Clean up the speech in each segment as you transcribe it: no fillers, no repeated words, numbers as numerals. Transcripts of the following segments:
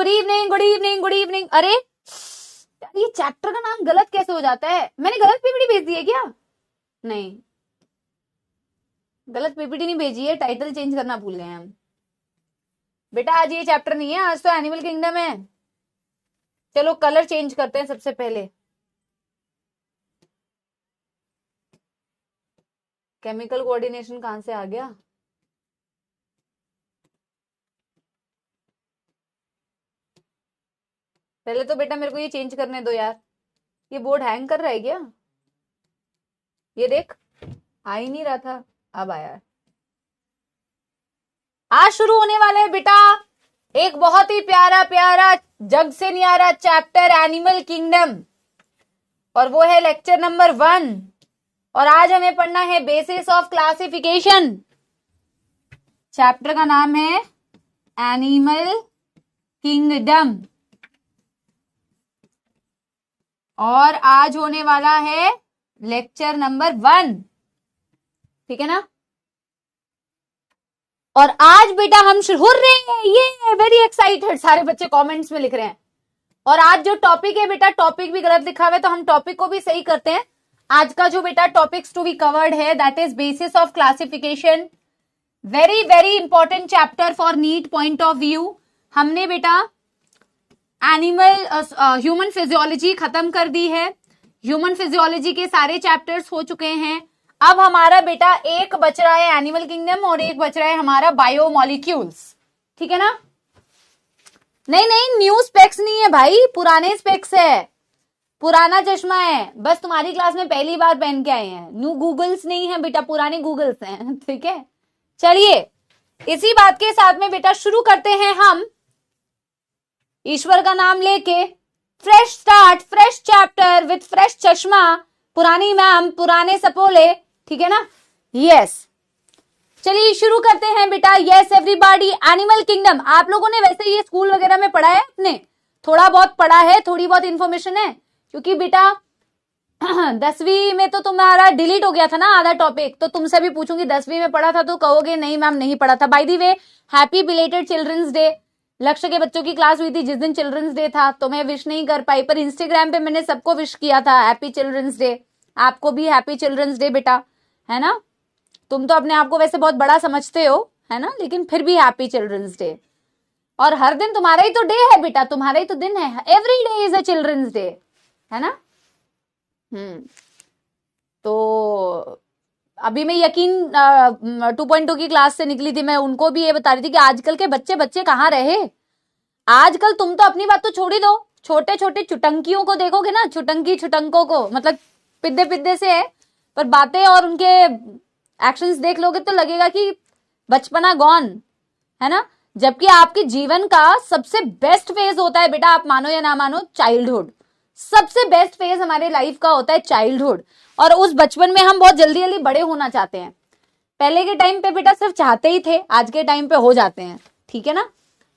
Good evening good evening good evening. अरे यार ये चैप्टर का नाम गलत कैसे हो जाता है? मैंने गलत पीपीटी भेज दी है क्या? नहीं, गलत पीपीटी नहीं भेजी है, टाइटल चेंज करना भूल गए हम। बेटा आज ये चैप्टर नहीं है, आज तो एनिमल किंगडम है। चलो कलर चेंज करते हैं सबसे पहले। केमिकल कोऑर्डिनेशन कहां से आ गया? पहले तो बेटा मेरे को ये चेंज करने दो यार। ये बोर्ड हैंग कर रहा है क्या? ये देख, आ ही नहीं रहा था, अब आया। आज शुरू होने वाला है बेटा एक बहुत ही प्यारा प्यारा जग से न्यारा चैप्टर एनिमल किंगडम, और वो है लेक्चर नंबर 1। और आज हमें पढ़ना है बेसिस ऑफ क्लासिफिकेशन। चैप्टर का नाम है एनिमल किंगडम, और आज होने वाला है लेक्चर नंबर 1, ठीक है ना। और आज बेटा हम शुरू रहे हैं, ये वेरी एक्साइटेड, सारे बच्चे कमेंट्स में लिख रहे हैं। और आज जो टॉपिक है बेटा, टॉपिक भी गलत लिखा हुआ है तो हम टॉपिक को भी सही करते हैं। आज का जो बेटा टॉपिक्स टू बी कवर्ड है that is basis of classification. Very very important chapter for NEET point of view. हमने बेटा एनिमल ह्यूमन फिजियोलॉजी खत्म कर दी है। ह्यूमन फिजियोलॉजी के सारे चैप्टर्स हो चुके हैं। अब हमारा बेटा एक बच रहा है एनिमल किंगडम और एक बच रहा है हमारा बायोमोलिक्यूल्स, ठीक है ना। नहीं नहीं, न्यू स्पेक्स नहीं है भाई, पुराने स्पेक्स है, पुराना चश्मा है, बस तुम्हारी क्लास में पहली बार पहन के आए हैं। न्यू गूगल्स नहीं है बेटा, पुराने गूगल्स हैं, ठीक है। चलिए इसी बात के साथ में बेटा शुरू करते हैं हम, ईश्वर का नाम लेके। Fresh start, fresh chapter with fresh चश्मा, पुरानी मैम, पुराने सपोले, ठीक है ना। यस चलिए शुरू करते हैं बेटा। यस एवरीबॉडी, एनिमल किंगडम आप लोगों ने वैसे ये स्कूल वगैरह में पढ़ा है, अपने थोड़ा बहुत पढ़ा है, थोड़ी बहुत इंफॉर्मेशन है, क्योंकि बेटा 10वीं में तो तुम्हारा डिलीट हो गया था ना आधा टॉपिक, तो तुमसे भी पूछूंगी 10वीं में पढ़ा था तो कहोगे नहीं मैम नहीं पढ़ा था। By the way happy belated children's day. Lakshya के बच्चों की क्लास हुई थी जिस दिन चिल्ड्रंस डे था, तो मैं विश नहीं कर पाई, पर इंस्टाग्राम पे मैंने सबको विश किया था हैप्पी चिल्ड्रंस डे। आपको भी हैप्पी चिल्ड्रंस डे बेटा, है ना। तुम तो अपने आप को वैसे बहुत बड़ा समझते हो, है ना, लेकिन फिर भी हैप्पी चिल्ड्रंस डे। और हर दिन तुम्हारा ही तो डे है बेटा, तुम्हारा ही तो दिन है, every day is a children's day, है ना। तो अभी मैं यकीन 2.2 की क्लास से निकली थी, मैं उनको भी ये बता रही थी कि आजकल के बच्चे बच्चे कहाँ रहे। आजकल तुम तो अपनी बात तो छोड़ ही दो, छोटे छोटे चुटंकियों को देखोगे ना, चुटंकी छुटंकों को, मतलब पिद्दे पिद्दे से है, पर बातें और उनके एक्शंस देख लोगे तो लगेगा कि बचपना गॉन, है ना। जबकि आपके जीवन का सबसे बेस्ट फेज होता है बेटा, आप मानो या ना मानो, चाइल्डहुड। सबसे बेस्ट फेज हमारे लाइफ का होता है चाइल्डहुड, और उस बचपन में हम बहुत जल्दी जल्दी बड़े होना चाहते हैं। पहले के टाइम पे बेटा सिर्फ चाहते ही थे, आज के टाइम पे हो जाते हैं, ठीक है ना।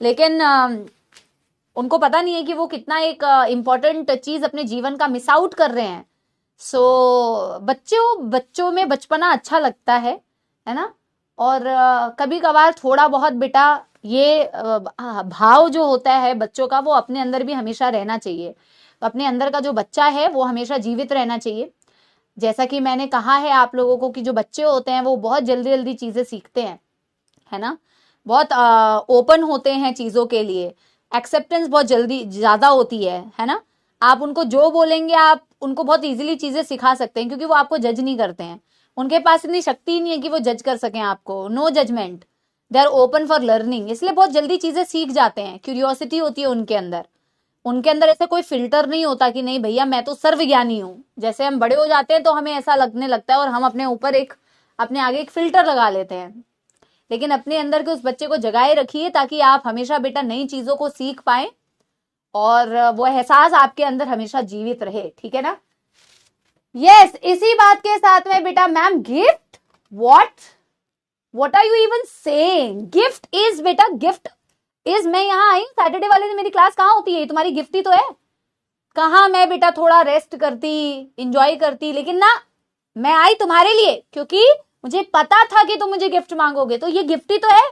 लेकिन उनको पता नहीं है कि वो कितना एक इंपॉर्टेंट चीज अपने जीवन का मिस आउट कर रहे हैं। सो बच्चों में बचपना अच्छा लगता है ना। और कभी कभार थोड़ा बहुत बेटा ये भाव जो होता है बच्चों का, वो अपने अंदर भी हमेशा रहना चाहिए। अपने अंदर का जो बच्चा है वो हमेशा जीवित रहना चाहिए। जैसा कि मैंने कहा है आप लोगों को कि जो बच्चे होते हैं वो बहुत जल्दी जल्दी चीजें सीखते हैं, है ना, बहुत ओपन होते हैं चीजों के लिए, एक्सेप्टेंस बहुत जल्दी ज्यादा होती है ना। आप उनको जो बोलेंगे आप उनको बहुत इजीली चीजें सिखा सकते हैं, क्योंकि वो आपको जज नहीं करते हैं, उनके पास इतनी शक्ति ही नहीं है कि वो जज कर सकें आपको। No judgement, they are open for learning, इसलिए बहुत जल्दी चीजें सीख जाते हैं। क्यूरियोसिटी होती है उनके अंदर ऐसा कोई फिल्टर नहीं होता कि नहीं भैया मैं तो सर्वज्ञानी हूं। जैसे हम बड़े हो जाते हैं तो हमें ऐसा लगने लगता है और हम अपने ऊपर अपने आगे एक फिल्टर लगा लेते हैं। लेकिन अपने अंदर के उस बच्चे को जगाए रखिए ताकि आप हमेशा बेटा नई चीजों को सीख पाए और वो एहसास आपके अंदर हमेशा जीवित रहे, ठीक है ना। यस इसी बात के साथ में बेटा ma'am gift, what are you even saying? Gift is बेटा, गिफ्ट इज, मैं यहाँ आई सैटरडे वाले दिन मेरी क्लास कहाँ होती है, तुम्हारी गिफ्ट ही तो है। कहाँ मैं बेटा थोड़ा रेस्ट करती, इंजॉय करती, लेकिन ना मैं आई तुम्हारे लिए, क्योंकि मुझे पता था कि तुम मुझे गिफ्ट मांगोगे, तो ये गिफ्ट ही तो है।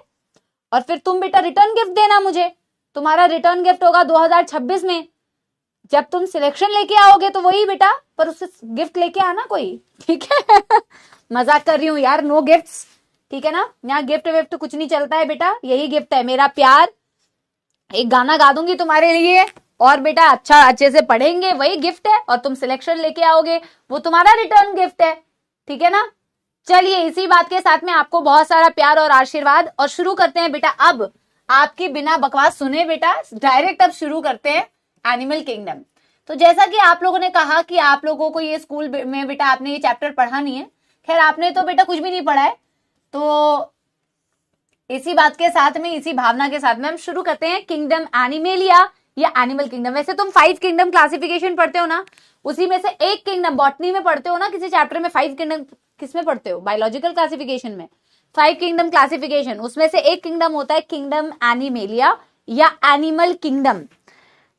और फिर तुम बेटा रिटर्न गिफ्ट देना मुझे, तुम्हारा रिटर्न गिफ्ट होगा 2026 में, जब तुम सिलेक्शन लेके आओगे तो वही बेटा, पर उससे गिफ्ट लेके आना कोई, ठीक है। मजाक कर रही हूँ यार, नो गिफ्ट्स, ठीक है ना, यहाँ गिफ्ट विफ्ट कुछ नहीं चलता है बेटा, यही गिफ्ट है, मेरा प्यार, एक गाना गा दूंगी तुम्हारे लिए, और बेटा अच्छा अच्छे से पढ़ेंगे, वही गिफ्ट है, और तुम सिलेक्शन लेके आओगे वो तुम्हारा रिटर्न गिफ्ट है, ठीक है ना। चलिए इसी बात के साथ में आपको बहुत सारा प्यार और आशीर्वाद, और शुरू करते हैं बेटा अब, आपकी बिना बकवास सुने बेटा डायरेक्ट अब शुरू करते हैं एनिमल किंगडम। तो जैसा कि आप लोगों ने कहा कि आप लोगों को ये स्कूल में बेटा आपने ये चैप्टर पढ़ा नहीं है, खैर आपने तो बेटा कुछ भी नहीं पढ़ा है, तो इसी बात के साथ में, इसी भावना के साथ में हम शुरू करते हैं किंगडम एनिमेलिया या एनिमल किंगडम। वैसे तुम 5 किंगडम क्लासिफिकेशन पढ़ते हो ना, उसी में से एक किंगडम बॉटनी में पढ़ते हो ना, किसी चैप्टर में 5 किंगडम किस में पढ़ते हो, बायोलॉजिकल क्लासिफिकेशन में 5 किंगडम क्लासिफिकेशन, उसमें से एक किंगडम होता है किंगडम एनिमेलिया या एनिमल किंगडम,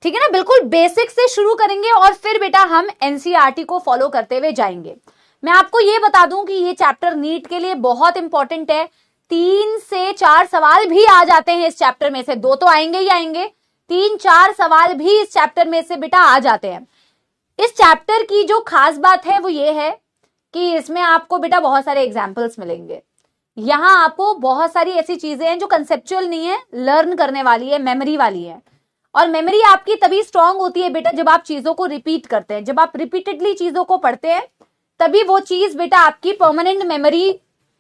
ठीक है ना। बिल्कुल बेसिक से शुरू करेंगे और फिर बेटा हम एनसीईआरटी को फॉलो करते हुए जाएंगे। मैं आपको ये बता दूं कि ये चैप्टर नीट के लिए बहुत इंपॉर्टेंट है, 3 से 4 सवाल भी आ जाते हैं इस चैप्टर में से, 2 तो आएंगे ही आएंगे, 3-4 सवाल भी इस चैप्टर में से बेटा आ जाते हैं। इस चैप्टर की जो खास बात है वो ये है कि इसमें आपको बेटा बहुत सारे एग्जाम्पल्स मिलेंगे, यहाँ आपको बहुत सारी ऐसी चीजें हैं जो कंसेप्चुअल नहीं है, लर्न करने वाली है, मेमोरी वाली है, और मेमोरी आपकी तभी स्ट्रांग होती है बेटा जब आप चीजों को रिपीट करते हैं, जब आप रिपीटेडली चीजों को पढ़ते हैं तभी वो चीज बेटा आपकी परमानेंट मेमोरी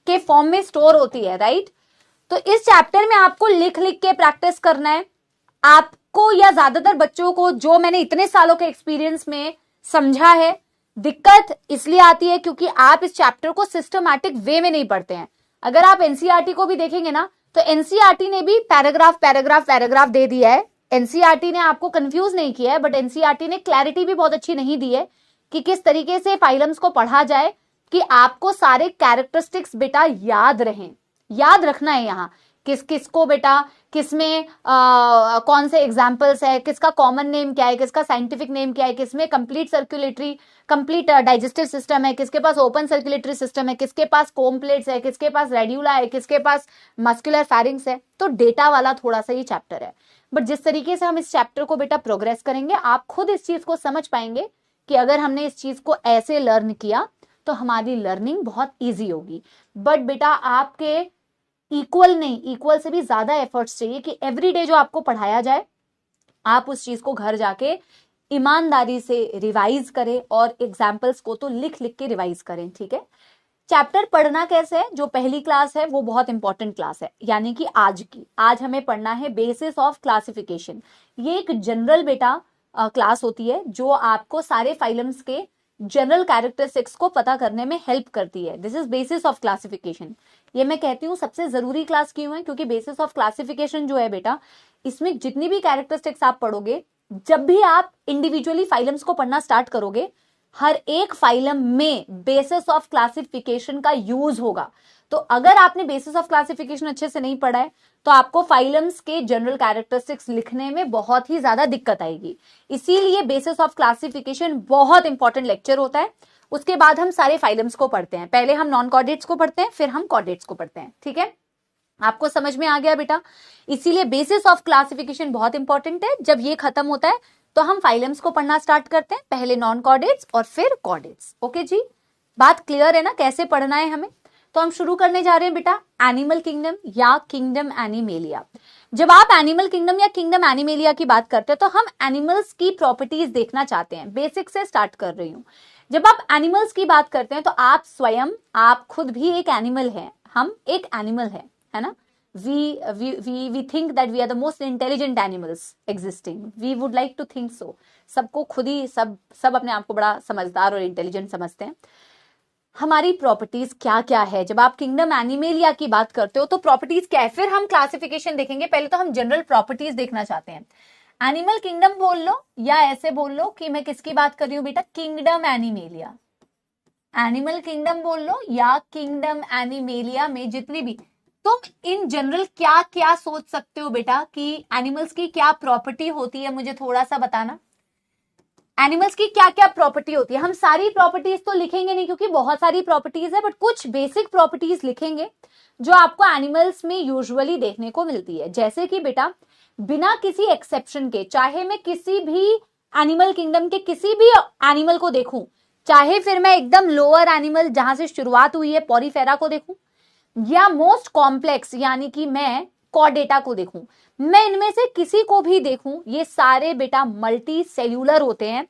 के फॉर्म में स्टोर होती है, राइट। तो इस चैप्टर में आपको लिख लिख के प्रैक्टिस करना है, आपको या ज्यादातर बच्चों को, जो मैंने इतने सालों के एक्सपीरियंस में समझा है, दिक्कत इसलिए आती है क्योंकि आप इस चैप्टर को सिस्टमैटिक वे में नहीं पढ़ते हैं। अगर आप एनसीईआरटी को भी देखेंगे ना, तो एनसीईआरटी ने भी पैराग्राफ पैराग्राफ पैराग्राफ दे दिया है, एनसीईआरटी ने आपको कंफ्यूज नहीं किया है, बट एनसीईआरटी ने क्लैरिटी भी बहुत अच्छी नहीं दी है कि किस तरीके से फाइलम्स को पढ़ा जाए कि आपको सारे कैरेक्टरिस्टिक्स बेटा याद रहें, याद रखना है यहाँ किस किस को बेटा, किसमें कौन से एग्जाम्पल्स है, किसका कॉमन नेम क्या है, किसका साइंटिफिक नेम क्या है, किसमें कंप्लीट डाइजेस्टिव सिस्टम है, किसके पास ओपन सर्कुलेटरी सिस्टम है, किसके पास कोम प्लेट्स है, किसके पास रेड्यूला है, किसके पास मस्कुलर फैरिंग्स है। तो डेटा वाला थोड़ा सा ये चैप्टर है, बट जिस तरीके से हम इस चैप्टर को बेटा प्रोग्रेस करेंगे, आप खुद इस चीज को समझ पाएंगे कि अगर हमने इस चीज को ऐसे लर्न किया तो हमारी लर्निंग बहुत ईजी होगी। बट बेटा आपके इक्वल नहीं, इक्वल से भी ज्यादा एफर्ट्स चाहिए कि एवरीडे जो आपको पढ़ाया जाए आप उस चीज को घर जाके ईमानदारी से रिवाइज करें, और एग्जाम्पल्स को तो लिख लिख के रिवाइज करें, ठीक है। चैप्टर पढ़ना कैसे है, जो पहली क्लास है वो बहुत इंपॉर्टेंट क्लास है, यानी कि आज हमें पढ़ना है बेसिस ऑफ क्लासिफिकेशन। ये एक जनरल बेटा क्लास होती है जो आपको सारे फाइलम्स के जनरल कैरेक्टरिस्टिक्स को पता करने में हेल्प करती है। This is basis of classification. ये मैं कहती हूँ सबसे जरूरी क्लास क्यों है, क्योंकि बेसिस ऑफ क्लासिफिकेशन जो है बेटा, इसमें जितनी भी कैरेक्टरिस्टिक्स आप पढ़ोगे, जब भी आप इंडिविजुअली फाइलम्स को पढ़ना स्टार्ट करोगे, हर एक फाइलम में बेसिस ऑफ क्लासिफिकेशन का यूज होगा। तो अगर आपने बेसिस ऑफ क्लासिफिकेशन अच्छे से नहीं पढ़ा है तो आपको फाइलम्स के जनरल कैरेक्टरिस्टिक्स लिखने में बहुत ही ज्यादा दिक्कत आएगी। इसीलिए बेसिस ऑफ क्लासिफिकेशन बहुत इंपॉर्टेंट लेक्चर होता है। उसके बाद हम सारे फाइलम्स को पढ़ते हैं, पहले हम नॉन कॉर्डेट्स को पढ़ते हैं, फिर हम कॉर्डेट्स को पढ़ते हैं, ठीक है। आपको समझ में आ गया बेटा, इसीलिए बेसिस ऑफ क्लासिफिकेशन बहुत इंपॉर्टेंट है। जब ये खत्म होता है तो हम फाइलम्स को पढ़ना स्टार्ट करते हैं, पहले नॉन कॉर्डेट्स और फिर कॉर्डेट्स। ओके जी, बात क्लियर है ना कैसे पढ़ना है हमें। तो हम शुरू करने जा रहे हैं बेटा एनिमल किंगडम या किंगडम एनिमेलिया। जब आप एनिमल किंगडम या किंगडम एनिमेलिया की बात करते हैं तो हम एनिमल्स की प्रॉपर्टीज देखना चाहते हैं। बेसिक से स्टार्ट कर रही हूं। जब आप एनिमल्स की बात करते हैं तो आप स्वयं, आप खुद भी एक एनिमल है, हम एक एनिमल है ना। we think that we are the most intelligent animals existing. We would like to think so. सबको खुद ही सब अपने आप को बड़ा समझदार और इंटेलिजेंट समझते हैं। हमारी प्रॉपर्टीज क्या क्या है, जब आप किंगडम एनिमेलिया की बात करते हो तो प्रॉपर्टीज क्या है, फिर हम क्लासिफिकेशन देखेंगे। पहले तो हम जनरल प्रॉपर्टीज देखना चाहते हैं। एनिमल किंगडम बोल लो या ऐसे बोल लो कि मैं किसकी बात कर रही हूं बेटा, किंगडम एनिमेलिया। एनिमल किंगडम बोल लो या किंगडम एनिमेलिया में जितनी भी, तुम इन जनरल क्या क्या सोच सकते हो बेटा कि एनिमल्स की क्या प्रॉपर्टी होती है, मुझे थोड़ा सा बताना। एनिमल्स की क्या क्या प्रॉपर्टी होती है। हम सारी प्रॉपर्टीज तो लिखेंगे नहीं क्योंकि बहुत सारी प्रॉपर्टीज है, बट कुछ बेसिक प्रॉपर्टीज लिखेंगे जो आपको एनिमल्स में यूजुअली देखने को मिलती है। जैसे कि बेटा बिना किसी एक्सेप्शन के, चाहे मैं किसी भी एनिमल किंगडम के किसी भी एनिमल को देखूं, चाहे फिर मैं एकदम लोअर एनिमल जहां से शुरुआत हुई है पॉरीफेरा को देखूं, या मोस्ट कॉम्प्लेक्स यानी कि मैं कॉर्डेटा को देखूं, मैं इनमें से किसी को भी देखूं, ये सारे बेटा मल्टी सेल्यूलर होते हैं,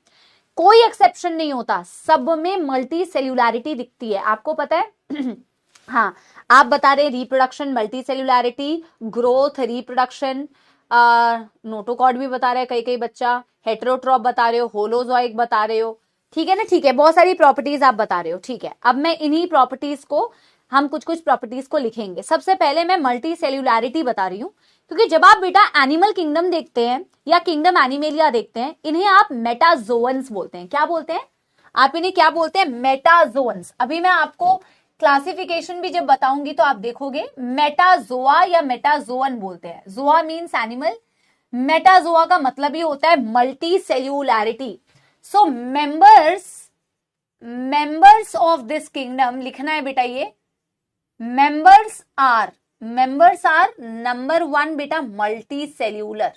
कोई एक्सेप्शन नहीं होता, सब में मल्टी सेल्यूलैरिटी दिखती है। आपको पता है हाँ, आप बता रहे reproduction multicellularity, growth reproduction, notochord भी बता रहे हैं कई बच्चा, हेटेरोट्रॉप बता रहे हो, होलोजोइक बता रहे हो, ठीक है ना, ठीक है, बहुत सारी प्रॉपर्टीज आप बता रहे हो, ठीक है। अब मैं इन्हीं प्रॉपर्टीज को, हम कुछ कुछ प्रॉपर्टीज को लिखेंगे। सबसे पहले मैं मल्टी सेल्यूलैरिटी बता रही हूं, क्योंकि जब आप बेटा एनिमल किंगडम देखते हैं या किंगडम एनिमेलिया देखते हैं, इन्हें आप मेटाजोअन्स बोलते हैं। क्या बोलते हैं आप इन्हें? क्या बोलते हैं? मेटाजोअन्स। अभी मैं आपको क्लासिफिकेशन भी जब बताऊंगी तो आप देखोगे मेटाजोआ या मेटाजोअन बोलते हैं। जोआ मीन्स एनिमल, मेटाजोआ का मतलब ही होता है multicellularity. So members of this kingdom लिखना है बेटा, ये मेंबर्स आर नंबर 1 बेटा मल्टी सेल्यूलर,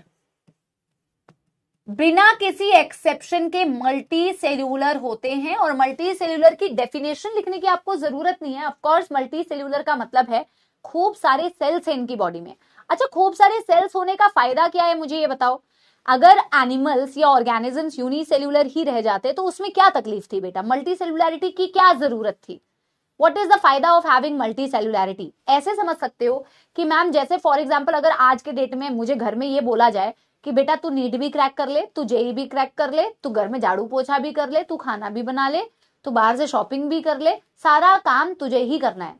बिना किसी एक्सेप्शन के मल्टी सेल्यूलर होते हैं। और मल्टी सेल्यूलर की डेफिनेशन लिखने की आपको जरूरत नहीं है। ऑफ कोर्स मल्टी सेल्यूलर का मतलब है खूब सारे सेल्स हैं इनकी बॉडी में। अच्छा, खूब सारे सेल्स होने का फायदा क्या है मुझे ये बताओ। अगर एनिमल्स या ऑर्गेनिजम्स यूनिसेल्यूलर ही रह जाते तो उसमें क्या तकलीफ थी बेटा? मल्टी सेल्यूलैरिटी की क्या जरूरत थी? व्हाट इज द फायदा ऑफ हैविंग मल्टी सेल्यूलैरिटी? ऐसे समझ सकते हो कि मैम जैसे फॉर एग्जांपल अगर आज के डेट में मुझे घर में ये बोला जाए कि बेटा तू नीट भी क्रैक कर ले, तू जेई भी क्रैक कर ले, तू घर में झाड़ू पोछा भी कर ले, तू खाना भी बना ले, तू बाहर से शॉपिंग भी कर ले, सारा काम तुझे ही करना है,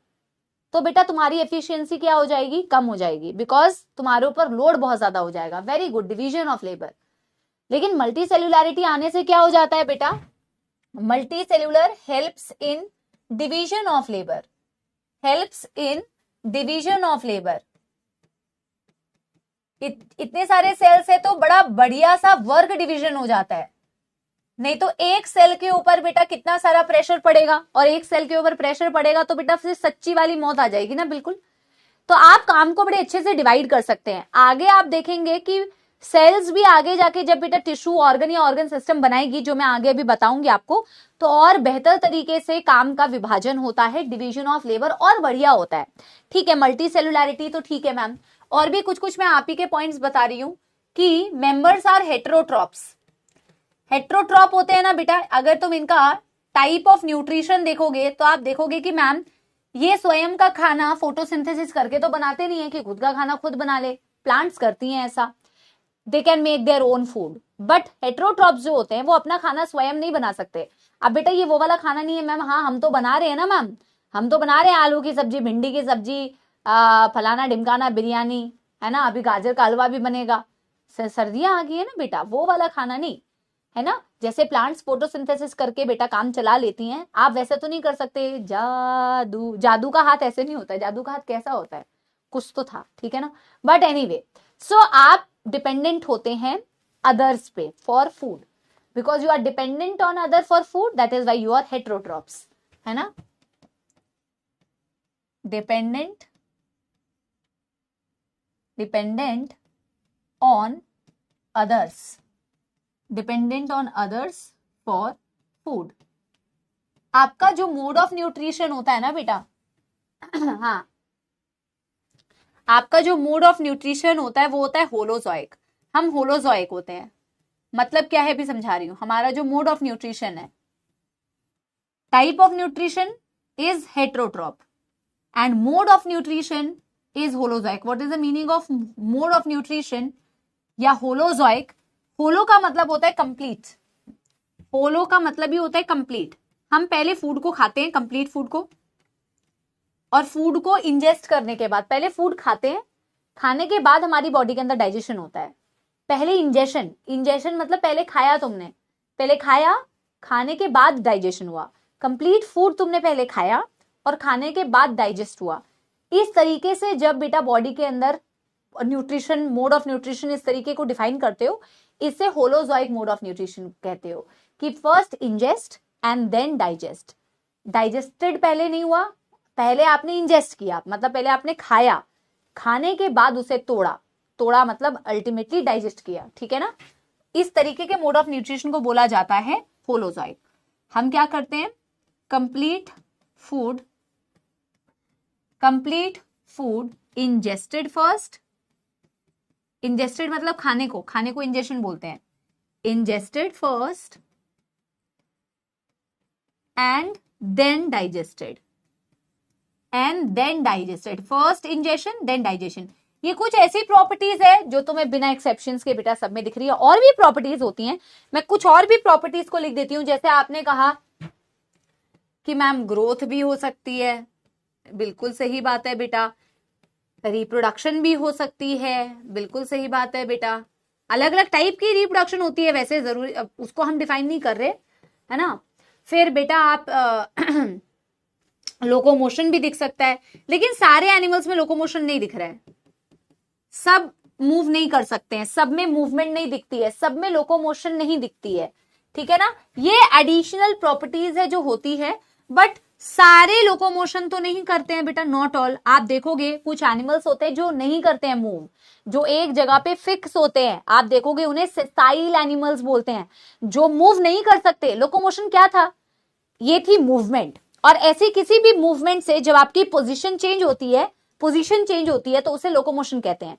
तो बेटा तुम्हारी एफिशिएंसी क्या हो जाएगी? कम हो जाएगी, बिकॉज तुम्हारे ऊपर लोड बहुत ज्यादा हो जाएगा। Very good, division of labour. लेकिन मल्टी सेल्यूलैरिटी आने से क्या हो जाता है बेटा? Multi cellular helps in division of labour, helps in division of labour. इतने सारे सेल्स है तो बड़ा बढ़िया सा वर्क डिवीजन हो जाता है। नहीं तो एक सेल के ऊपर बेटा कितना सारा प्रेशर पड़ेगा, और एक सेल के ऊपर प्रेशर पड़ेगा तो बेटा फिर सच्ची वाली मौत आ जाएगी ना, बिल्कुल। तो आप काम को बड़े अच्छे से डिवाइड कर सकते हैं। आगे आप देखेंगे कि सेल्स भी आगे जाके जब बेटा टिश्यू ऑर्गन या ऑर्गन सिस्टम बनाएगी, जो मैं आगे अभी बताऊंगी आपको, तो और बेहतर तरीके से काम का विभाजन होता है, डिवीजन ऑफ लेबर और बढ़िया होता है। ठीक है, मल्टी सेल्यूलैरिटी तो ठीक है मैम। और भी कुछ कुछ मैं आप ही के पॉइंट्स बता रही हूं कि मेंबर्स आर हेटेरोट्रॉप्स। हेटेरोट्रॉप होते हैं ना बेटा, अगर तुम इनका टाइप ऑफ न्यूट्रिशन देखोगे तो आप देखोगे कि मैम ये स्वयं का खाना फोटोसिंथेसिस करके तो बनाते नहीं है कि खुद का खाना खुद बना ले, प्लांट्स करती हैं ऐसा, they can make their own food. But heterotrophs जो होते हैं वो अपना खाना स्वयं नहीं बना सकते। अब बेटा ये वो वाला खाना नहीं है मैम, हाँ हम तो बना रहे हैं ना मैम, हम तो बना रहे हैं आलू की सब्जी, भिंडी की सब्जी, फलाना ढिमकाना बिरयानी, है ना, अभी गाजर का हलवा भी बनेगा, सर्दियां आ गई है ना बेटा, वो वाला खाना नहीं है ना। जैसे प्लांट्स फोटोसिंथेसिस करके बेटा काम चला लेती हैं, आप वैसे तो नहीं कर सकते। जादू का हाथ ऐसे नहीं होता है। जादू का हाथ कैसा होता है? कुछ तो था, ठीक है ना। बट एनीवे, सो आप डिपेंडेंट होते हैं अदर्स पे for food, because you are dependent on other for food, that is why you are heterotrophs, है ना। Dependent on others for food. आपका जो मोड ऑफ न्यूट्रिशन होता है ना बेटा हाँ, आपका जो मोड ऑफ न्यूट्रिशन होता है वो होता है होलोजोइक। हम होलोजोइक होते हैं, मतलब क्या है अभी समझा रही हूं। हमारा जो मोड ऑफ न्यूट्रिशन है, type of nutrition is heterotroph and mode of nutrition is holozoic. What is the meaning of mode of nutrition या होलोजोइक? होलो का मतलब होता है कंप्लीट, होलो का मतलब ही होता है कंप्लीट। हम पहले फूड को खाते हैं, कंप्लीट फूड को, और फूड को इंजेस्ट करने के बाद, पहले फूड खाते हैं, खाने के बाद हमारी बॉडी के अंदर डाइजेशन होता है। पहले इंजेशन मतलब पहले खाया तुमने, पहले खाया, खाने के बाद डाइजेशन हुआ। कंप्लीट फूड तुमने पहले खाया और खाने के बाद डाइजेस्ट हुआ। इस तरीके से जब बेटा बॉडी के अंदर न्यूट्रिशन, मोड ऑफ न्यूट्रिशन इस तरीके को डिफाइन करते हो, इसे होलोजोइक मोड ऑफ न्यूट्रिशन कहते हो कि first ingest and then digest. Digested पहले नहीं हुआ, पहले आपने इंजेस्ट किया, मतलब पहले आपने खाया, खाने के बाद उसे तोड़ा, तोड़ा मतलब अल्टीमेटली डाइजेस्ट किया, ठीक है ना। इस तरीके के मोड ऑफ न्यूट्रिशन को बोला जाता है होलोजोइक। हम क्या करते हैं, complete food ingested first, ingested मतलब खाने को इंजेशन बोलते हैं, ingested first and then digested, first ingestion then digestion. ये कुछ ऐसी प्रॉपर्टीज है जो तुम्हें बिना एक्सेप्शंस के बेटा सब में दिख रही है। और भी प्रॉपर्टीज होती हैं, मैं कुछ और भी प्रॉपर्टीज को लिख देती हूं। जैसे आपने कहा कि मैम ग्रोथ भी हो सकती है, बिल्कुल सही बात है बेटा। रिप्रोडक्शन भी हो सकती है, बिल्कुल सही बात है बेटा। अलग अलग टाइप की रिप्रोडक्शन होती है, वैसे जरूरी उसको हम डिफाइन नहीं कर रहे, है ना। फिर बेटा आप लोकोमोशन भी दिख सकता है, लेकिन सारे एनिमल्स में लोकोमोशन नहीं दिख रहा है, सब मूव नहीं कर सकते हैं, सब में मूवमेंट नहीं दिखती है, सब में लोकोमोशन नहीं दिखती है, ठीक है ना। ये एडिशनल प्रॉपर्टीज है जो होती है, बट सारे लोकोमोशन तो नहीं करते हैं बेटा, नॉट ऑल। आप देखोगे कुछ एनिमल्स होते हैं जो नहीं करते हैं मूव, जो एक जगह पे फिक्स होते हैं, आप देखोगे उन्हें सेसाइल एनिमल्स बोलते हैं, जो मूव नहीं कर सकते। लोकोमोशन क्या था, ये थी मूवमेंट। और ऐसी किसी भी मूवमेंट से जब आपकी पोजीशन चेंज होती है तो उसे लोकोमोशन कहते हैं।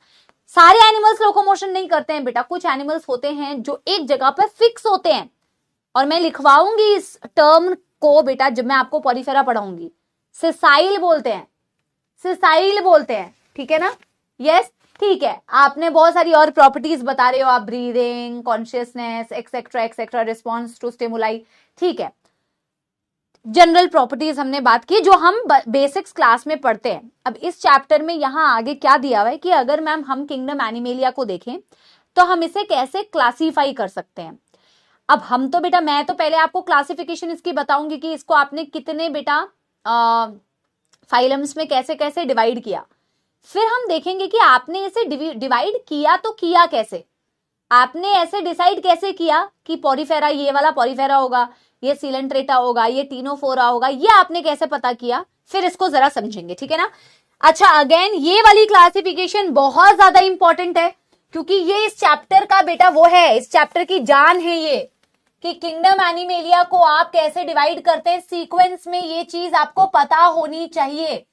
सारे एनिमल्स लोकोमोशन नहीं करते हैं बेटा, कुछ एनिमल्स होते हैं जो एक जगह पर फिक्स होते हैं। और मैं लिखवाऊंगी इस टर्म को बेटा जब मैं आपको पॉलीफेरा पढ़ाऊंगी, सेसाइल बोलते हैं, ठीक है ना। यस, ठीक है। आपने बहुत सारी और प्रॉपर्टीज बता रहे हो आप, breathing, consciousness, etcetera, response to stimuli, ठीक है। जनरल प्रॉपर्टीज हमने बात की जो हम बेसिक्स क्लास में पढ़ते हैं। अब इस चैप्टर में यहां आगे क्या दिया हुआ है कि अगर मैम हम किंगडम एनिमेलिया को देखें तो हम इसे कैसे क्लासीफाई कर सकते हैं। अब हम तो बेटा, मैं तो पहले आपको क्लासिफिकेशन इसकी बताऊंगी कि इसको आपने कितने बेटा फाइलम्स में कैसे कैसे डिवाइड किया। फिर हम देखेंगे कि आपने इसे डिवाइड किया तो किया कैसे, आपने ऐसे डिसाइड कैसे किया कि पॉरीफेरा, ये वाला पॉरीफेरा होगा, ये सिलेंट्रेटा होगा, ये टीनोफोरा होगा, ये आपने कैसे पता किया, फिर इसको जरा समझेंगे, ठीक है ना। अच्छा, अगेन ये वाली क्लासिफिकेशन बहुत ज्यादा इंपॉर्टेंट है, क्योंकि ये इस चैप्टर का बेटा वो है, इस चैप्टर की जान है ये, कि किंगडम एनिमेलिया को आप कैसे डिवाइड करते हैं सीक्वेंस में। ये चीज आपको पता होनी चाहिए।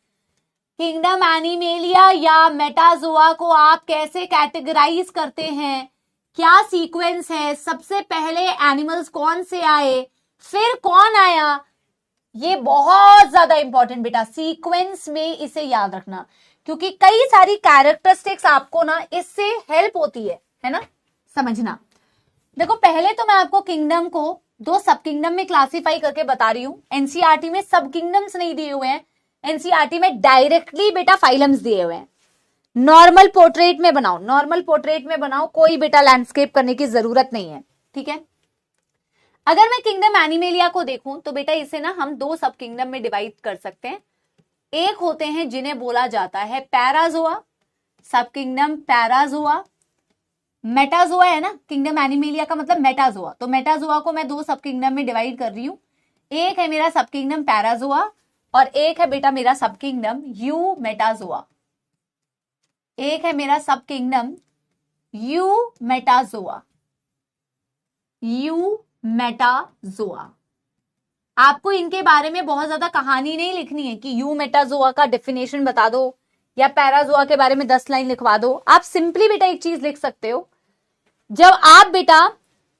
किंगडम एनिमेलिया या मेटाजोआ को आप कैसे कैटेगराइज करते हैं, क्या सीक्वेंस है, सबसे पहले एनिमल्स कौन से आए, फिर कौन आया, ये बहुत ज्यादा इंपॉर्टेंट बेटा, सीक्वेंस में इसे याद रखना, क्योंकि कई सारी कैरेक्टरिस्टिक्स आपको ना इससे हेल्प होती है ना, समझना। देखो, पहले तो मैं आपको किंगडम को 2 सब किंगडम में क्लासीफाई करके बता रही हूं। एनसीईआरटी में सब किंगडम्स नहीं दिए हुए हैं, एनसीईआरटी में डायरेक्टली बेटा फाइलम्स दिए हुए हैं। नॉर्मल पोर्ट्रेट में बनाओ, कोई बेटा लैंडस्केप करने की जरूरत नहीं है, ठीक है। अगर मैं किंगडम एनिमेलिया को देखूं तो बेटा इसे ना हम 2 सब किंगडम में डिवाइड कर सकते हैं। एक होते हैं जिन्हें बोला जाता है पैराजोआ, सब किंगडम पैराजोआ। मेटाजोआ है ना, किंगडम एनिमेलिया का मतलब मेटाजोआ, तो मेटाजोआ को मैं 2 सब किंगडम में डिवाइड कर रही हूं। एक है मेरा सब किंगडम पैराजोआ और एक है बेटा मेरा सब किंगडम यू मेटाजोआ। एक है मेरा सब किंगडम यू मेटाजोआ। आपको इनके बारे में बहुत ज्यादा कहानी नहीं लिखनी है कि यू मेटाजोआ का डेफिनेशन बता दो या पैराजोआ के बारे में 10 लाइन लिखवा दो। आप सिंपली बेटा एक चीज लिख सकते हो, जब आप बेटा,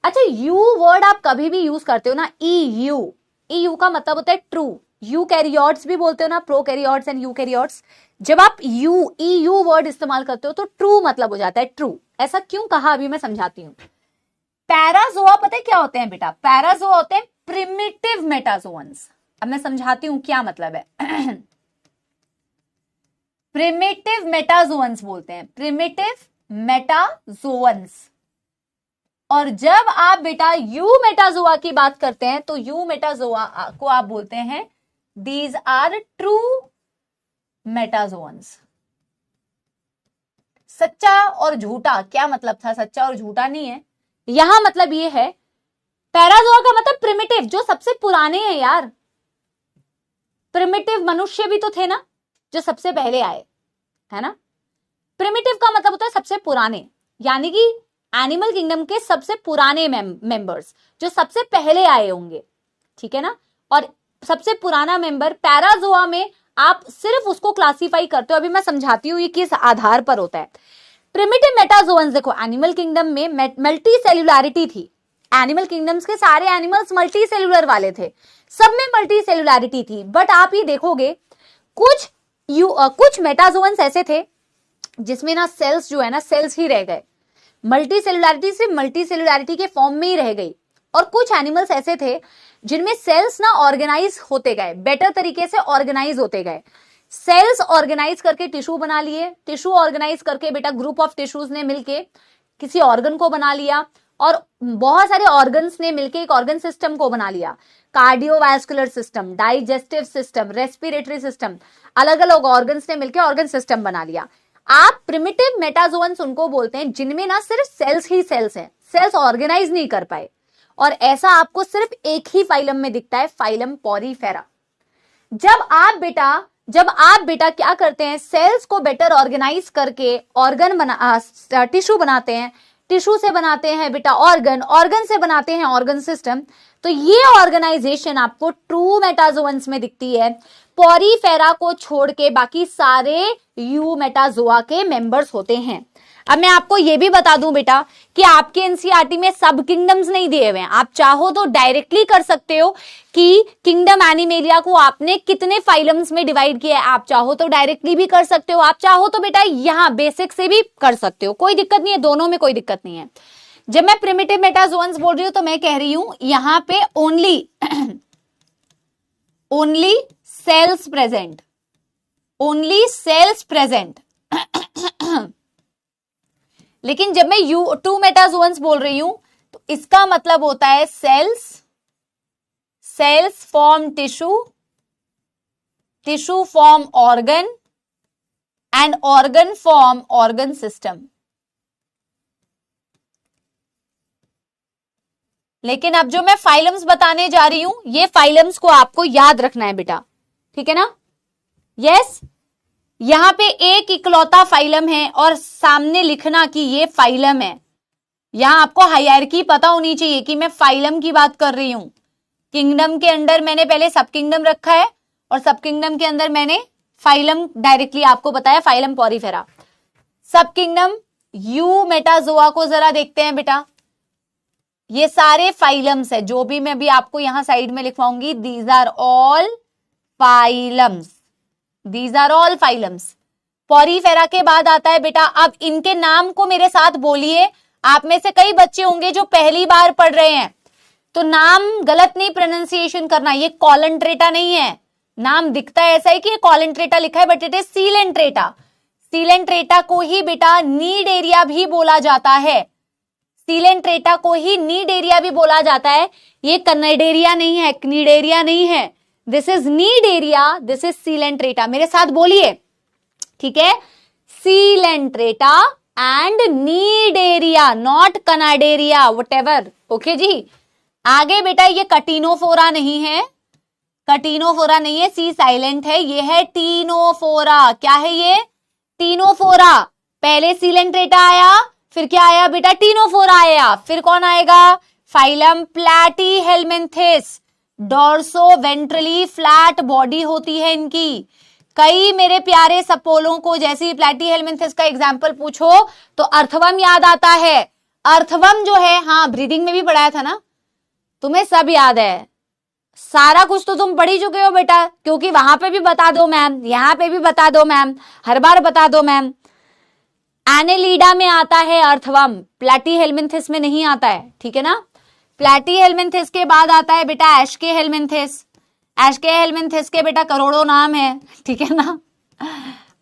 अच्छा यू वर्ड आप कभी भी यूज करते हो ना, ईयू का मतलब होता है ट्रू। यूकैरियोट्स भी बोलते हो ना, प्रोकैरियोट्स एंड यूकैरियोट्स। जब आप ईयू वर्ड इस्तेमाल करते हो तो ट्रू मतलब हो जाता है ट्रू। ऐसा क्यों कहा अभी मैं समझाती हूं। पैराजोआ पता है क्या होते हैं बेटा, पैराजोआ होते हैं प्रिमिटिव मेटाजोअन्स। अब मैं समझाती हूं क्या मतलब है। प्रिमिटिव मेटाजोअन्स बोलते हैं, प्रिमिटिव मेटाजोअन्स। और जब आप बेटा यू मेटाजोआ की बात करते हैं तो यू मेटाजोआ को आप बोलते हैं दीज आर ट्रू मेटाजोअन्स। सच्चा और झूठा क्या मतलब था? सच्चा और झूठा नहीं है, यहां मतलब ये है पैराजोआ का मतलब प्रिमिटिव, जो सबसे पुराने हैं यार। प्रिमिटिव मनुष्य भी तो थे ना जो सबसे पहले आए, है ना। प्रिमिटिव का मतलब होता है सबसे पुराने, यानी कि एनिमल किंगडम के सबसे पुराने मेंबर्स जो सबसे पहले आए होंगे, ठीक है ना। और सबसे पुराना मेंबर पैराजोआ में आप सिर्फ उसको क्लासिफाई करते हो, अभी मैं समझाती हूँ ये किस आधार पर होता है। प्रिमिटिव मेटाजोअन्स, देखो एनिमल किंगडम में मल्टी सेल्युलैरिटी थी। एनिमल किंगडम्स के सारे एनिमल्स मल्टी सेल्युलर वाले थे, सब में मल्टी सेल्युलैरिटी थी। बट आप ये देखोगे कुछ मेटाजोअन्स ऐसे थे जिसमें ना सेल्स जो है ना सेल्स ही रह गए, मल्टी सेल्युलैरिटी से मल्टी सेल्युलैरिटी के फॉर्म में ही रह गई। और कुछ एनिमल्स ऐसे थे जिनमें सेल्स ना ऑर्गेनाइज होते गए, बेटर तरीके से ऑर्गेनाइज होते गए। सेल्स ऑर्गेनाइज करके टिश्यू बना लिए, टिश्यू ऑर्गेनाइज करके बेटा ग्रुप ऑफ टिश्यूज ने मिलके किसी ऑर्गन को बना लिया, और बहुत सारे ऑर्गन्स ने मिलके एक ऑर्गन सिस्टम को बना लिया। Cardiovascular system, digestive system, respiratory system, अलग अलग ऑर्गन्स ने मिलकर ऑर्गन सिस्टम बना लिया। आप प्रिमिटिव मेटाजोअन्स उनको बोलते हैं जिनमें ना सिर्फ सेल्स ही सेल्स हैं, सेल्स ऑर्गेनाइज नहीं कर पाए। और ऐसा आपको सिर्फ एक ही फाइलम में दिखता है, फाइलम पॉरीफेरा। जब आप बेटा क्या करते हैं, सेल्स को बेटर ऑर्गेनाइज करके टिश्यू बनाते हैं, टिश्यू से बनाते हैं बेटा ऑर्गन, ऑर्गन से बनाते हैं ऑर्गन सिस्टम। तो ये ऑर्गेनाइजेशन आपको ट्रू मेटाजोअन्स में दिखती है। पॉरीफेरा को छोड़ के बाकी सारे यूमेटाजोआ के मेंबर्स होते हैं। अब मैं आपको ये भी बता दूं बेटा कि आपके एनसीईआरटी में सब किंगडम्स नहीं दिए हुए हैं। आप चाहो तो डायरेक्टली कर सकते हो कि किंगडम एनिमेलिया को आपने कितने फाइलम्स में डिवाइड किया है, आप चाहो तो डायरेक्टली भी कर सकते हो, आप चाहो तो बेटा यहां बेसिक से भी कर सकते हो, कोई दिक्कत नहीं है, दोनों में कोई दिक्कत नहीं है। जब मैं प्रिमिटिव मेटाजोअन्स बोल रही हूं तो मैं कह रही हूं यहां पे only cells present, only cells present. लेकिन जब मैं टू मेटाजोअन्स बोल रही हूं तो इसका मतलब होता है sales form tissue, tissue form organ and organ form organ system. लेकिन अब जो मैं फाइलम्स बताने जा रही हूं, ये फाइलम्स को आपको याद रखना है बेटा, ठीक है ना। यस, यहां पे एक इकलौता फाइलम है और सामने लिखना कि ये फाइलम है। यहां आपको हायरार्की पता होनी चाहिए कि मैं फाइलम की बात कर रही हूं। किंगडम के अंदर मैंने पहले सब किंगडम रखा है और सब किंगडम के अंदर मैंने फाइलम डायरेक्टली आपको बताया, फाइलम पॉरीफेरा। सब किंगडम यूमेटाजोआ को जरा देखते हैं बेटा। ये सारे फाइलम्स है, जो भी मैं अभी आपको यहां साइड में लिखवाऊंगी, these are all phylums, these are all phylums. Porifera के बाद आता है बेटा, अब इनके नाम को मेरे साथ बोलिए। आप में से कई बच्चे होंगे जो पहली बार पढ़ रहे हैं, तो नाम गलत नहीं प्रोनाउंसिएशन करना। ये कॉलंट्रेटा नहीं है, नाम दिखता है ऐसा ही कि कॉलंट्रेटा लिखा है, but it is Coelenterata. Coelenterata को ही बेटा नीड एरिया भी बोला जाता है, सीलेंट्रेटा को ही नीड एरिया भी बोला जाता है। ये कनेडेरिया नहीं है, क्नीडेरिया नहीं है, this is Cnidaria, this is Coelenterata. मेरे साथ बोलिए, ठीक है, Coelenterata and Cnidaria, not Cnidaria, whatever. Okay जी। आगे बेटा ये कटिनोफोरा नहीं है, कटिनोफोरा नहीं है, सी साइलेंट है, ये है टीनोफोरा। क्या है ये? टीनोफोरा। पहले सीलेंट्रेटा आया, फिर क्या आया बेटा? टीनोफोरा आया, फिर कौन आएगा? Phylum Platyhelminthes. Dorsoventrally flat body होती है इनकी। कई मेरे प्यारे सपोलों को जैसे प्लैटीहेलमिन्थिस का एग्जाम्पल पूछो तो अर्थवम याद आता है। अर्थवम जो है, हाँ ब्रीदिंग में भी पढ़ाया था ना, तुम्हें सब याद है, सारा कुछ तो तुम पढ़ ही चुके हो बेटा, क्योंकि वहां पे भी बता दो मैम, यहां पे भी बता दो मैम, हर बार बता दो मैम। एनेलिडा में आता है अर्थवम, प्लैटीहेलमिन्थिस में नहीं आता है, ठीक है ना। प्लैटीहेलमिन्थिस के बाद आता है बेटा एस्केहेलमिन्थिस। एस्केहेलमिन्थिस के बेटा करोड़ों नाम है, ठीक है ना,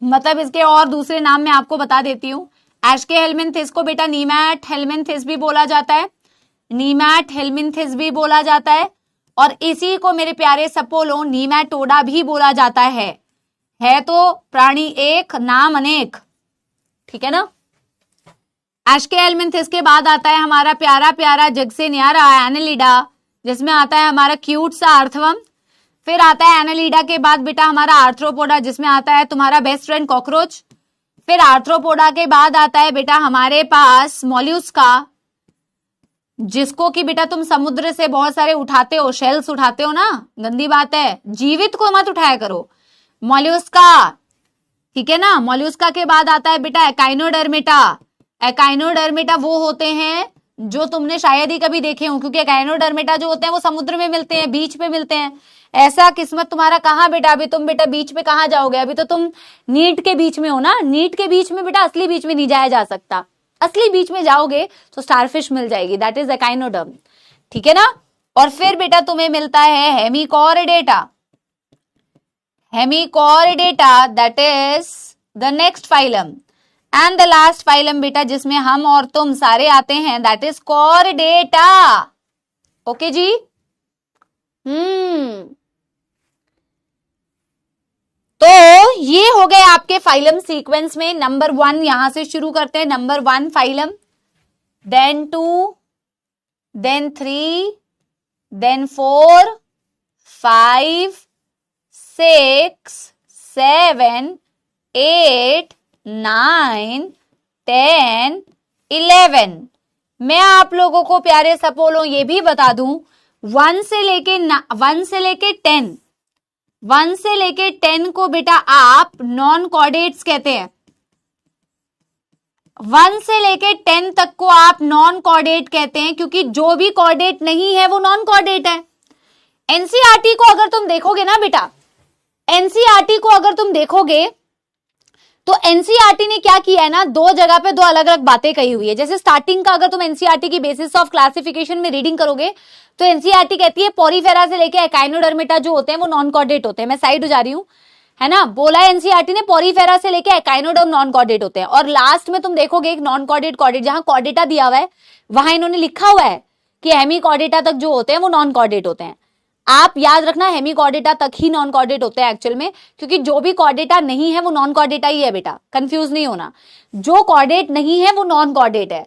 मतलब इसके और दूसरे नाम मैं आपको बता देती हूँ। एस्केहेलमिन्थिस को बेटा नीमैट हेलमिन्थिस भी बोला जाता है, नीमैट हेलमिन्थिस भी बोला जाता है, और इसी को मेरे प्यारे सपोलो नीमैटोडा भी बोला जाता है तो प्राणी एक नाम अनेक, ठीक है ना। एस्केलमिंथिस के बाद आता है हमारा प्यारा प्यारा जग से न्यारा एनालिडा, जिसमें आता है हमारा क्यूट सा अर्थवर्म। फिर आता है एनालिडा के बाद बेटा हमारा आर्थ्रोपोडा, जिसमें आता है तुम्हारा बेस्ट फ्रेंड कॉकरोच। फिर आर्थ्रोपोडा के बाद आता है बेटा हमारे पास मोल्यूस्का, जिसको कि बेटा तुम समुद्र से बहुत सारे उठाते हो, शेल्स उठाते हो ना, गंदी बात है, जीवित को मत उठाया करो। मोल्यूस्का, ठीक है ना। मोल्यूस्का के बाद आता है बेटा एकाइनोडर्मेटा। एकाइनोडर्मेटा वो होते हैं जो तुमने शायद ही कभी देखे हो, क्योंकि एकाइनोडर्मेटा जो होते हैं वो समुद्र में मिलते हैं, बीच पे मिलते हैं। ऐसा किस्मत तुम्हारा कहाँ बेटा, अभी तुम बेटा बीच पे कहाँ जाओगे, अभी तो तुम नीट के बीच में हो ना। नीट के बीच में बेटा असली बीच में नहीं जाया जा सकता, असली बीच में जाओगे तो स्टारफिश मिल जाएगी, दैट इज एकाइनोडर्म, ठीक है ना। और फिर बेटा तुम्हें मिलता है Hemichordata. Hemichordata that is the next phylum and the last phylum बेटा जिसमें हम और तुम सारे आते हैं, दैट इज कॉर्डेटा। ओके जी। तो ये हो गए आपके फाइलम सीक्वेंस में। नंबर 1 यहां से शुरू करते हैं। Number 1 phylum, then 2, then 3, then 4, 5, 6, 7, 8, 9, 10, 11। मैं आप लोगों को प्यारे सपोलो ये भी बता दूं, 1 से लेके 10, 1 से लेके 10 को बेटा आप नॉन कॉर्डेट्स कहते हैं। 1 से लेके 10 तक को आप नॉन कॉर्डेट कहते हैं, क्योंकि जो भी कॉर्डेट नहीं है वो नॉन कॉर्डेट है। एनसीईआरटी को अगर तुम देखोगे ना बेटा, एनसीईआरटी को अगर तुम देखोगे तो एनसीईआरटी ने क्या किया है ना, 2 जगह पे 2 अलग अलग बातें कही हुई है। जैसे स्टार्टिंग का अगर तुम एनसीईआरटी की बेसिस ऑफ क्लासिफिकेशन में रीडिंग करोगे तो एनसीईआरटी कहती है पोरीफेरा से लेके एकाइनोडर्मेटा जो होते हैं वो नॉन कॉर्डेट होते हैं। मैं साइड हो जा रही हूं, है ना, बोला है एनसीईआरटी ने पोरीफेरा से लेके एकाइनोडर्म नॉन कॉर्डेट होते हैं। और लास्ट में तुम देखोगे एक नॉन कॉर्डेट कॉर्डेट, जहां कॉर्डेटा दिया हुआ है वहां इन्होंने लिखा हुआ है कि हेमिकॉर्डेटा तक जो होते हैं वो नॉन कॉर्डेट होते हैं। आप याद रखना हेमिकॉर्डेटा तक ही नॉन कॉर्डेट होते हैं एक्चुअल में, क्योंकि जो भी कॉर्डेटा नहीं है वो नॉन कॉर्डेटा ही है बेटा, कंफ्यूज नहीं होना। जो कॉर्डेट नहीं है वो नॉन कॉर्डेट है।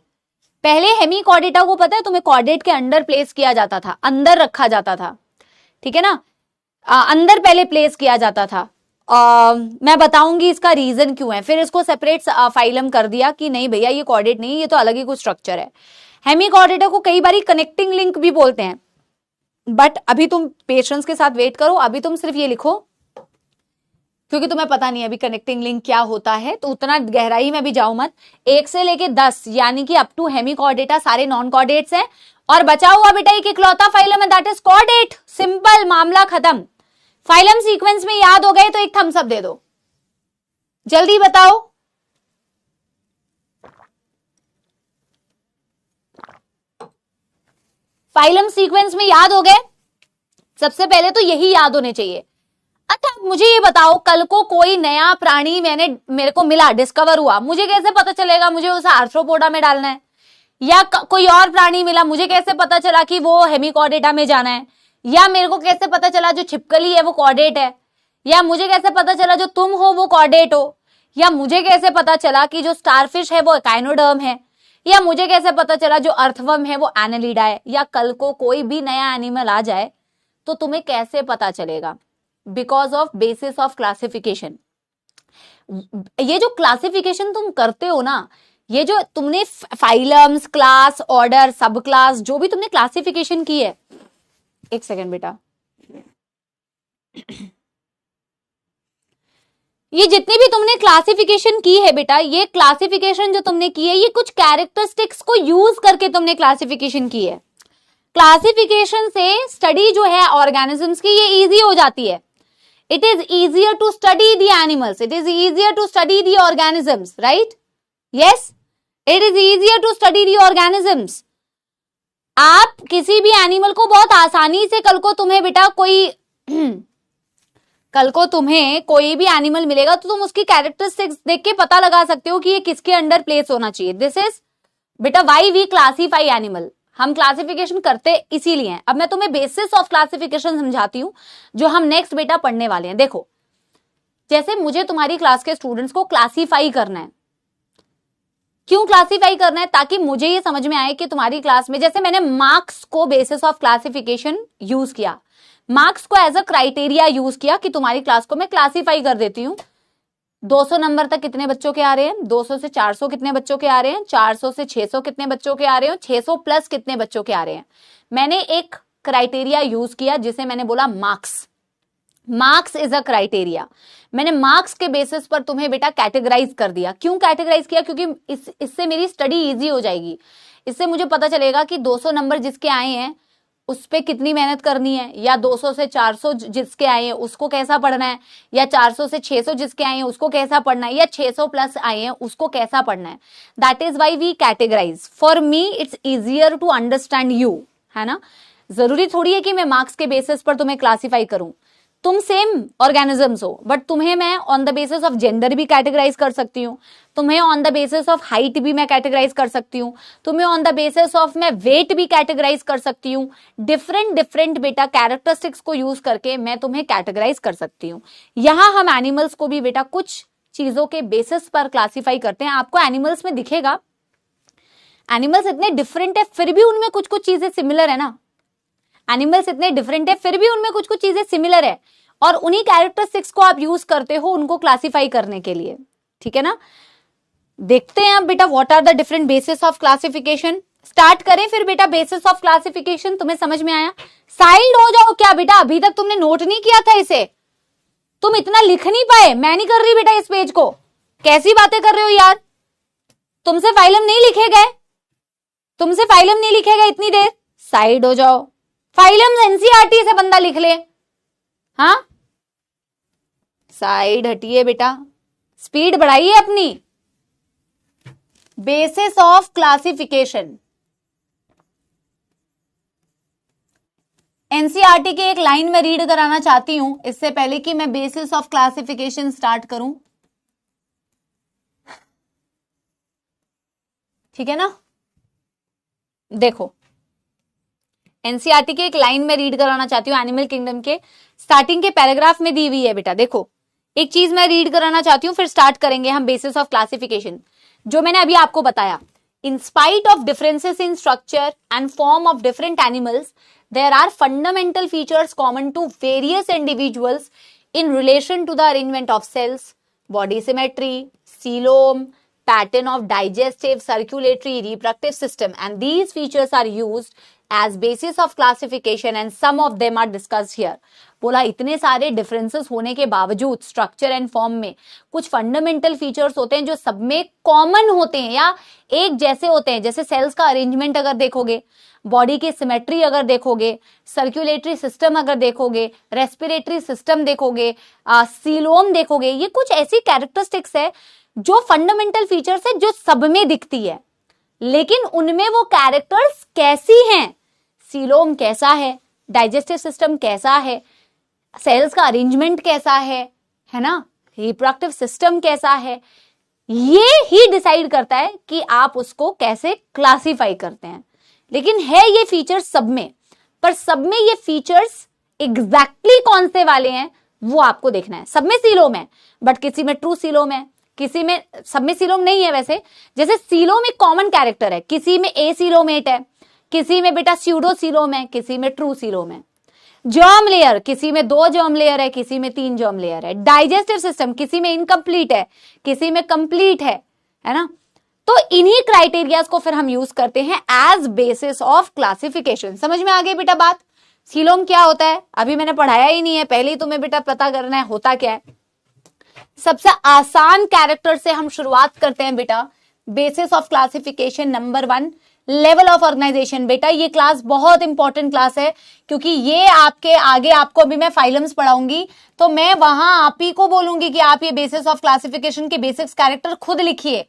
पहले हेमिकॉर्डेटा को पता है तुम्हें कॉर्डेट के अंडर प्लेस किया जाता था, अंदर रखा जाता था, ठीक है ना, अंदर पहले प्लेस किया जाता था। मैं बताऊंगी इसका रीजन क्यों है। फिर इसको सेपरेट फाइलम कर दिया कि नहीं भैया ये कॉर्डेट नहीं, ये तो अलग ही कुछ स्ट्रक्चर है। हेमिकॉर्डेटा को कई बार कनेक्टिंग लिंक भी बोलते हैं, बट अभी तुम पेशेंस के साथ वेट करो, अभी तुम सिर्फ ये लिखो, क्योंकि तुम्हें पता नहीं अभी कनेक्टिंग लिंक क्या होता है, तो उतना गहराई में भी जाओ मत। 1 से लेके 10 यानी कि अप टू हेमिकॉर्डेटा सारे नॉन कॉर्डेट्स हैं, और बचा हुआ बेटा एक इकलौता फाइलम है, दैट इज कॉर्डेट। सिंपल, मामला खत्म। फाइलम सीक्वेंस में याद हो गए तो एक थम्स अप दे दो, जल्दी बताओ। फाइलम सीक्वेंस में याद हो गए? सबसे पहले तो यही याद होने चाहिए। अच्छा मुझे ये बताओ, कल को कोई नया प्राणी मेरे को मिला, डिस्कवर हुआ, मुझे कैसे पता चलेगा मुझे उसे आर्थ्रोपोडा में डालना है? या कोई और प्राणी मिला, मुझे कैसे पता चला कि वो हेमिकॉर्डेटा में जाना है? या मेरे को कैसे पता चला जो छिपकली है वो कॉर्डेट है? या मुझे कैसे पता चला जो तुम हो वो कॉर्डेट हो? या मुझे कैसे पता चला कि जो स्टारफिश है वो एकाइनोडर्म है? या मुझे कैसे पता चला जो अर्थवर्म है वो एनालिडा है? या कल को कोई भी नया एनिमल आ जाए तो तुम्हें कैसे पता चलेगा? Because of basis of classification. ये जो क्लासिफिकेशन तुम करते हो ना, ये जो तुमने फाइलम्स, क्लास, ऑर्डर, सब क्लास, जो भी तुमने क्लासिफिकेशन की है, एक सेकेंड बेटा, ये जितनी भी तुमने क्लासिफिकेशन की है बेटा, ये क्लासिफिकेशन जो तुमने की है ये कुछ कैरेक्टरिस्टिक्स को यूज करके तुमने क्लासिफिकेशन की है। क्लासिफिकेशन से स्टडी जो है ऑर्गेनिजम्स की ये इजी हो जाती है। It is easier to study the animals, it is easier to study the organisms, right? Yes, it is easier to study the organisms. आप किसी भी एनिमल को बहुत आसानी से, कल को तुम्हें बेटा कोई भी एनिमल मिलेगा तो तुम उसकी कैरेक्टरिस्टिक्स देख के पता लगा सकते हो कि ये किसके अंडर प्लेस होना चाहिए। दिस इज बेटा व्हाई वी क्लासीफाई एनिमल। हम क्लासिफिकेशन करते इसीलिए हैं। अब मैं तुम्हें बेसिस ऑफ क्लासिफिकेशन समझाती हूं जो हम नेक्स्ट बेटा पढ़ने वाले हैं। देखो, जैसे मुझे तुम्हारी क्लास के स्टूडेंट्स को क्लासीफाई करना है, क्यों क्लासिफाई करना है? ताकि मुझे ये समझ में आए कि तुम्हारी क्लास में, जैसे मैंने मार्क्स को बेसिस ऑफ क्लासिफिकेशन यूज किया, मार्क्स को एज अ क्राइटेरिया यूज किया कि तुम्हारी क्लास को मैं क्लासिफाई कर देती हूँ। 200 नंबर तक कितने बच्चों के आ रहे हैं, 200 से 400 कितने बच्चों के आ रहे हैं, 400 से 600 कितने बच्चों के आ रहे हैं, 600 प्लस कितने बच्चों के आ रहे हैं। मैंने एक क्राइटेरिया यूज किया जिसे मैंने बोला marks. Marks is a criteria. मैंने मार्क्स के बेसिस पर तुम्हें बेटा कैटेगराइज कर दिया। क्यों कैटेगराइज किया? क्योंकि इससे मेरी स्टडी इजी हो जाएगी। इससे मुझे पता चलेगा कि 200 नंबर जिसके आए हैं उस पे कितनी मेहनत करनी है, या 200 से 400 जिसके आए हैं उसको कैसा पढ़ना है, या 400 से 600 जिसके आए हैं उसको कैसा पढ़ना है, या 600 प्लस आए हैं उसको कैसा पढ़ना है। That is why we categorise. For me it's easier to understand you, है ना। जरूरी थोड़ी है कि मैं मार्क्स के बेसिस पर तुम्हें क्लासिफाई करूं। तुम सेम ऑर्गेनिजम्स हो, बट तुम्हें मैं on the basis of gender भी कैटेगराइज कर सकती हूँ, तुम्हें on the basis of height भी मैं कैटेगराइज कर सकती हूँ, तुम्हें ऑन द बेसिस ऑफ मैं वेट भी कैटेगराइज कर सकती हूँ। डिफरेंट डिफरेंट बेटा कैरेक्टरिस्टिक्स को यूज करके मैं तुम्हें कैटेगराइज कर सकती हूँ। यहां हम एनिमल्स को भी बेटा कुछ चीजों के बेसिस पर क्लासिफाई करते हैं। आपको एनिमल्स में दिखेगा, एनिमल्स इतने डिफरेंट है फिर भी उनमें कुछ कुछ चीजें सिमिलर है ना। एनिमल्स इतने डिफरेंट है फिर भी उनमें कुछ कुछ चीजें सिमिलर है, और उन्हीं कैरेक्टरिस्टिक्स को आप यूज करते हो उनको क्लासिफाई करने के लिए, ठीक है ना। देखते हैं अब बेटा what are the different basis of classification. Start करें फिर बेटा बेसिस ऑफ क्लासिफिकेशन। तुम्हें समझ में आया? साइड हो जाओ क्या बेटा, अभी तक तुमने नोट नहीं किया था इसे, तुम इतना लिख नहीं पाए। मैं नहीं कर रही बेटा इस पेज को, कैसी बातें कर रहे हो यार। तुमसे फाइलम नहीं लिखे गए, तुमसे फाइलम नहीं लिखे गए इतनी देर। साइड हो जाओ, फाइलम एनसीईआरटी से बंदा लिख ले। हाँ, साइड हटिए बेटा, स्पीड बढ़ाइए अपनी। बेसिस ऑफ क्लासिफिकेशन, एनसीईआरटी की एक लाइन में रीड कराना चाहती हूं इससे पहले कि मैं बेसिस ऑफ क्लासिफिकेशन स्टार्ट करूं, ठीक है ना। देखो, एनसीईआरटी की एक लाइन में रीड कराना चाहती हूं, एनिमल किंगडम के स्टार्टिंग के पैराग्राफ में दी हुई है बेटा। देखो, एक चीज मैं रीड कराना चाहती हूं, फिर स्टार्ट करेंगे हम बेसिस ऑफ क्लासिफिकेशन। जो मैंने अभी आपको बताया, in spite of differences in structure and form of different animals, there are fundamental features common to various individuals in relation to the arrangement of cells, body symmetry, coelom, pattern of digestive, circulatory, reproductive system, and these features are used as basis of classification and some of them are discussed here. बोला इतने सारे differences होने के बावजूद structure and form में कुछ fundamental features होते हैं जो सब में कॉमन होते हैं या एक जैसे होते हैं। जैसे सेल्स का अरेंजमेंट अगर देखोगे, बॉडी की सिमेट्री अगर देखोगे, सर्कुलेटरी सिस्टम अगर देखोगे, रेस्पिरेटरी सिस्टम देखोगे, सीलोम देखोगे, ये कुछ ऐसी कैरेक्टरिस्टिक्स है जो फंडामेंटल फीचर्स है जो सब में दिखती है, लेकिन उनमें वो कैरेक्टर्स कैसी हैं, सीलोम कैसा है, डाइजेस्टिव सिस्टम कैसा है, सेल्स का अरेंजमेंट कैसा है ना, रिप्रोडक्टिव सिस्टम कैसा है, ये ही डिसाइड करता है कि आप उसको कैसे क्लासिफाई करते हैं। लेकिन है ये फीचर्स सब में, पर सब में ये फीचर्स एग्जैक्टली कौन से वाले हैं वो आपको देखना है। सब में सीलोम है, बट किसी में ट्रू सीलोम है, किसी में, सब में सीलोम नहीं है वैसे। जैसे सीलोम एक कॉमन कैरेक्टर है, किसी में ए सीलोमेट है, किसी में बेटा स्यूडो सीलोम है, किसी में ट्रू सीलोम है। जर्म लेयर, किसी में 2 जर्म लेयर है, किसी में 3 जर्म लेयर है। डाइजेस्टिव सिस्टम, किसी में इनकम्प्लीट है, किसी में कंप्लीट है ना। तो इन्हीं क्राइटेरियाज को फिर हम यूज करते हैं एज बेसिस ऑफ क्लासिफिकेशन। समझ में आ गई बेटा बात? सीलोम क्या होता है अभी मैंने पढ़ाया ही नहीं है, पहले ही तुम्हें बेटा पता करना है होता क्या है। सबसे आसान कैरेक्टर से हम शुरुआत करते हैं बेटा। Basis of classification number 1, level of organisation. बेटा ये क्लास बहुत इंपॉर्टेंट क्लास है, क्योंकि ये आपके आगे आपको अभी मैं फाइलम्स पढ़ाऊंगी तो मैं वहां आप ही को बोलूंगी कि आप ये बेसिस ऑफ क्लासिफिकेशन के बेसिक्स कैरेक्टर खुद लिखिए,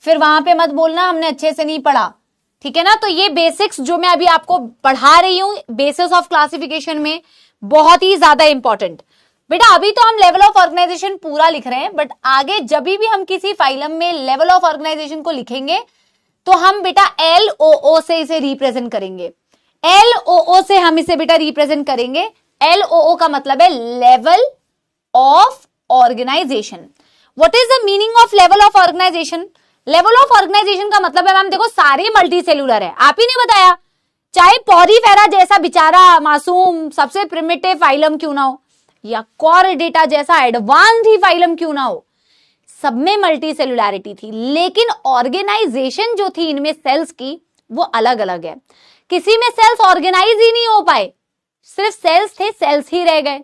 फिर वहां पे मत बोलना हमने अच्छे से नहीं पढ़ा, ठीक है ना। तो ये बेसिक्स जो मैं अभी आपको पढ़ा रही हूं बेसिस ऑफ क्लासिफिकेशन में, बहुत ही ज्यादा इंपॉर्टेंट। बेटा अभी तो हम लेवल ऑफ ऑर्गेनाइजेशन पूरा लिख रहे हैं, बट आगे जब भी हम किसी फाइलम में लेवल ऑफ ऑर्गेनाइजेशन को लिखेंगे तो हम बेटा LOO से इसे रिप्रेजेंट करेंगे। LOO से हम इसे बेटा रिप्रेजेंट करेंगे। LOO का मतलब है level of organisation. What is the meaning of level of organisation? Level of organisation का मतलब है मैम देखो सारे मल्टी सेल्यूलर है, आप ही ने बताया, चाहे पॉरीफेरा जैसा बेचारा मासूम सबसे प्रिमिटिव फाइलम क्यों ना हो या कॉर्डेटा जैसा एडवांस ही फाइलम क्यों ना हो, सब में मल्टी सेल्युलैरिटी थी, लेकिन ऑर्गेनाइजेशन जो थी इनमें सेल्स की वो अलग अलग है। किसी में सेल्स ऑर्गेनाइज ही नहीं हो पाए, सिर्फ सेल्स थे, सेल्स ही रह गए।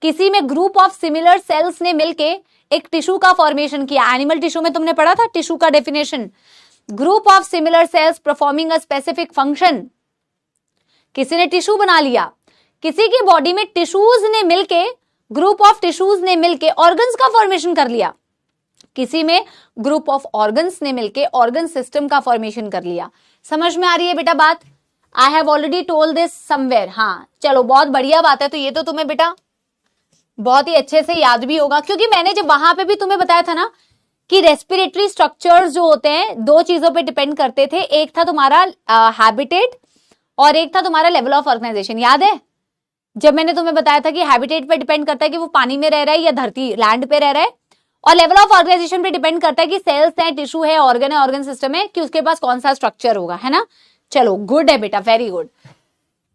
किसी में ग्रुप ऑफ सिमिलर सेल्स ने मिलके एक टिश्यू का फॉर्मेशन किया। एनिमल टिश्यू में तुमने पढ़ा था टिश्यू का definition, group of similar sales performing a specific function. किसी ने टिश्यू बना लिया, किसी की बॉडी में टिश्यूज ने मिलके, ग्रुप ऑफ टिश्यूज ने मिलके ऑर्गन्स का फॉर्मेशन कर लिया, किसी में ग्रुप ऑफ ऑर्गन्स ने मिलके ऑर्गन सिस्टम का फॉर्मेशन कर लिया। समझ में आ रही है बेटा बात? I have already told this somewhere. हाँ चलो बहुत बढ़िया बात है, तो ये तो तुम्हें बेटा बहुत ही अच्छे से याद भी होगा, क्योंकि मैंने जब वहां पे भी तुम्हें बताया था ना कि रेस्पिरेटरी स्ट्रक्चर्स जो होते हैं दो चीजों पे डिपेंड करते थे, एक था तुम्हारा हैबिटेट और एक था तुम्हारा लेवल ऑफ ऑर्गेनाइजेशन। याद है जब मैंने तुम्हें बताया था कि हैबिटेट पे डिपेंड करता है कि वो पानी में रह रहा है या धरती लैंड पे रह रहा है, और लेवल ऑफ ऑर्गेनाइजेशन पे डिपेंड करता है कि सेल्स है, टिश्यू है, ऑर्गन सिस्टम है, कि उसके पास कौन सा स्ट्रक्चर होगा, है ना। चलो गुड है बेटा, वेरी गुड।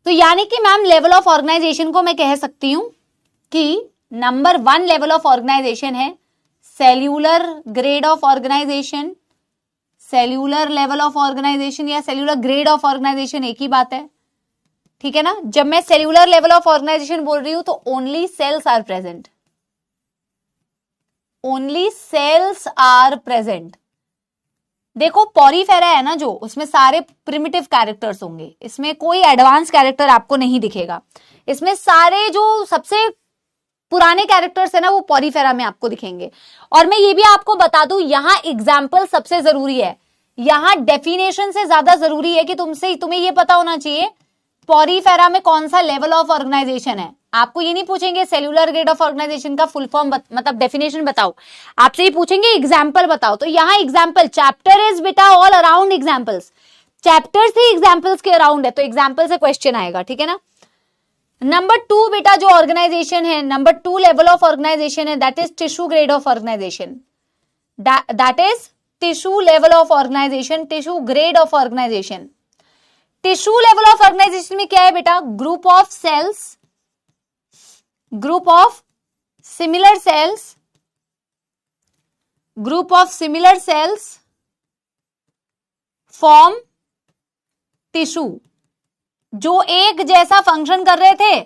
तो यानी कि मैम लेवल ऑफ ऑर्गेनाइजेशन को मैं कह सकती हूं कि नंबर 1 लेवल ऑफ ऑर्गेनाइजेशन है cellular grade of organisation, cellular level of organisation या सेल्यूलर ग्रेड ऑफ ऑर्गेनाइजेशन एक ही बात है, ठीक है ना। जब मैं सेल्यूलर लेवल ऑफ ऑर्गेनाइजेशन बोल रही हूं तो only cells are present, only cells are present. देखो पॉरीफेरा है ना जो, उसमें सारे प्रिमिटिव कैरेक्टर्स होंगे, इसमें कोई एडवांस कैरेक्टर आपको नहीं दिखेगा, इसमें सारे जो सबसे पुराने कैरेक्टर्स है ना वो पॉरीफेरा में आपको दिखेंगे। और मैं ये भी आपको बता दूं यहां एग्जाम्पल सबसे जरूरी है, यहां डेफिनेशन से ज्यादा जरूरी है कि तुम्हें ये पता होना चाहिए पॉरीफेरा में कौन सा लेवल ऑफ ऑर्गेनाइजेशन है। आपको ये नहीं पूछेंगे सेल्यूलर ग्रेड ऑफ ऑर्गेनाइजेशन का फुल फॉर्म मतलब डेफिनेशन बताओ, आपसे ही पूछेंगे एग्जाम्पल बताओ। तो यहाँ एग्जाम्पल, चैप्टर इज बेटा ऑल अराउंड एग्जाम्पल्स, चैप्टर्स ही एग्जाम्पल्स के अराउंड है, तो एग्जाम्पल से क्वेश्चन आएगा, ठीक है ना। नंबर 2 बेटा जो ऑर्गेनाइजेशन है, नंबर 2 लेवल ऑफ ऑर्गेनाइजेशन है, that is tissue grade of organisation, that is tissue level of organisation, tissue grade of organisation. Tissue level of organisation में क्या है बेटा, group of cells, group of similar cells, group of similar cells form tissue, जो एक जैसा function कर रहे थे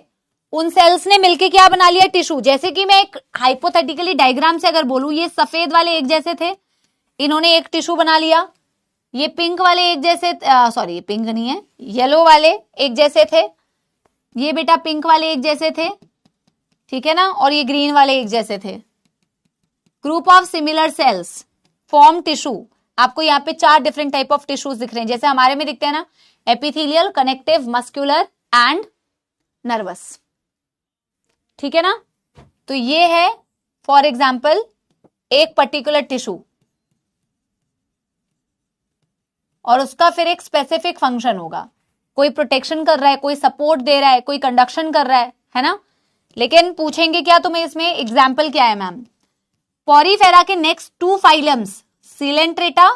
उन सेल्स ने मिलके क्या बना लिया, टिश्यू। जैसे कि मैं एक हाइपोथेटिकली डायग्राम से अगर बोलूं, ये सफेद वाले एक जैसे थे, इन्होंने एक टिश्यू बना लिया, ये पिंक वाले एक जैसे, सॉरी पिंक नहीं है, येलो वाले एक जैसे थे, ये बेटा पिंक वाले एक जैसे थे, ठीक है ना, और ये ग्रीन वाले एक जैसे थे। Group of similar cells form tissue. आपको यहाँ पे 4 डिफरेंट टाइप ऑफ टिश्यूज दिख रहे हैं, जैसे हमारे में दिखते हैं ना, epithelial, connective, muscular and nervous, ठीक है ना। तो ये है फॉर एग्जाम्पल एक पर्टिकुलर टिश्यू, और उसका फिर एक स्पेसिफिक फंक्शन होगा, कोई प्रोटेक्शन कर रहा है, कोई सपोर्ट दे रहा है, कोई कंडक्शन कर रहा है ना। लेकिन पूछेंगे क्या तुम्हें इसमें, एग्जाम्पल क्या है मैम। पॉरीफेरा के next 2 phylums Coelenterata,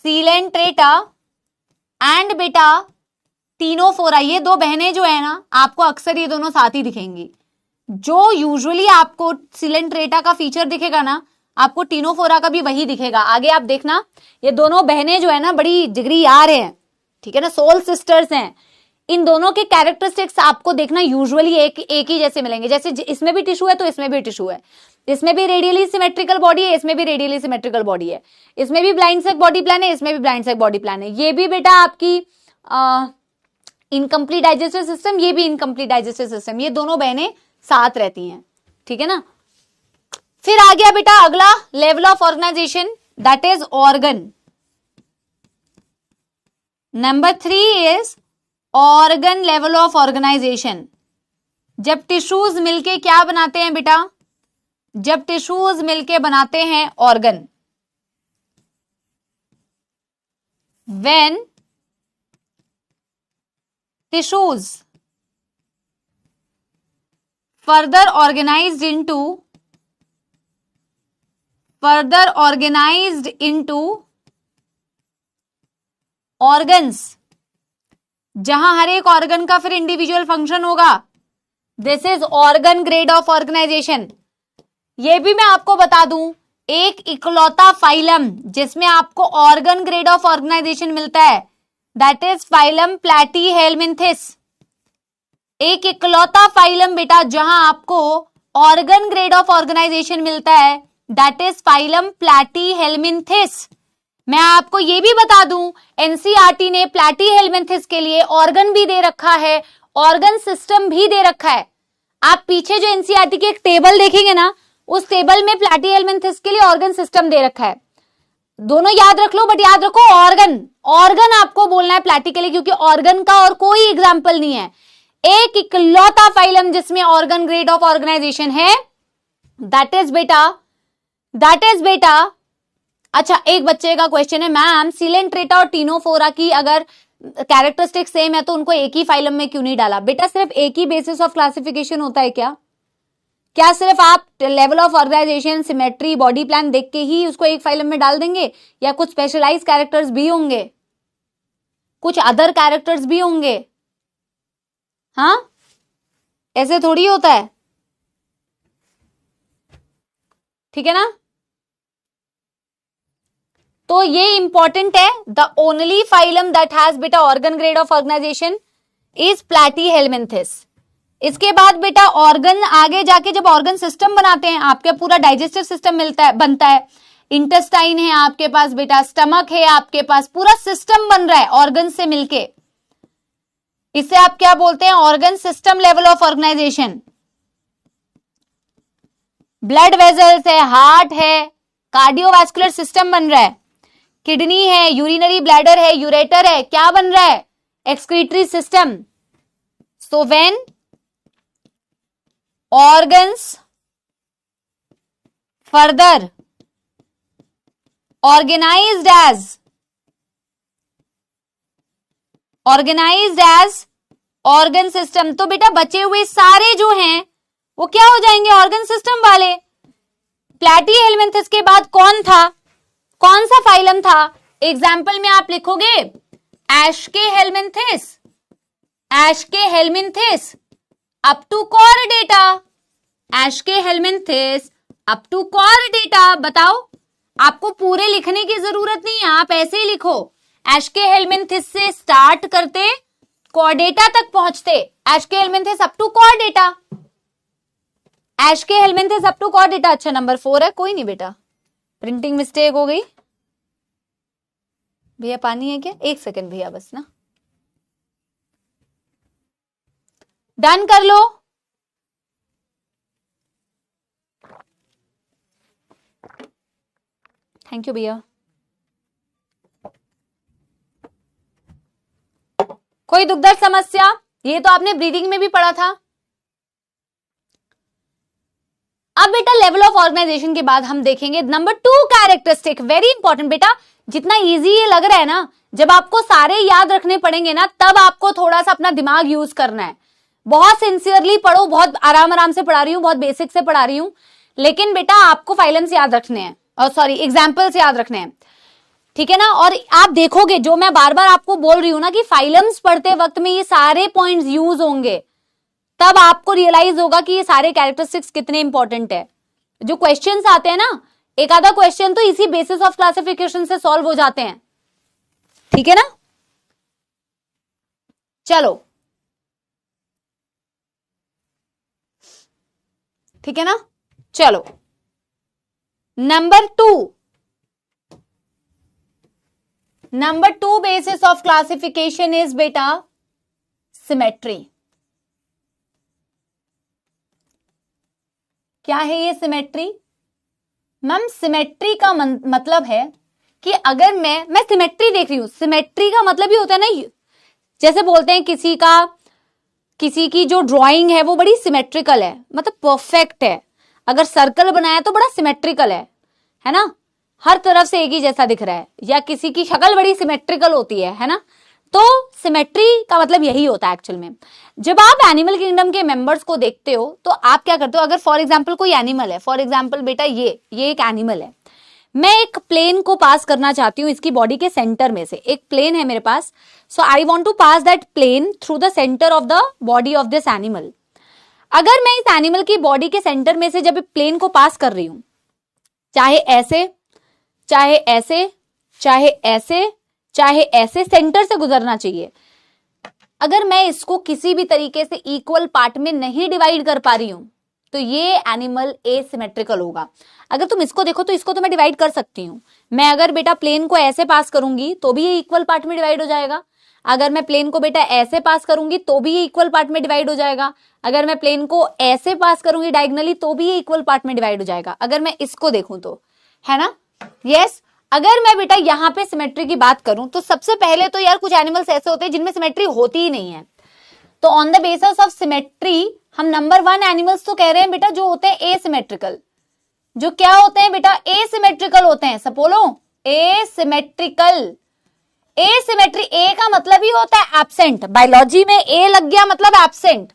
Coelenterata and बेटा टीनोफोरा, ये 2 बहनें जो है ना आपको अक्सर ये दोनों साथ ही दिखेंगी। जो यूजुअली आपको सीलेंट्रेटा का फीचर दिखेगा ना, आपको टीनोफोरा का भी वही दिखेगा। आगे आप देखना ये दोनों बहनें जो है ना बड़ी जिगरी यार हैं, ठीक है ना, सोल सिस्टर्स हैं। इन दोनों के कैरेक्टरिस्टिक्स आपको देखना यूजुअली एक ही जैसे मिलेंगे। जैसे इसमें भी टिश्यू है तो इसमें भी टिश्यू है, इसमें भी रेडियली सिमेट्रिकल बॉडी है, इसमें भी रेडियली सिमेट्रिकल बॉडी है, इसमें भी ब्लाइंड सेक बॉडी प्लान है, इसमें भी ब्लाइंड सेक बॉडी प्लान है। ये भी बेटा आपकी इनकम्प्लीट डाइजेस्टिव सिस्टम, ये भी इनकम्प्लीट डाइजेस्टिव सिस्टम, ये दोनों बहनें साथ रहती हैं, ठीक है ना। फिर आ गया बेटा अगला level of organisation, that is organ. Number 3 is organ level of organisation. जब टिश्यूज मिलके क्या बनाते हैं बेटा, जब टिश्यूज मिलके बनाते हैं organ, when tissues further organised into further organised into organs, जहां हर एक ऑर्गन का फिर इंडिविजुअल फंक्शन होगा। This is organ grade of organisation. ये भी मैं आपको बता दूं, एक इकलौता फाइलम जिसमें आपको ऑर्गन ग्रेड ऑफ ऑर्गेनाइजेशन मिलता है, दैट इज फाइलम प्लैटीहेलमिन्थिस। एक इकलौता फाइलम बेटा जहां आपको ऑर्गन ग्रेड ऑफ ऑर्गेनाइजेशन मिलता है, दैट इज फाइलम प्लैटीहेलमिन्थिस। मैं आपको ये भी बता दूं, एनसीईआरटी ने प्लैटीहेलमिन्थिस के लिए ऑर्गन भी दे रखा है, ऑर्गन सिस्टम भी दे रखा है। आप पीछे जो एनसीईआरटी की एक टेबल देखेंगे ना, उस टेबल में प्लैटीहेलमिन्थिस के लिए ऑर्गन सिस्टम दे रखा है। दोनों याद रख लो, बट याद रखो ऑर्गन, ऑर्गन आपको बोलना है प्लैटी के लिए, क्योंकि ऑर्गन का और कोई एग्जाम्पल नहीं है। एक इकलौता फाइलम जिसमें ऑर्गन ग्रेड ऑफ ऑर्गेनाइजेशन है, दैट इज बेटा अच्छा, एक बच्चे का क्वेश्चन है, मैम सिलेंट्रेटा और टीनोफोरा की अगर कैरेक्टरिस्टिक सेम है तो उनको एक ही फाइलम में क्यों नहीं डाला? बेटा सिर्फ एक ही बेसिस ऑफ क्लासिफिकेशन होता है क्या सिर्फ आप level of organisation, symmetry, body plan देख के ही उसको एक फाइलम में डाल देंगे? या कुछ स्पेशलाइज कैरेक्टर्स भी होंगे, कुछ अदर कैरेक्टर्स भी होंगे? हाँ, ऐसे थोड़ी होता है, ठीक है ना? तो ये इंपॉर्टेंट है। The only phylum that has बेटा organ grade of organization is Platyhelminthes. इसके बाद बेटा ऑर्गन आगे जाके जब ऑर्गन सिस्टम बनाते हैं, आपके पूरा डाइजेस्टिव सिस्टम बनता है, इंटेस्टाइन है आपके पास बेटा, स्टमक है आपके पास, पूरा सिस्टम बन रहा है ऑर्गन से मिलके। इसे आप क्या बोलते हैं? Organ system level of organisation. Blood vessels है, हार्ट है, कार्डियोवास्कुलर सिस्टम बन रहा है, किडनी है, यूरिनरी ब्लैडर है, यूरेटर है, क्या बन रहा है? Excretory system. So when organs further organized as organ system, तो बेटा बचे हुए सारे जो हैं वो क्या हो जाएंगे? ऑर्गन सिस्टम वाले। प्लैटीहेलमिन्थिस के बाद कौन था? कौन सा फाइलम था? एग्जाम्पल में आप लिखोगे Aschelminthes up to Chordata, Aschelminthes up to Chordata. बताओ, आपको पूरे लिखने की जरूरत नहीं है, आप ऐसे ही लिखो, एश्केहेलमिन्थिस से स्टार्ट करते कॉर्डेटा तक पहुंचते, Aschelminthes up to Chordata, Aschelminthes up to Chordata. अच्छा, नंबर 4 है, कोई नहीं बेटा, प्रिंटिंग मिस्टेक हो गई। भैया पानी है क्या? 1 सेकेंड भैया, बस ना, डन कर लो। थैंक यू भैया। कोई दुख दर्द समस्या? ये तो आपने ब्रीदिंग में भी पढ़ा था। अब बेटा लेवल ऑफ ऑर्गेनाइजेशन के बाद हम देखेंगे नंबर 2 कैरेक्टरिस्टिक, वेरी इंपॉर्टेंट बेटा। जितना इजी ये लग रहा है ना, जब आपको सारे याद रखने पड़ेंगे ना, तब आपको थोड़ा सा अपना दिमाग यूज करना है। बहुत सिंसियरली पढ़ो, बहुत आराम से पढ़ा रही हूं, बहुत बेसिक से पढ़ा रही हूं, लेकिन बेटा आपको फाइलम्स याद रखने हैं, और सॉरी एग्जाम्पल्स याद रखने हैं, ठीक है ना? और आप देखोगे, जो मैं बार बार आपको बोल रही हूं ना, कि फाइलम्स पढ़ते वक्त में ये सारे पॉइंट्स यूज होंगे, तब आपको रियलाइज होगा कि ये सारे कैरेक्टरिस्टिक्स कितने इंपॉर्टेंट है। जो क्वेश्चंस आते हैं ना, एक आधा क्वेश्चन तो इसी बेसिस ऑफ क्लासिफिकेशन से सॉल्व हो जाते हैं, ठीक है ना? चलो, ठीक है ना? चलो, number 2 basis of classification is बेटा सिमेट्री। क्या है ये सिमेट्री? मैम सिमेट्री का मतलब है कि अगर मैं सिमेट्री देख रही हूं, सिमेट्री का मतलब ही होता है ना, जैसे बोलते हैं किसी की जो ड्राइंग है वो बड़ी सिमेट्रिकल है, मतलब परफेक्ट है। अगर सर्कल बनाया तो बड़ा सिमेट्रिकल है ना, हर तरफ से एक ही जैसा दिख रहा है। या किसी की शक्ल बड़ी सिमेट्रिकल होती है ना? तो सिमेट्री का मतलब यही होता है एक्चुअल में। जब आप एनिमल किंगडम के मेंबर्स को देखते हो तो आप क्या करते हो? अगर फॉर एग्जांपल कोई एनिमल है, फॉर एग्जांपल बेटा ये एक एनिमल है, मैं एक प्लेन को पास करना चाहती हूं इसकी बॉडी के सेंटर में से, एक प्लेन है मेरे पास, so I want to pass that plane through the centre of the body of this animal. अगर मैं इस एनिमल की बॉडी के सेंटर में से जब प्लेन को पास कर रही हूं, चाहे ऐसे चाहे ऐसे चाहे ऐसे चाहे ऐसे, सेंटर से गुजरना चाहिए। अगर मैं इसको किसी भी तरीके से इक्वल पार्ट में नहीं डिवाइड कर पा रही हूं तो ये एनिमल एसिमेट्रिकल होगा। अगर तुम इसको देखो तो इसको तो मैं डिवाइड कर सकती हूं। मैं अगर बेटा प्लेन को ऐसे पास करूंगी तो भी ये इक्वल पार्ट में डिवाइड हो जाएगा। अगर मैं प्लेन को बेटा ऐसे पास करूंगी तो भी ये इक्वल पार्ट में डिवाइड हो जाएगा। अगर मैं प्लेन को ऐसे पास करूंगी डायगोनली तो भी ये इक्वल पार्ट में डिवाइड हो जाएगा। अगर मैं इसको देखूं तो, है ना? यस। अगर मैं बेटा यहां पे सिमेट्री की बात करूं तो सबसे पहले तो यार कुछ एनिमल्स ऐसे होते हैं जिनमें सिमेट्री होती ही नहीं है। तो on the basis of symmetry हम नंबर 1 एनिमल्स तो कह रहे हैं बेटा जो होते हैं एसिमेट्रिकल। जो क्या होते हैं बेटा? एसिमेट्रिकल होते हैं। सपोलो एसिमेट्रिकल। एसिमेट्री, ए का मतलब ही होता है एब्सेंट। बायोलॉजी में ए लग गया मतलब एब्सेंट।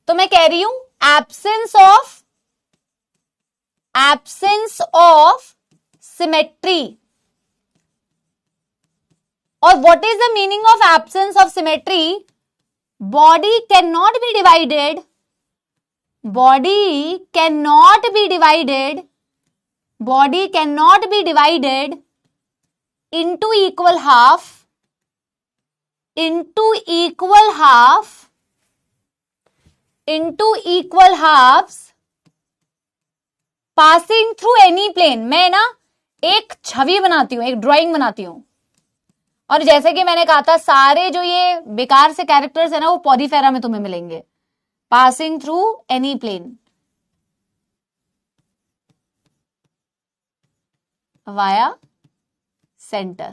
तो मैं कह रही हूं एब्सेंस ऑफ सिमेट्री। और what is the meaning of absence of symmetry? Body can not be divided, body cannot be divided into equal halves passing through any plane। मैं ना एक छवि बनाती हूं, एक ड्राइंग बनाती हूं, और जैसे कि मैंने कहा था सारे जो ये बेकार से कैरेक्टर्स है ना वो पॉरीफेरा में तुम्हें मिलेंगे। passing through any plane via center।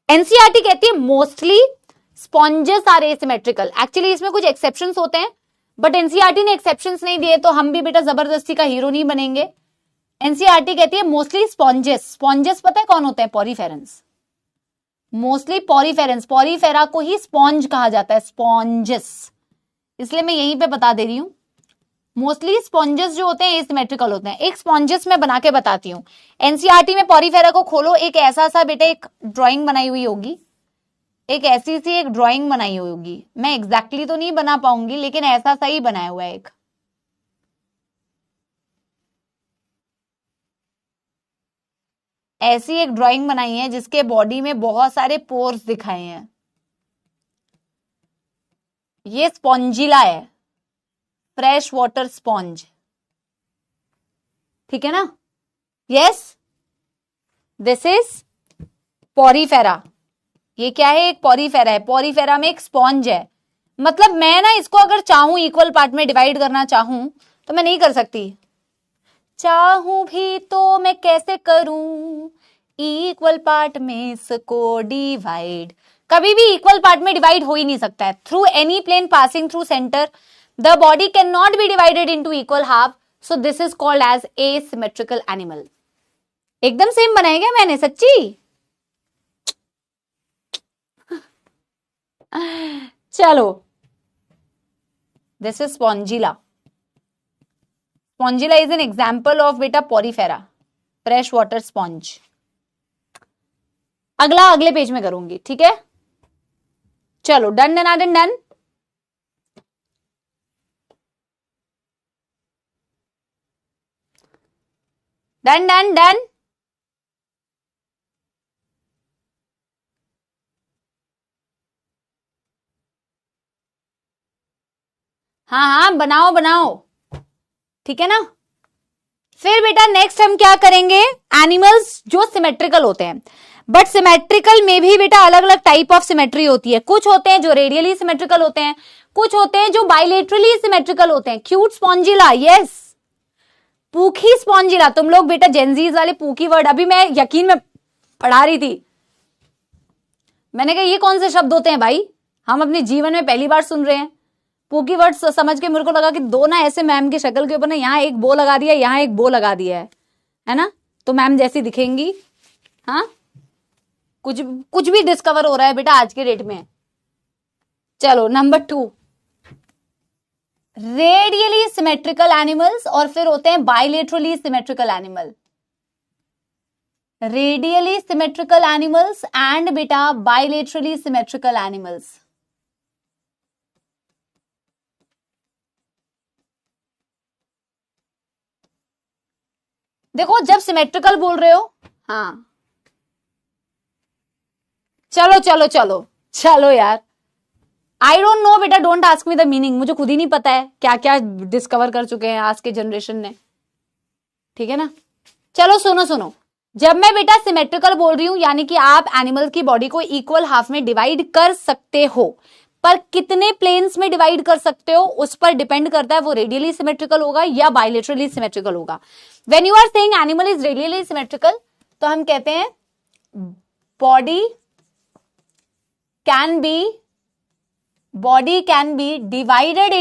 NCERT कहती है mostly sponges are asymmetrical. Actually इसमें कुछ एक्सेप्शंस होते हैं बट एनसीईआरटी ने एक्सेप्शंस नहीं दिए तो हम भी बेटा जबरदस्ती का हीरो नहीं बनेंगे। एनसीईआरटी कहती है मोस्टली स्पॉन्जेस। स्पॉन्जेस पता है कौन होते हैं? पॉरीफेरेंस। मोस्टली पॉरीफेरेंस, पॉरीफेरा को ही स्पॉन्ज कहा जाता है, स्पॉन्जेस। इसलिए मैं यहीं पे बता दे रही हूं मोस्टली स्पॉन्जेस जो होते हैं एसिमेट्रिकल होते हैं। एक स्पॉन्जेस मैं बना के बताती हूं। एनसीईआरटी में पॉरीफेरा को खोलो, एक ऐसा सा बेटा एक ड्राइंग बनाई हुई होगी, एक ऐसी सी एक ड्राइंग बनाई हुई होगी। मैं एग्जैक्टली तो नहीं बना पाऊंगी लेकिन ऐसा सा ही बनाया हुआ है एक। ऐसी एक ड्राइंग बनाई है जिसके बॉडी में बहुत सारे पोर्स दिखाए हैं। ये स्पॉन्जिला है, फ्रेश वाटर स्पॉन्ज, ठीक है ना? Yes, this is Porifera. ये क्या है? एक पॉरीफेरा है। पॉरीफेरा में एक स्पॉन्ज है। मतलब मैं ना इसको अगर चाहूं इक्वल पार्ट में डिवाइड करना चाहूं तो मैं नहीं कर सकती। चाहूं भी तो मैं कैसे करूं इक्वल पार्ट में इसको डिवाइड? कभी भी इक्वल पार्ट में डिवाइड हो ही नहीं सकता है। Through any plane passing through centre the body can not be divided into equal half, so this is called as asymmetrical animal. एकदम सेम बनाया क्या मैंने? सच्ची? चलो, this is spongilla. Spongilla is an example of बेटा porifera, fresh water sponge. अगला अगले page में करूंगी, ठीक है? चलो, done done done done. Done done done. हाँ हाँ, बनाओ बनाओ, ठीक है ना? फिर बेटा नेक्स्ट हम क्या करेंगे? एनिमल्स जो सिमेट्रिकल होते हैं, बट सिमेट्रिकल में भी बेटा अलग अलग टाइप ऑफ सिमेट्री होती है। कुछ होते हैं जो रेडियली सिमेट्रिकल होते हैं, कुछ होते हैं जो बाइलेटरली सिमेट्रिकल होते हैं। क्यूट स्पॉन्जिला, यस। पूखी स्पॉन्जिला, तुम लोग बेटा जेनजीज वाले पूखी वर्ड अभी मैं यकीन में पढ़ा रही थी, मैंने कहा ये कौन से शब्द होते हैं भाई, हम अपने जीवन में पहली बार सुन रहे हैं। पूकी वर्ड समझ के मेरे को लगा कि दो ना ऐसे मैम की शक्ल के ऊपर ना यहाँ एक बो लगा दिया, यहाँ एक बो लगा दिया है ना, तो मैम जैसी दिखेंगी। हाँ, कुछ भी डिस्कवर हो रहा है बेटा आज के डेट में। चलो, नंबर 2, रेडियली सिमेट्रिकल एनिमल्स और फिर होते हैं bilaterally symmetrical animal. Radially symmetrical animals and बेटा बाइलेटरली सिमेट्रिकल एनिमल्स। देखो जब सिमेट्रिकल बोल रहे हो, हाँ चलो चलो चलो चलो यार, आई डोंट नो बेटा, don't ask me the meaning, मुझे खुद ही नहीं पता है क्या क्या डिस्कवर कर चुके हैं आज के जनरेशन ने, ठीक है ना। चलो सुनो सुनो, जब मैं बेटा सिमेट्रिकल बोल रही हूं यानी कि आप एनिमल की बॉडी को इक्वल हाफ में डिवाइड कर सकते हो, पर कितने प्लेन्स में डिवाइड कर सकते हो उस पर डिपेंड करता है, वो रेडियली सिमेट्रिकल होगा या बाइलेटरली सिमेट्रिकल होगा। When you are saying animal is radially symmetrical, तो हम कहते हैं body can be divided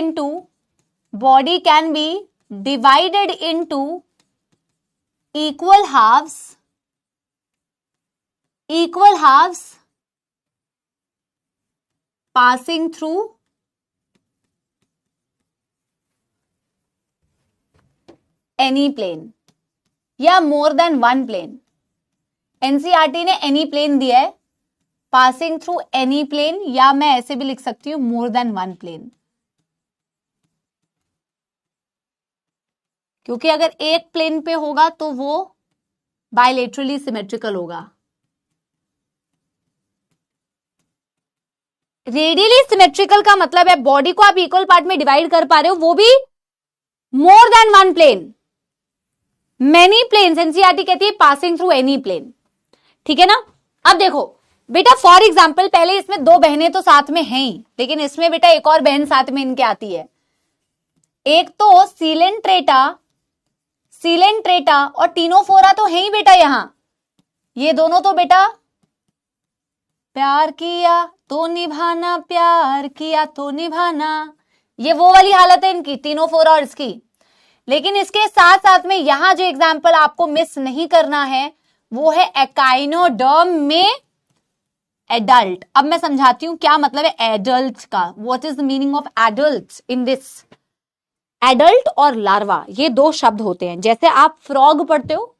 into equal halves passing through any plane या more than one plane। NCERT ने एनी प्लेन दिया है, पासिंग थ्रू एनी प्लेन, या मैं ऐसे भी लिख सकती हूं मोर देन वन प्लेन, क्योंकि अगर एक प्लेन पे होगा तो वो बाइलेटरली सिमेट्रिकल होगा। रेडियली सिमेट्रिकल का मतलब है बॉडी को आप इक्वल पार्ट में डिवाइड कर पा रहे हो, वो भी more than one plane, many planes. NCERT कहती है पासिंग थ्रू एनी प्लेन, ठीक है ना। अब देखो बेटा फॉर एग्जाम्पल, पहले इसमें दो बहनें तो साथ में हैं ही, लेकिन इसमें बेटा एक और बहन साथ में इनके आती है, एक तो सीलेंट्रेटा और टीनोफोरा तो है ही बेटा यहां, ये दोनों तो बेटा प्यार किया तो निभाना, प्यार किया तो निभाना, ये वो वाली हालत है इनकी, टीनोफोरा और इसकी। लेकिन इसके साथ साथ में यहां जो एग्जाम्पल आपको मिस नहीं करना है वो है एकाइनोडर्म में एडल्ट। अब मैं समझाती हूं क्या मतलब है एडल्ट का, what is the meaning of adult in this. Adult और लार्वा ये दो शब्द होते हैं, जैसे आप फ्रॉग पढ़ते हो,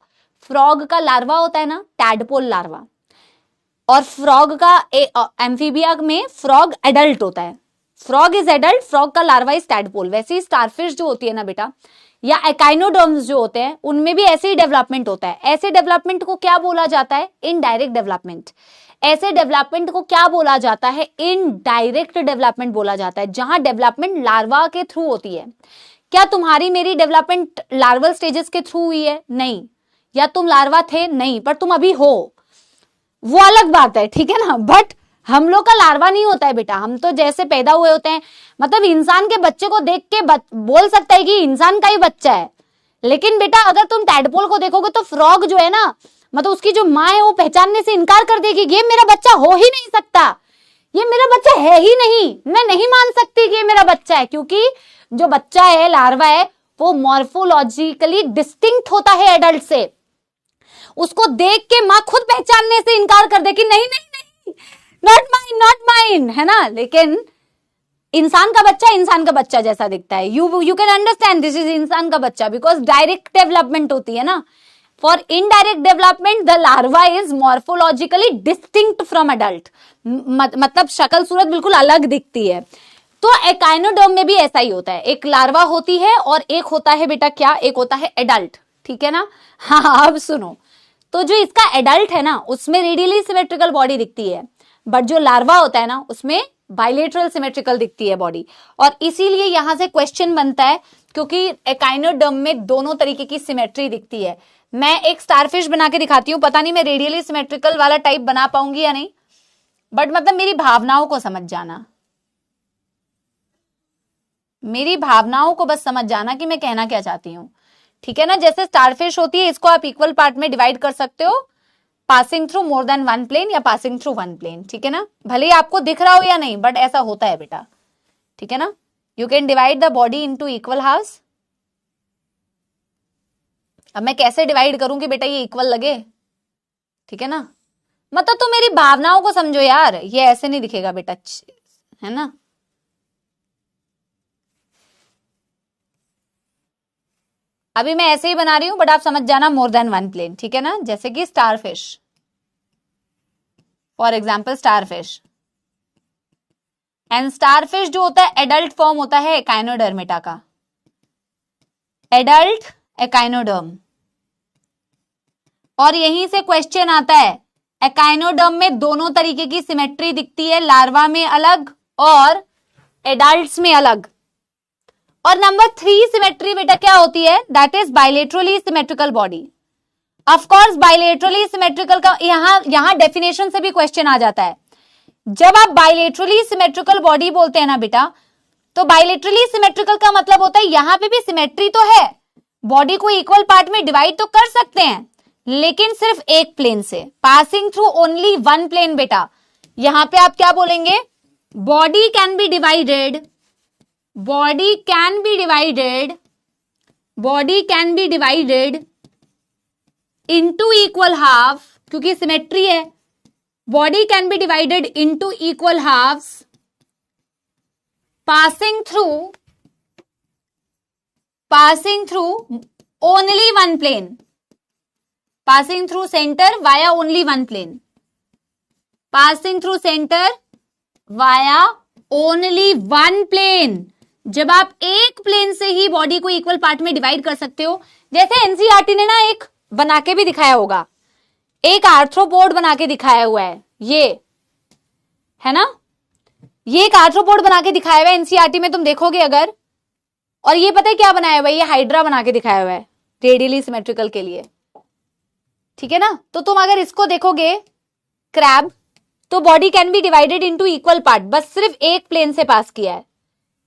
फ्रॉग का लार्वा होता है ना टैडपोल लार्वा, और फ्रॉग का एम्फीबिया में फ्रॉग एडल्ट होता है, फ्रॉग इज एडल्ट, फ्रॉग का लार्वा इज टैडपोल। वैसे ही स्टारफिश जो होती है ना बेटा, या एकाइनोडर्म्स जो होते हैं, उनमें भी ऐसे ही डेवलपमेंट होता है। ऐसे डेवलपमेंट को क्या बोला जाता है? Indirect development. ऐसे डेवलपमेंट को क्या बोला जाता है? इनडायरेक्ट डेवलपमेंट बोला जाता है, जहां डेवलपमेंट लार्वा के थ्रू होती है। क्या तुम्हारी मेरी डेवलपमेंट लार्वल स्टेजेस के थ्रू हुई है? नहीं। या तुम लार्वा थे? नहीं, पर तुम अभी हो, वो अलग बात है, ठीक है ना। बट हम लोग का लार्वा नहीं होता है बेटा, हम तो जैसे पैदा हुए होते हैं, मतलब इंसान के बच्चे को देख के बोल सकता है कि इंसान का ही बच्चा है। लेकिन बेटा अगर तुम टैडपोल को देखोगे तो फ्रॉग जो है ना, मतलब उसकी जो माँ है वो पहचानने से इनकार कर देगी, ये मेरा बच्चा हो ही नहीं सकता, ये मेरा बच्चा है ही नहीं, मैं नहीं मान सकती कि ये मेरा बच्चा है, क्योंकि जो बच्चा है, लार्वा है, वो मॉर्फोलॉजिकली डिस्टिंक्ट होता है एडल्ट से। उसको देख के माँ खुद पहचानने से इनकार कर दे कि नहीं नहीं नहीं, नॉट माइन, है ना। लेकिन इंसान का बच्चा जैसा दिखता है। You can understand this is इंसान का बच्चा, बिकॉज डायरेक्ट डेवलपमेंट होती है ना। For indirect development the larva is morphologically distinct from adult, मतलब शक्ल सूरत बिल्कुल अलग दिखती है। तो एकाइनोडर्म में भी ऐसा ही होता है, एक लार्वा होती है और एक होता है बेटा क्या, एक होता है एडल्ट, ठीक है ना। हाँ अब सुनो, तो जो इसका एडल्ट है ना उसमें रेडियली सिमेट्रिकल बॉडी दिखती है, बट जो लार्वा होता है ना उसमें बाइलेटरल सिमेट्रिकल दिखती है बॉडी। और इसीलिए यहां से क्वेश्चन बनता है, क्योंकि एकाइनोडर्म में दोनों तरीके की सिमेट्री दिखती है। मैं एक स्टारफिश बना के दिखाती हूं, पता नहीं मैं रेडियली सिमेट्रिकल वाला टाइप बना पाऊंगी या नहीं, बट मतलब मेरी भावनाओं को समझ जाना, मेरी भावनाओं को बस समझ जाना कि मैं कहना क्या चाहती हूं, ठीक है ना। जैसे स्टारफिश होती है, इसको आप इक्वल पार्ट में डिवाइड कर सकते हो, passing through more than one plane या पासिंग थ्रू वन प्लेन, ठीक है ना। भले ही आपको दिख रहा हो या नहीं, बट ऐसा होता है बेटा, ठीक है ना। You can divide the body into equal halves. अब मैं कैसे डिवाइड करूं कि बेटा ये इक्वल लगे, ठीक है ना। मतलब तो मेरी भावनाओं को समझो यार, ये ऐसे नहीं दिखेगा बेटा, है ना। अभी मैं ऐसे ही बना रही हूं, बट आप समझ जाना मोर देन वन प्लेन, ठीक है ना। जैसे कि starfish, for example starfish. And starfish जो होता है एडल्ट फॉर्म होता है एकाइनोडर्मेटा का, एडल्ट एकाइनोडर्म। और यहीं से क्वेश्चन आता है, एकाइनोडर्म में दोनों तरीके की सिमेट्री दिखती है, लार्वा में अलग और एडल्ट्स में अलग। और नंबर 3 सिमेट्री बेटा क्या होती है, that is bilaterally symmetrical body. Of course bilaterally symmetrical का यहां डेफिनेशन से भी क्वेश्चन आ जाता है। जब आप बाइलेटरली सिमेट्रिकल बॉडी बोलते हैं ना बेटा, तो बाइलेटरली सिमेट्रिकल का मतलब होता है यहां पे भी सिमेट्री तो है, बॉडी को इक्वल पार्ट में डिवाइड तो कर सकते हैं, लेकिन सिर्फ एक प्लेन से, passing through only one plane बेटा। यहां पे आप क्या बोलेंगे, body can be divided, body can be divided, body can be divided into equal half, क्योंकि सिमेट्री है, body can be divided into equal halves passing through only one plane, passing through center via only one plane, passing through center via only one plane। जब आप एक plane से ही body को equal part में divide कर सकते हो, जैसे एनसीईआरटी ने ना एक बना के भी दिखाया होगा, एक आर्थ्रोपोड बना के दिखाया हुआ है, ये है ना, ये एक आर्थ्रोपोड बना के दिखाया हुआ है एनसीईआरटी में, तुम देखोगे अगर। और ये पता है क्या बनाया हुआ है, ये हाइड्रा बना के दिखाया हुआ है रेडियली सिमेट्रिकल के लिए, ठीक है ना। तो तुम अगर इसको देखोगे क्रैब, तो body can be divided into equal part, बस सिर्फ एक प्लेन से पास किया है,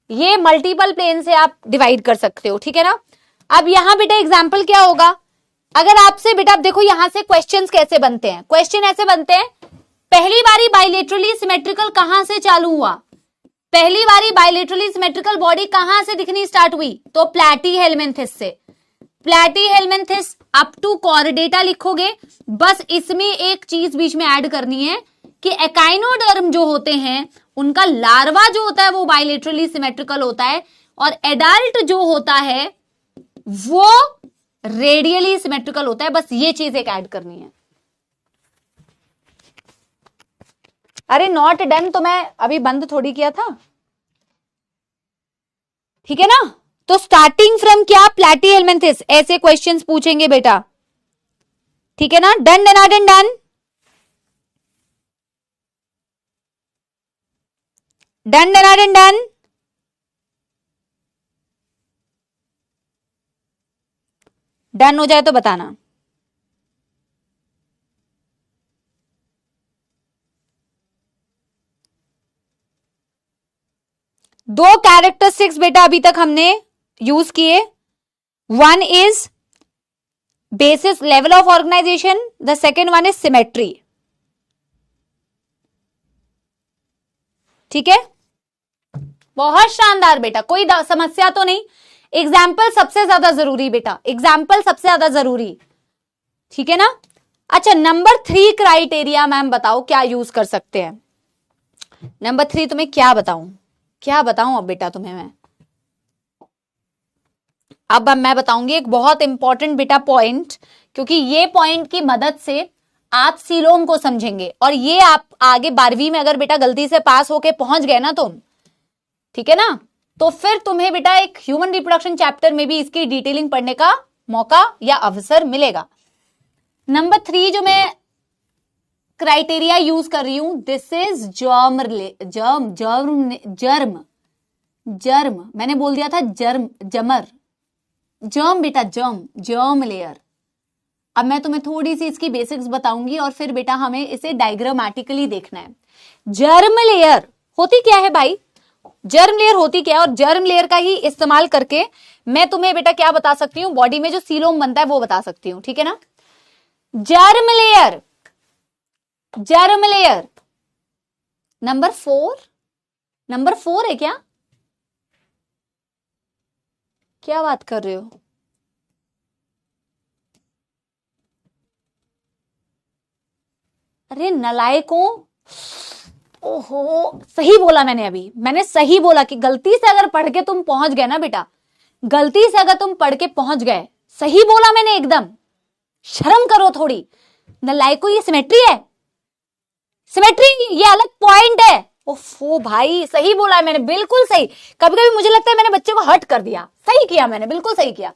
ये मल्टीपल प्लेन से आप डिवाइड कर सकते हो, ठीक है ना। अब यहां बेटा एग्जाम्पल क्या होगा, अगर आपसे बेटा, आप देखो यहां से क्वेश्चंस कैसे बनते हैं, क्वेश्चन ऐसे बनते हैं, पहली बारी बाइलेटरली सिमेट्रिकल कहां से चालू हुआ, पहली बारी बाइलेटरली सिमेट्रिकल बॉडी कहां से दिखनी स्टार्ट हुई, तो प्लैटीहेल्मिन्थिस से, प्लैटीहेल्मिन्थिस अप टू कॉर्डेटा लिखोगे। बस इसमें एक चीज बीच में ऐड करनी है कि एकाइनोडर्म जो होते हैं उनका लार्वा जो होता है वो बाइलेटरली सिमेट्रिकल होता है, और एडल्ट जो होता है वो रेडियली सिमेट्रिकल होता है। बस ये चीज एक ऐड करनी है। अरे नॉट डन तो मैं अभी बंद थोड़ी किया था, ठीक है ना। तो स्टार्टिंग फ्रॉम क्या, प्लैटीहेल्मिन्थिस, ऐसे क्वेश्चंस पूछेंगे बेटा, ठीक है ना। Done done done done done done done done. Done हो जाए तो बताना। दो कैरेक्टरिस्टिक्स बेटा अभी तक हमने यूज किए, one is basis level of organisation, the second one is symmetry, ठीक है। बहुत शानदार बेटा, कोई समस्या तो नहीं। एग्जाम्पल सबसे ज्यादा जरूरी बेटा, एग्जाम्पल सबसे ज्यादा जरूरी, ठीक है ना। अच्छा नंबर 3 क्राइटेरिया मैम बताओ क्या यूज कर सकते हैं। नंबर 3 तुम्हें क्या बताऊं, क्या बताऊं अब बेटा तुम्हें मैं, अब मैं बताऊंगी एक बहुत इंपॉर्टेंट बेटा पॉइंट, क्योंकि ये पॉइंट की मदद से आप सीलोम को समझेंगे, और ये आप आगे 12वीं में अगर बेटा गलती से पास होके पहुंच गए ना तुम, ठीक है ना, तो फिर तुम्हें बेटा एक ह्यूमन रिप्रोडक्शन चैप्टर में भी इसकी डिटेलिंग पढ़ने का मौका या अवसर मिलेगा। नंबर 3 जो मैं क्राइटेरिया यूज कर रही हूं, दिस इज जर्म, मैंने बोल दिया था जर्म बेटा, जर्म लेयर। अब मैं तुम्हें थोड़ी सी इसकी बेसिक्स बताऊंगी और फिर बेटा हमें इसे डायग्रामेटिकली देखना है। जर्म लेयर होती क्या है भाई, जर्म लेयर होती क्या है, और जर्म लेयर का ही इस्तेमाल करके मैं तुम्हें बेटा क्या बता सकती हूँ, बॉडी में जो सीलोम बनता है वो बता सकती हूँ, ठीक है ना। Germ layer, germ layer number 4 है क्या, क्या बात कर रहे हो। अरे नलायकों, ओहो सही बोला मैंने, अभी मैंने सही बोला कि गलती से अगर पढ़ के तुम पहुंच गए ना बेटा, गलती से अगर तुम पढ़ के पहुंच गए सही बोला मैंने एकदम, शर्म करो थोड़ी, नलायको ये सिमेट्री है, सिमेट्री ये अलग पॉइंट है। ओफो भाई सही बोला है मैंने, बिल्कुल सही। कभी कभी मुझे लगता है मैंने बच्चे को हर्ट कर दिया, सही किया मैंने, बिल्कुल सही किया।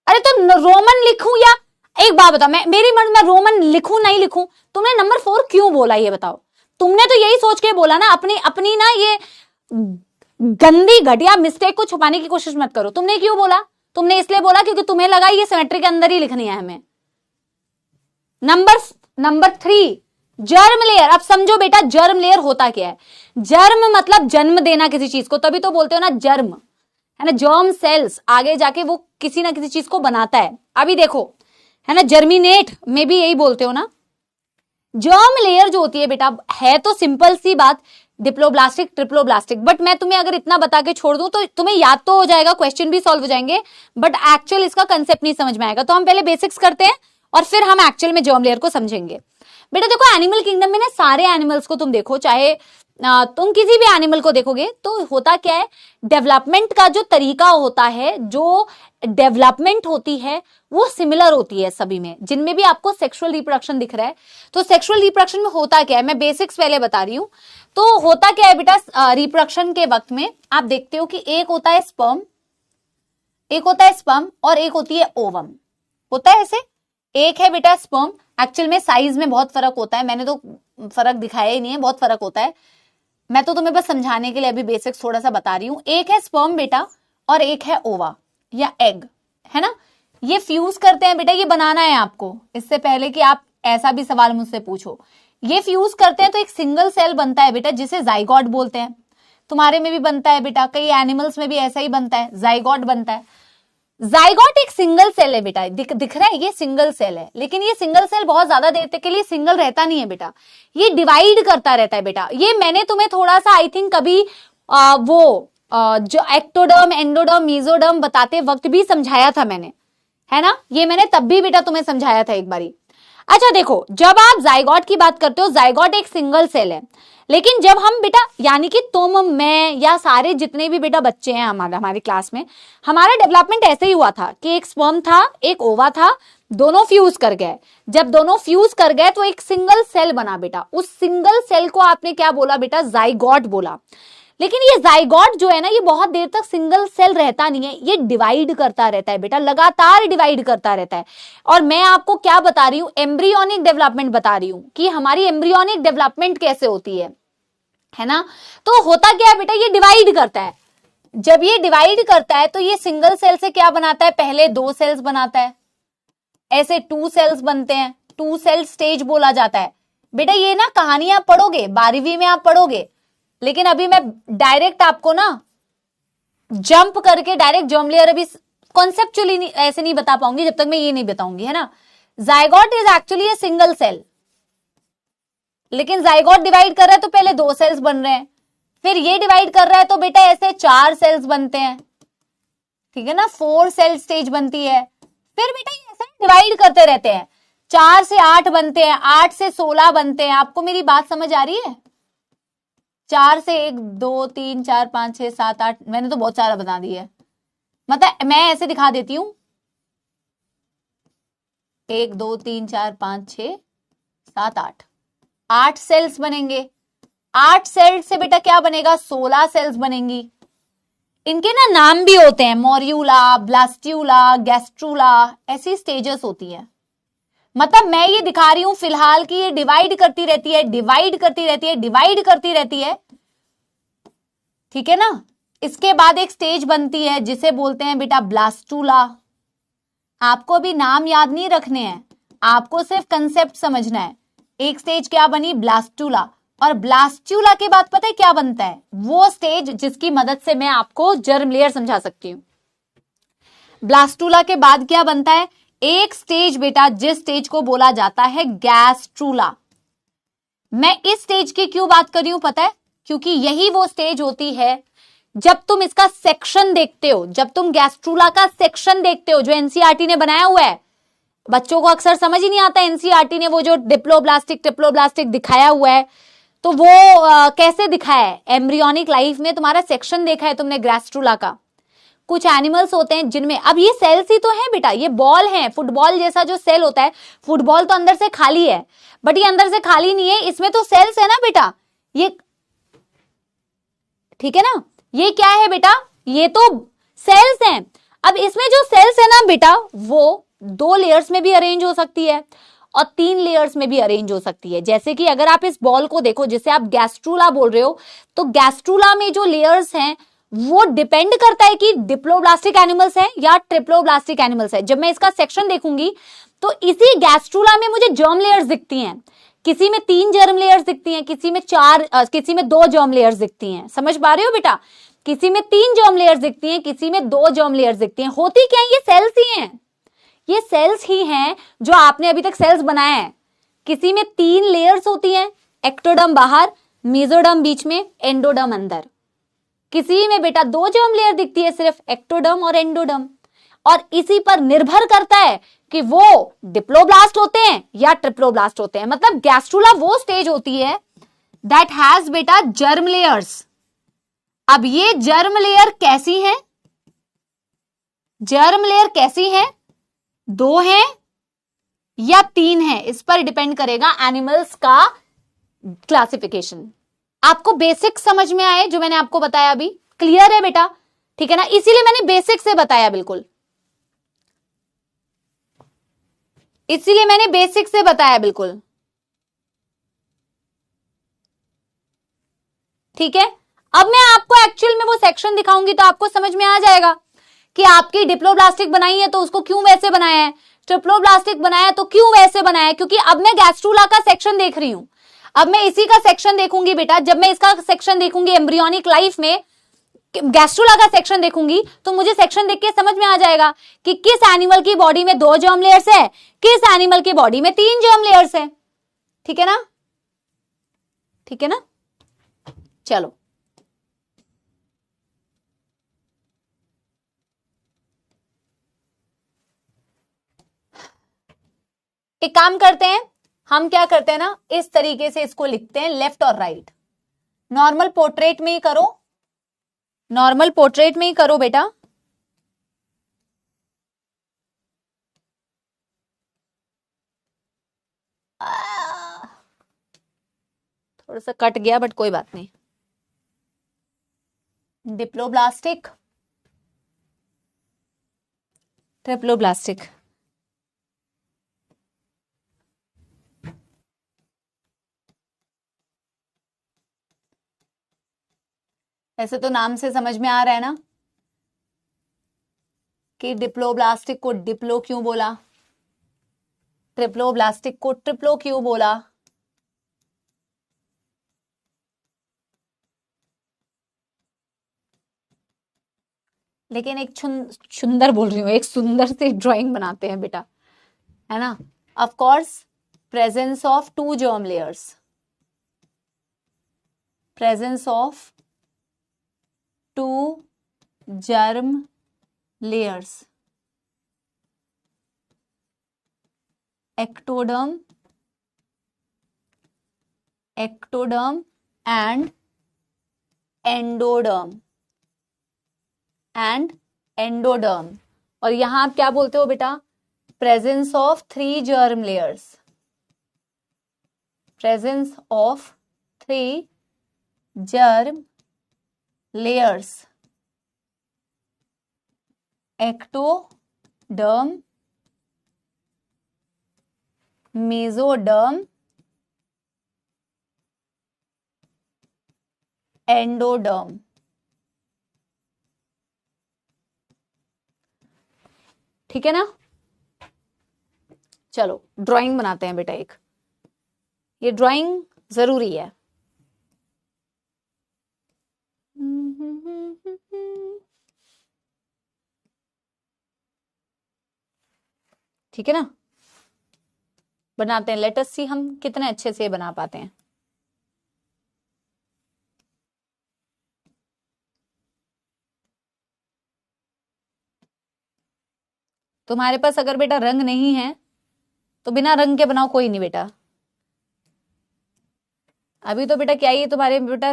अरे तो रोमन लिखूं या, एक बात बताओ, मैं मेरी मर्जी, मैं रोमन लिखूं नहीं लिखूं, तुमने नंबर 4 क्यों बोला ये बताओ? तुमने तो यही सोच के बोला ना, अपनी अपनी ना ये गंदी घटिया मिस्टेक को छुपाने की कोशिश मत करो। तुमने क्यों बोला? तुमने इसलिए बोला क्योंकि तुम्हें लगा ये सिमेट्री के अंदर ही लिखनी है हमें। Number 3 germ layer. अब समझो बेटा जर्म लेयर होता क्या है। जर्म मतलब जन्म देना किसी चीज को, तभी तो बोलते हो ना जर्म, है ना, जर्म सेल्स आगे जाके वो किसी ना किसी चीज को बनाता है। अभी देखो, है ना, जर्मिनेट में भी यही बोलते हो ना। जर्म लेयर जो होती है बेटा, है तो सिंपल सी बात, डिप्लोब्लास्टिक ट्रिप्लोब्लास्टिक, बट मैं तुम्हें अगर इतना बता के छोड़ दूं तो तुम्हें याद तो हो जाएगा, क्वेश्चन भी सॉल्व हो जाएंगे, बट एक्चुअल इसका कंसेप्ट नहीं समझ में आएगा। तो हम पहले बेसिक्स करते हैं और फिर हम एक्चुअल में जर्म लेयर को समझेंगे। बेटा देखो एनिमल किंगडम में ना सारे एनिमल्स को तुम देखो, चाहे तुम किसी भी एनिमल को देखोगे तो होता क्या है, डेवलपमेंट का जो तरीका होता है, जो डेवलपमेंट होती है वो सिमिलर होती है सभी में, जिनमें भी आपको सेक्सुअल रिप्रोडक्शन दिख रहा है। तो सेक्सुअल रिप्रोडक्शन में होता क्या है, मैं बेसिक्स पहले बता रही हूं। तो होता क्या है बेटा, रिप्रोडक्शन के वक्त में आप देखते हो कि एक होता है स्पर्म, एक होता है स्पर्म और एक होती है ओवम, होता है ऐसे। एक है बेटा स्पर्म, एक्चुअल में साइज में बहुत फर्क होता है, मैंने तो फर्क दिखाया ही नहीं है, बहुत फर्क होता है, मैं तो तुम्हें बस समझाने के लिए अभी बेसिक्स थोड़ा सा बता रही हूं। एक है स्पर्म बेटा और एक है ओवा या एग, है ना। ये फ्यूज करते हैं बेटा, ये बनाना है आपको, इससे पहले कि आप ऐसा भी सवाल मुझसे पूछो। ये फ्यूज करते हैं तो एक सिंगल सेल बनता है बेटा, जिसे जाइगोट बोलते हैं। तुम्हारे में भी बनता है बेटा, कई एनिमल्स में भी ऐसा ही बनता है, जाइगोट बनता है। जाइगोट एक सिंगल सेल है बेटा, दिख रहा है, ये सिंगल सेल है, लेकिन ये सिंगल सेल बहुत ज्यादा देर तक के लिए सिंगल रहता नहीं है बेटा, ये डिवाइड करता रहता है बेटा। ये मैंने तुम्हें थोड़ा सा आई थिंक कभी जो एक्टोडर्म एंडोडर्म मीजोडर्म बताते वक्त भी समझाया था मैंने, है ना, ये मैंने तब भी बेटा तुम्हें समझाया था एक बारी। अच्छा देखो, जब आप जाइगोट की बात करते हो, जाइगोट एक सिंगल सेल है, लेकिन जब हम बेटा, यानी कि तुम, मैं या सारे जितने भी बेटा बच्चे हैं हमारी क्लास में, हमारा डेवलपमेंट ऐसे ही हुआ था कि एक स्पर्म था, एक ओवा था, दोनों फ्यूज कर गए। जब दोनों फ्यूज कर गए तो एक सिंगल सेल बना बेटा, उस सिंगल सेल को आपने क्या बोला बेटा, जाइगोट बोला। लेकिन ये जाइगोट जो है ना, ये बहुत देर तक सिंगल सेल रहता नहीं है, ये डिवाइड करता रहता है बेटा, लगातार डिवाइड करता रहता है। और मैं आपको क्या बता रही हूं, एम्ब्रियोनिक डेवलपमेंट बता रही हूं कि हमारी एम्ब्रियोनिक डेवलपमेंट कैसे होती है ना। तो होता क्या है बेटा, ये डिवाइड करता है। जब ये डिवाइड करता है तो ये सिंगल सेल से क्या बनाता है, पहले 2 सेल्स बनाता है, ऐसे 2 सेल्स बनते हैं, 2 सेल स्टेज बोला जाता है बेटा। ये ना कहानियां पढ़ोगे, 12वीं में आप पढ़ोगे, लेकिन अभी मैं डायरेक्ट आपको ना जंप करके डायरेक्ट जर्म लेयर अभी कॉन्सेप्चुअली ऐसे नहीं बता पाऊंगी जब तक मैं ये नहीं बताऊंगी, है ना। Zygote is actually a single cell, लेकिन जाइगोट डिवाइड कर रहा है तो पहले 2 सेल्स बन रहे हैं, फिर ये डिवाइड कर रहा है तो बेटा ऐसे 4 सेल्स बनते हैं, ठीक है ना, 4 सेल स्टेज बनती है। फिर बेटा ये ऐसे डिवाइड करते रहते हैं, 4 से 8 बनते हैं, 8 से 16 बनते हैं। आपको मेरी बात समझ आ रही है? 4 से 1 2 3 4 5 6 7 8, मैंने तो बहुत सारा बता दिया है, मतलब मैं ऐसे दिखा देती हूं, 1 2 3 4 5 6 7 8 सेल्स बनेंगे। 8 सेल्स से बेटा क्या बनेगा, 16 सेल्स बनेंगी। इनके ना नाम भी होते हैं, मोर्यूला, ब्लास्ट्यूला, गैस्ट्रूला, ऐसी स्टेजेस होती है। मतलब मैं ये दिखा रही हूं फिलहाल कि ये डिवाइड करती रहती है, डिवाइड करती रहती है, डिवाइड करती रहती है, ठीक है ना। इसके बाद एक स्टेज बनती है जिसे बोलते हैं बेटा ब्लास्टूला। आपको भी नाम याद नहीं रखने हैं, आपको सिर्फ कंसेप्ट समझना है। एक स्टेज क्या बनी, ब्लास्टूला, और ब्लास्ट्यूला के बाद पता है क्या बनता है, वो स्टेज जिसकी मदद से मैं आपको जर्म लेयर समझा सकती हूं। ब्लास्टूला के बाद क्या बनता है, एक स्टेज बेटा जिस स्टेज को बोला जाता है गैस्ट्रूला। मैं इस स्टेज की क्यों बात कर रही हूं पता है, क्योंकि यही वो स्टेज होती है जब तुम इसका सेक्शन देखते हो, जब तुम गैस्ट्रूला का सेक्शन देखते हो जो एनसीईआरटी ने बनाया हुआ है। बच्चों को अक्सर समझ ही नहीं आता, एनसीईआरटी ने वो जो डिप्लोब्लास्टिक ट्रिप्लोब्लास्टिक दिखाया हुआ है, तो वो कैसे दिखा है एम्ब्रियोनिक लाइफ में? तुम्हारा सेक्शन देखा है तुमने गैस्ट्रुला का? कुछ एनिमल्स होते हैं जिनमें, अब ये सेल्स ही तो है बेटा, ये बॉल है, फुटबॉल जैसा जो सेल होता है, फुटबॉल तो अंदर से खाली है, बट ये अंदर से खाली नहीं है, इसमें तो सेल्स है ना बेटा, ये ठीक है ना, ये क्या है बेटा, ये तो सेल्स हैं। अब इसमें जो सेल्स है ना बेटा, वो 2 लेयर्स में भी अरेंज हो सकती है और 3 लेयर्स में भी अरेंज हो सकती है। जैसे कि अगर आप इस बॉल को देखो, जिसे आप गैस्ट्रुला बोल रहे हो, तो गैस्ट्रुला में जो लेयर्स हैं वो डिपेंड करता है कि डिप्लोब्लास्टिक एनिमल्स हैं या ट्रिप्लोब्लास्टिक एनिमल्स है। जब मैं इसका सेक्शन देखूंगी तो इसी गैस्ट्रुला में मुझे जर्म लेयर्स दिखती हैं, किसी में 3 जर्म लेयर्स दिखती हैं, किसी में 4, किसी में 2 जर्म लेयर्स दिखती हैं। समझ पा रहे हो बेटा? किसी में 3 जर्म लेयर्स दिखती हैं, किसी में 2 जर्म लेयर्स दिखती हैं। होती क्या है? ये सेल्स ही हैं, ये सेल्स ही हैं जो आपने अभी तक सेल्स बनाए हैं। किसी में 3 लेयर्स होती हैं, एक्टोडर्म बाहर, मेसोडर्म बीच में, एंडोडर्म अंदर। किसी में बेटा 2 जर्म लेयर दिखती है, सिर्फ एक्टोडर्म और एंडोडर्म, और इसी पर निर्भर करता है कि वो डिप्लोब्लास्ट होते हैं या ट्रिप्लोब्लास्ट होते हैं। मतलब गैस्ट्रुला वो स्टेज होती है दैट हैज बेटा जर्म लेयर्स। अब ये जर्म लेयर कैसी है? जर्म लेयर कैसी है? 2 है या 3 है, इस पर डिपेंड करेगा एनिमल्स का क्लासिफिकेशन। आपको बेसिक समझ में आए जो मैंने आपको बताया अभी? क्लियर है बेटा? ठीक है ना, इसीलिए मैंने बेसिक से बताया, बिल्कुल इसीलिए मैंने बेसिक से बताया, बिल्कुल ठीक है। अब मैं आपको एक्चुअल में वो सेक्शन दिखाऊंगी तो आपको समझ में आ जाएगा कि आपकी डिप्लोब्लास्टिक बनाई है तो उसको क्यों वैसे बनाया है, ट्रिप्लोब्लास्टिक बनाया तो क्यों वैसे बनाया है। क्योंकि अब मैं गैस्ट्रुला का सेक्शन देख रही हूं, अब मैं इसी का सेक्शन देखूंगी बेटा। जब मैं इसका सेक्शन देखूंगी एम्ब्रियोनिक लाइफ में, गैस्ट्रुला का सेक्शन देखूंगी, तो मुझे सेक्शन देख के समझ में आ जाएगा कि किस एनिमल की बॉडी में 2 जर्म लेयर्स है, किस एनिमल की बॉडी में 3 जर्म लेयर्स है। ठीक है ना? ठीक है ना? चलो एक काम करते हैं, हम क्या करते हैं ना, इस तरीके से इसको लिखते हैं, लेफ्ट और राइट। नॉर्मल पोर्ट्रेट में ही करो, नॉर्मल पोर्ट्रेट में ही करो बेटा। थोड़ा सा कट गया बट कोई बात नहीं। डिप्लोब्लास्टिक, ट्रिप्लोब्लास्टिक, ऐसे तो नाम से समझ में आ रहा है ना कि डिप्लोब्लास्टिक को डिप्लो क्यों बोला, ट्रिप्लोब्लास्टिक को ट्रिप्लो क्यों बोला। लेकिन एक सुंदर बोल रही हूं, एक सुंदर सी ड्राइंग बनाते हैं बेटा, है ना। Of course presence of 2 germ layers, presence of 2 germ layers, ectoderm, ectoderm and endoderm, and endoderm। और यहां आप क्या बोलते हो बेटा? Presence of 3 germ layers, presence of 3 germ layers, ectoderm, mesoderm, endoderm. ठीक है ना? चलो ड्राइंग बनाते हैं बेटा एक, ये ड्राइंग जरूरी है। ठीक है ना? बनाते हैं, लेट अस सी हम कितने अच्छे से बना पाते हैं। तुम्हारे पास अगर बेटा रंग नहीं है तो बिना रंग के बनाओ, कोई नहीं बेटा। अभी तो बेटा क्या ही है तुम्हारे बेटा,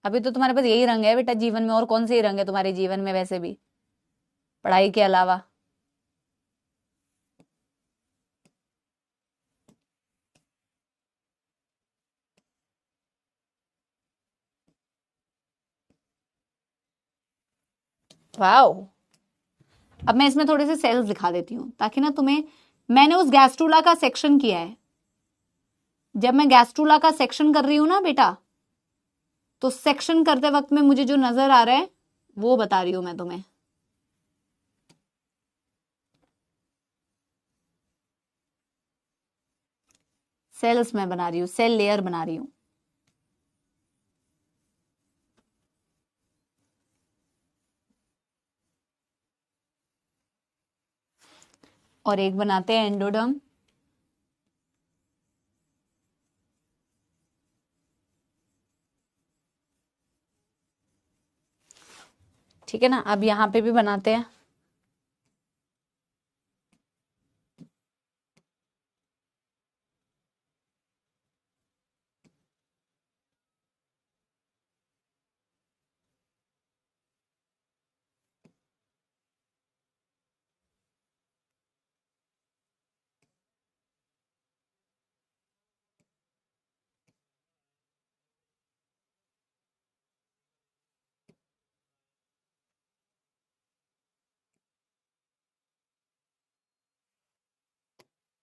अभी तो तुम्हारे पास यही रंग है बेटा जीवन में, और कौन से ही रंग है तुम्हारे जीवन में वैसे भी पढ़ाई के अलावा। वाओ। अब मैं इसमें थोड़े से सेल्स दिखा देती हूँ ताकि ना तुम्हें, मैंने उस गैस्ट्रूला का सेक्शन किया है। जब मैं गैस्ट्रूला का सेक्शन कर रही हूं ना बेटा, तो सेक्शन करते वक्त में मुझे जो नजर आ रहा है वो बता रही हूं मैं तुम्हें। सेल्स में बना रही हूं, सेल लेयर बना रही हूं। और एक बनाते हैं एंडोडर्म। ठीक है ना, अब यहां पे भी बनाते हैं।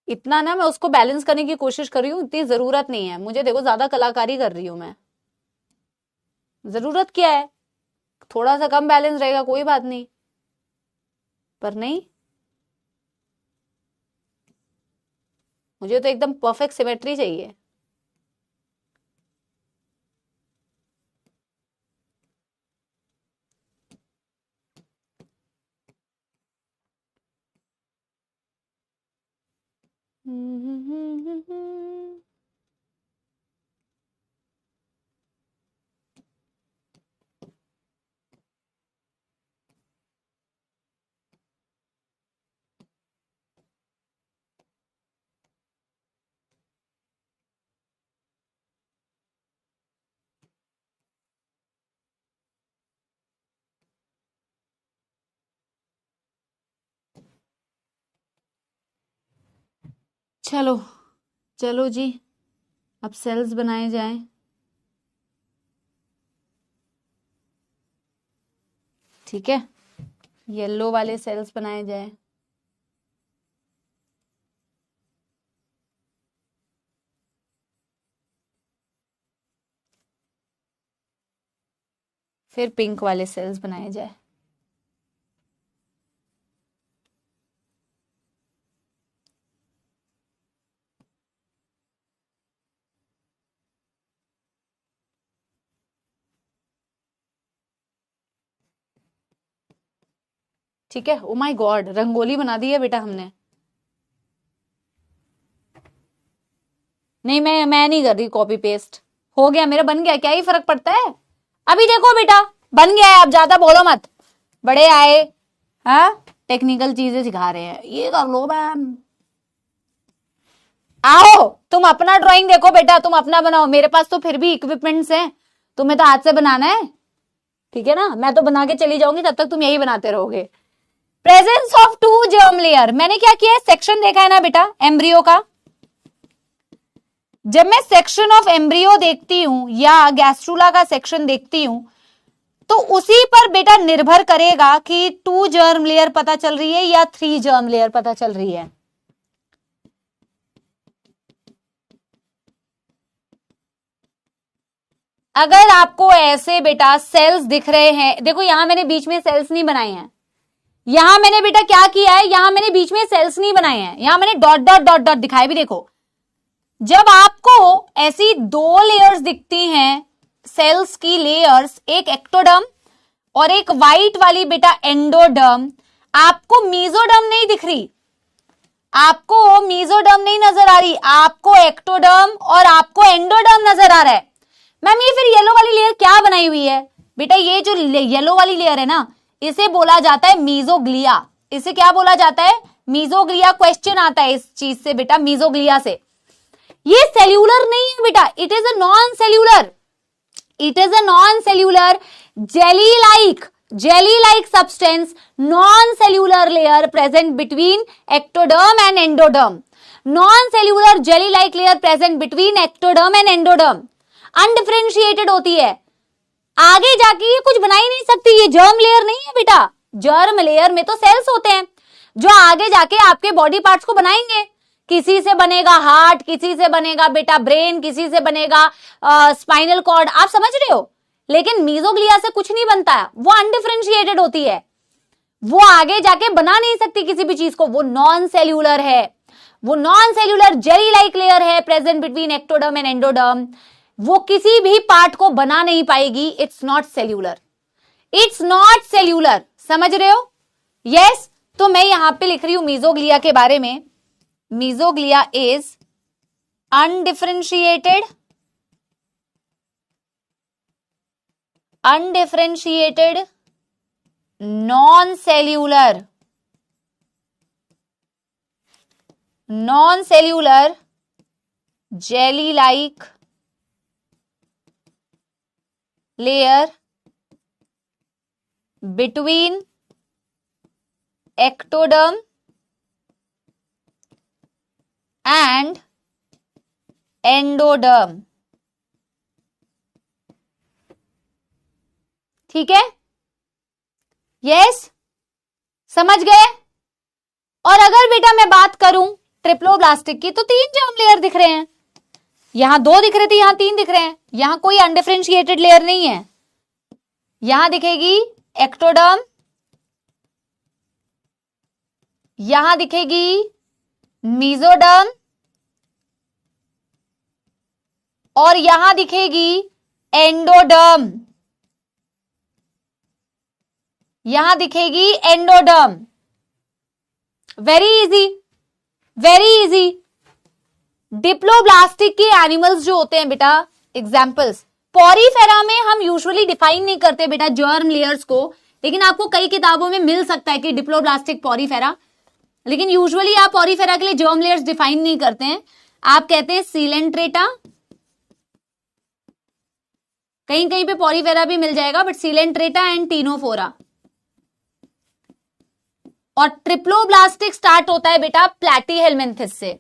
इतना ना मैं उसको बैलेंस करने की कोशिश कर रही हूँ, इतनी जरूरत नहीं है मुझे, देखो ज्यादा कलाकारी कर रही हूं मैं। जरूरत क्या है, थोड़ा सा कम बैलेंस रहेगा कोई बात नहीं, पर नहीं, मुझे तो एकदम परफेक्ट सिमेट्री चाहिए। चलो चलो जी, अब सेल्स बनाए जाएं। ठीक है, येलो वाले सेल्स बनाए जाएं। फिर पिंक वाले सेल्स बनाए जाए। ठीक है, ओ माय गॉड, रंगोली बना दी है बेटा हमने। नहीं, मैं नहीं कर रही कॉपी पेस्ट, हो गया मेरा, बन गया, क्या ही फर्क पड़ता है। अभी देखो बेटा बन गया है, अब ज्यादा बोलो मत, बड़े आए, हाँ टेक्निकल चीजें सिखा रहे हैं, ये कर लो मैम। आओ तुम अपना ड्राइंग देखो बेटा, तुम अपना बनाओ, मेरे पास तो फिर भी इक्विपमेंट्स हैं, तुम्हें तो हाथ से बनाना है। ठीक है ना, मैं तो बना के चली जाऊंगी, तब तक तुम यही बनाते रहोगे। Presence of two germ layer, मैंने क्या किया है, सेक्शन देखा है ना बेटा एम्ब्रियो का। जब मैं सेक्शन ऑफ एम्ब्रियो देखती हूं या गैस्ट्रूला का सेक्शन देखती हूं, तो उसी पर बेटा निर्भर करेगा कि 2 जर्म लेयर पता चल रही है या 3 जर्म लेयर पता चल रही है। अगर आपको ऐसे बेटा सेल्स दिख रहे हैं, देखो यहां मैंने बीच में सेल्स नहीं बनाए हैं, यहां मैंने बेटा क्या किया है, यहां मैंने बीच में सेल्स नहीं बनाए हैं, यहां मैंने डॉट डॉट डॉट डॉट दिखाए भी। देखो जब आपको ऐसी 2 लेयर्स दिखती हैं, सेल्स की लेयर्स, एक एक्टोडर्म और एक व्हाइट वाली बेटा एंडोडर्म, आपको मीजोडर्म नहीं दिख रही, आपको मीजोडर्म नहीं नजर आ रही, आपको एक्टोडर्म और आपको एंडोडर्म नजर आ रहा है। मैम ये फिर येलो वाली लेयर क्या बनाई हुई है बेटा, ये जो येलो वाली लेयर है ना, इसे बोला जाता है मीजोग्लिया। इसे क्या बोला जाता है, मीजोग्लिया। क्वेश्चन आता है इस चीज से बेटा, मीजोग्लिया से। ये सेल्यूलर नहीं है बेटा, it is a non cellular, it is a non cellular jelly like substance, non-cellular layer present between ectoderm and endoderm, non-cellular jelly like layer present between ectoderm and endoderm, undifferentiated होती है, आगे जाके ये कुछ बना ही नहीं सकती, ये जर्म लेयर नहीं है बेटा, जर्म लेयर में तो सेल्स होते हैं जो आगे जाके आपके बॉडी पार्ट्स को बनाएंगे, किसी से बनेगा हार्ट, किसी से बनेगा बेटा ब्रेन, किसी से बनेगा स्पाइनल कॉर्ड, आप समझ रहे हो, लेकिन मीजोग्लिया से कुछ नहीं बनता है, वो अनडिफरेंशिएटेड होती है, वो आगे जाके बना नहीं सकती किसी भी चीज को, वो नॉन सेल्यूलर है, वो non cellular jelly like layer है present between ectoderm and endoderm, वो किसी भी पार्ट को बना नहीं पाएगी, it's not cellular, it's not cellular, समझ रहे हो? यस, तो मैं यहां पे लिख रही हूं मीजोग्लिया के बारे में, mesoglea is undifferentiated non-cellular jelly-like layer between ectoderm and endoderm, ठीक है? यस, समझ गए? और अगर बेटा मैं बात करूं ट्रिप्लोब्लास्टिक की, तो 3 जर्म लेयर दिख रहे हैं, यहां 2 दिख रहे थे, यहां 3 दिख रहे हैं, यहां कोई अनडिफरेंशिएटेड लेयर नहीं है, यहां दिखेगी एक्टोडर्म, यहां दिखेगी मीजोडर्म और यहां दिखेगी एंडोडर्म, यहां दिखेगी endoderm, very easy, very easy. Diploblastic के एनिमल्स जो होते हैं बेटा, एग्जाम्पल्स, पॉरीफेरा में हम यूजुअली डिफाइन नहीं करते बेटा जर्म लेयर्स को, लेकिन आपको कई किताबों में मिल सकता है कि डिप्लोब्लास्टिक पॉरीफेरा, लेकिन यूजुअली आप पॉरीफेरा के लिए जर्म लेयर्स डिफाइन नहीं करते हैं, आप कहते हैं सीलेंट्रेटा, कहीं कहीं पे पॉरीफेरा भी मिल जाएगा, बट सीलेंट्रेटा एंड टीनोफोरा। और ट्रिप्लोब्लास्टिक स्टार्ट होता है बेटा प्लैटीहेलमिन्थिस से,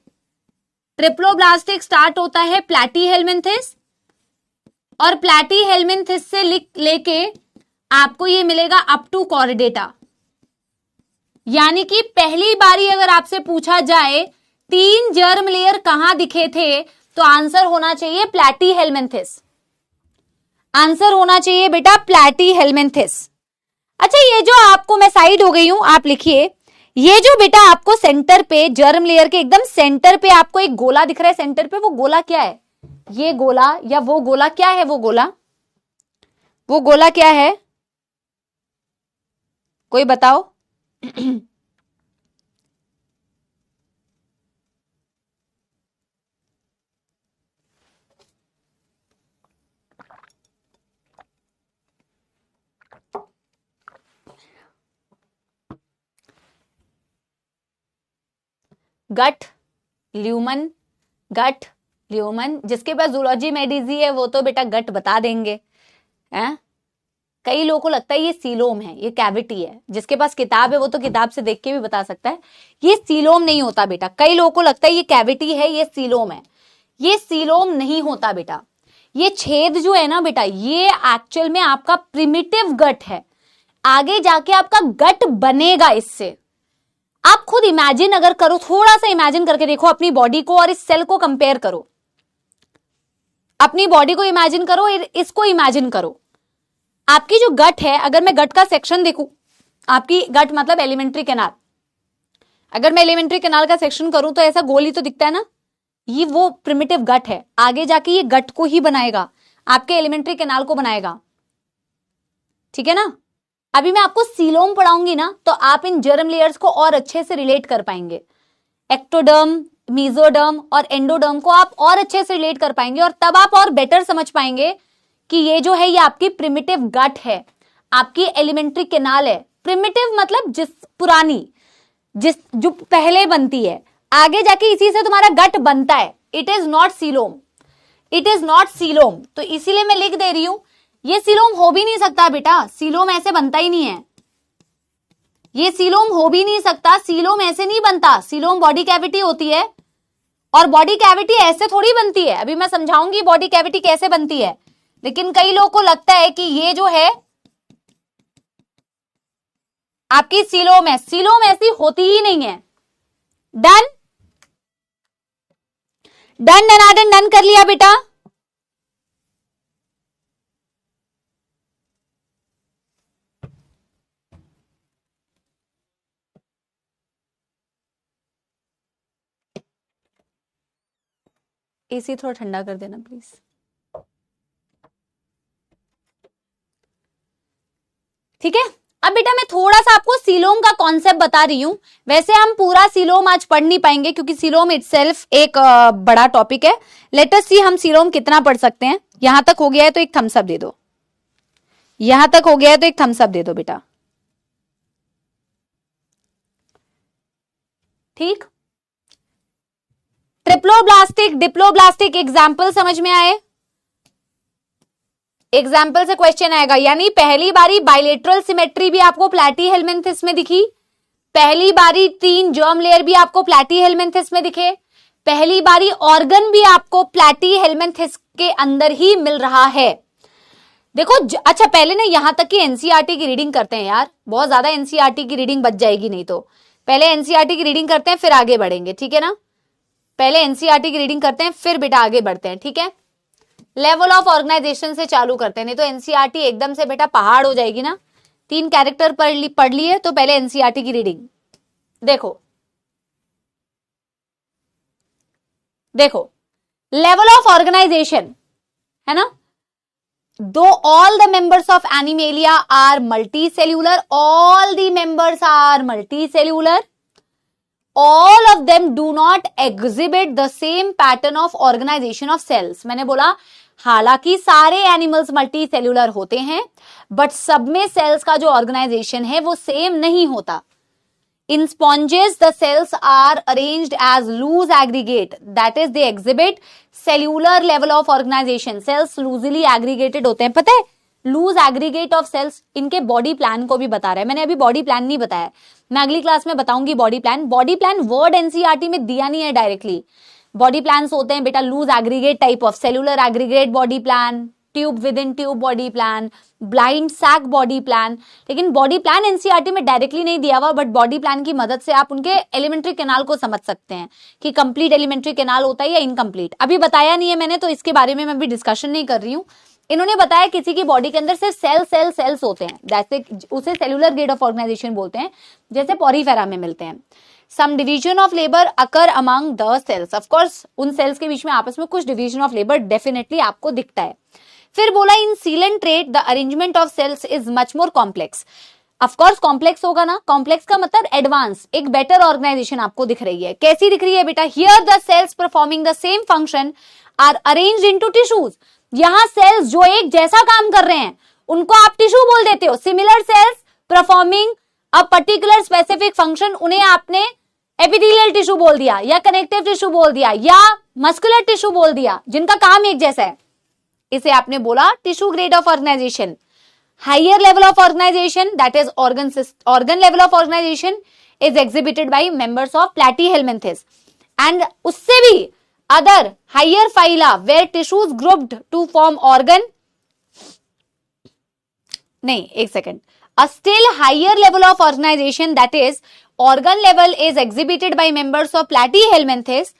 ट्रिप्लोब्लास्टिक स्टार्ट होता है प्लैटीहेलमिन्थिस, और प्लैटीहेलमिन्थिस से लेके आपको ये मिलेगा अप टू कॉर्डेटा, यानी कि पहली बारी अगर आपसे पूछा जाए 3 जर्म लेयर कहां दिखे थे, तो आंसर होना चाहिए प्लैटीहेलमिन्थिस, आंसर होना चाहिए बेटा प्लैटीहेलमिन्थिस। अच्छा, ये जो आपको, मैं साइड हो गई हूं, आप लिखिए, ये जो बेटा आपको सेंटर पे जर्म लेयर के एकदम सेंटर पे आपको एक गोला दिख रहा है सेंटर पे, वो गोला क्या है? ये गोला या वो गोला क्या है? वो गोला क्या है? कोई बताओ? गट ल्यूमन, गट ल्यूमन, जिसके पास जूलॉजी में डीजी है वो तो बेटा गट बता देंगे, हैं? कई लोगों को लगता है ये सीलोम है, ये कैविटी है, जिसके पास किताब है वो तो किताब से देख के भी बता सकता है, ये सीलोम नहीं होता बेटा। कई लोगों को लगता है ये कैविटी है, ये सीलोम है, ये सीलोम नहीं होता बेटा। ये छेद जो है ना बेटा, ये एक्चुअल में आपका प्रिमिटिव गट है, आगे जाके आपका गट बनेगा इससे। आप खुद इमेजिन अगर करो, थोड़ा सा इमेजिन करके देखो अपनी बॉडी को और इस सेल को कंपेयर करो, अपनी बॉडी को इमेजिन करो, इसको इमेजिन करो। आपकी जो गट है, अगर मैं गट का सेक्शन देखूं, आपकी गट मतलब एलिमेंट्री कैनाल, अगर मैं एलिमेंट्री कैनाल का सेक्शन करूं तो ऐसा गोल ही तो दिखता है ना, ये वो प्रिमिटिव गट है, आगे जाके ये गट को ही बनाएगा, आपके एलिमेंट्री कैनाल को बनाएगा, ठीक है ना। अभी मैं आपको सीलोम पढ़ाऊंगी ना, तो आप इन जर्म लेयर्स को और अच्छे से रिलेट कर पाएंगे, एक्टोडर्म, मीजोडर्म और एंडोडर्म को आप और अच्छे से रिलेट कर पाएंगे, और तब आप और बेटर समझ पाएंगे कि ये जो है ये आपकी प्रिमिटिव गट है, आपकी एलिमेंट्री कैनाल है। प्रिमिटिव मतलब पुरानी, जो पहले बनती है, आगे जाके इसी से तुम्हारा गट बनता है, it is not coelom, it is not coelom. तो इसीलिए मैं लिख दे रही हूं, ये सीलोम हो भी नहीं सकता बेटा, सीलोम ऐसे बनता ही नहीं है, ये सीलोम हो भी नहीं सकता, सीलोम ऐसे नहीं बनता। सीलोम बॉडी कैविटी होती है, और बॉडी कैविटी ऐसे थोड़ी बनती है। अभी मैं समझाऊंगी बॉडी कैविटी कैसे बनती है, लेकिन कई लोगों को लगता है कि ये जो है आपकी सीलोम है, सीलोम ऐसी होती ही नहीं है। डन, डन डनाडन, डन कर लिया बेटा। एसी थोड़ा ठंडा कर देना प्लीज। ठीक है, अब बेटा मैं थोड़ा सा आपको सीलोम का कॉन्सेप्ट बता रही हूं। वैसे हम पूरा सीलोम आज पढ़ नहीं पाएंगे क्योंकि सीलोम इटसेल्फ एक बड़ा टॉपिक है। लेट अस सी हम सीलोम कितना पढ़ सकते हैं। यहां तक हो गया है तो एक थम्स अप दे दो, यहां तक हो गया है तो एक थम्स अप दे दो बेटा। ठीक, ट्रिप्लोब्लास्टिक डिप्लोब्लास्टिक एग्जाम्पल समझ में आए? एग्जाम्पल से क्वेश्चन आएगा, यानी पहली बारी बाइलेटरल सिमेट्री भी आपको प्लैटी हेलमिंथेस में दिखी, पहली बारी 3 जर्म लेयर भी आपको प्लैटी हेलमिंथेस में दिखे, पहली बारी ऑर्गन भी आपको प्लैटी हेलमिंथेस के अंदर ही मिल रहा है। देखो अच्छा पहले ना यहां तक की एनसीईआरटी की रीडिंग करते हैं यार, बहुत ज्यादा एनसीईआरटी की रीडिंग बच जाएगी नहीं तो। पहले एनसीईआरटी की रीडिंग करते हैं फिर आगे बढ़ेंगे, ठीक है ना? पहले एनसीईआरटी की रीडिंग करते हैं फिर बेटा आगे बढ़ते हैं, ठीक है? लेवल ऑफ ऑर्गेनाइजेशन से चालू करते हैं, नहीं तो एनसीईआरटी एकदम से बेटा पहाड़ हो जाएगी ना। 3 कैरेक्टर पढ़ लिए तो पहले एनसीईआरटी की रीडिंग देखो। देखो लेवल ऑफ ऑर्गेनाइजेशन है ना, though all the members of animalia are multi cellular, all the members are multi cellular, all of them do not exhibit the same pattern of organization of cells। मैंने बोला हालांकि सारे animals multi cellular होते हैं but सब में sales का जो ऑर्गेनाइजेशन है वो सेम नहीं होता। In sponges the cells are arranged as loose aggregate, that is they exhibit cellular level of organization। cells loosely aggregated होते हैं, पता है? लूज एग्रीगेट ऑफ सेल्स, इनके बॉडी प्लान को भी बता रहा है। मैंने अभी बॉडी प्लान नहीं बताया, मैं अगली क्लास में बताऊंगी body plan. Body plan word NCERT में दिया नहीं है डायरेक्टली। बॉडी प्लान्स होते हैं बेटा loose aggregate type of, cellular aggregate body plan, tube within tube body plan, blind sac body plan. लेकिन बॉडी प्लान एनसीईआरटी में डायरेक्टली नहीं दिया हुआ, बट बॉडी प्लान की मदद से आप उनके एलिमेंट्री कैनाल को समझ सकते हैं कि कंप्लीट एलिमेंट्री कैनाल होता है या इनकम्प्लीट। अभी बताया नहीं है मैंने तो इसके बारे में मैं अभी डिस्कशन नहीं कर रही हूँ। इन्होंने बताया किसी की बॉडी के अंदर सिर्फ सेल्स होते हैं, जैसे उसे सेलुलर ग्रेड ऑफ ऑर्गेनाइजेशन बोलते हैं, जैसे पॉरीफेरा में मिलते हैं। Some division of labour occur among the cells, of course उन सेल्स के बीच में आपस में कुछ डिवीजन ऑफ लेबर डेफिनेटली आपको दिखता है। फिर बोला in coelenterate the arrangement of cells is much more complex. Of course complex होगा ना, कॉम्प्लेक्स का मतलब एडवांस, एक बेटर ऑर्गेनाइजेशन आपको दिख रही है। कैसी दिख रही है बेटा? Here the cells performing the same function are arranged into tissues. यहां सेल्स जो एक जैसा काम कर रहे हैं उनको आप टिश्यू बोल देते हो। Similar sales performing a particular specific function, उन्हें आपने एपिथेलियल टिश्यू बोल दिया या कनेक्टिव टिश्यू बोल दिया या मस्कुलर टिश्यू बोल दिया, जिनका काम एक जैसा है। इसे आपने बोला tissue grade of organization. Higher level of organisation that is organ level of organization is exhibited by members of Platyhelminthes and उससे भी other higher phyla where tissues grouped to form organ, नहीं एक second, a still higher level of organization that is organ level is exhibited by members of platyhelminthes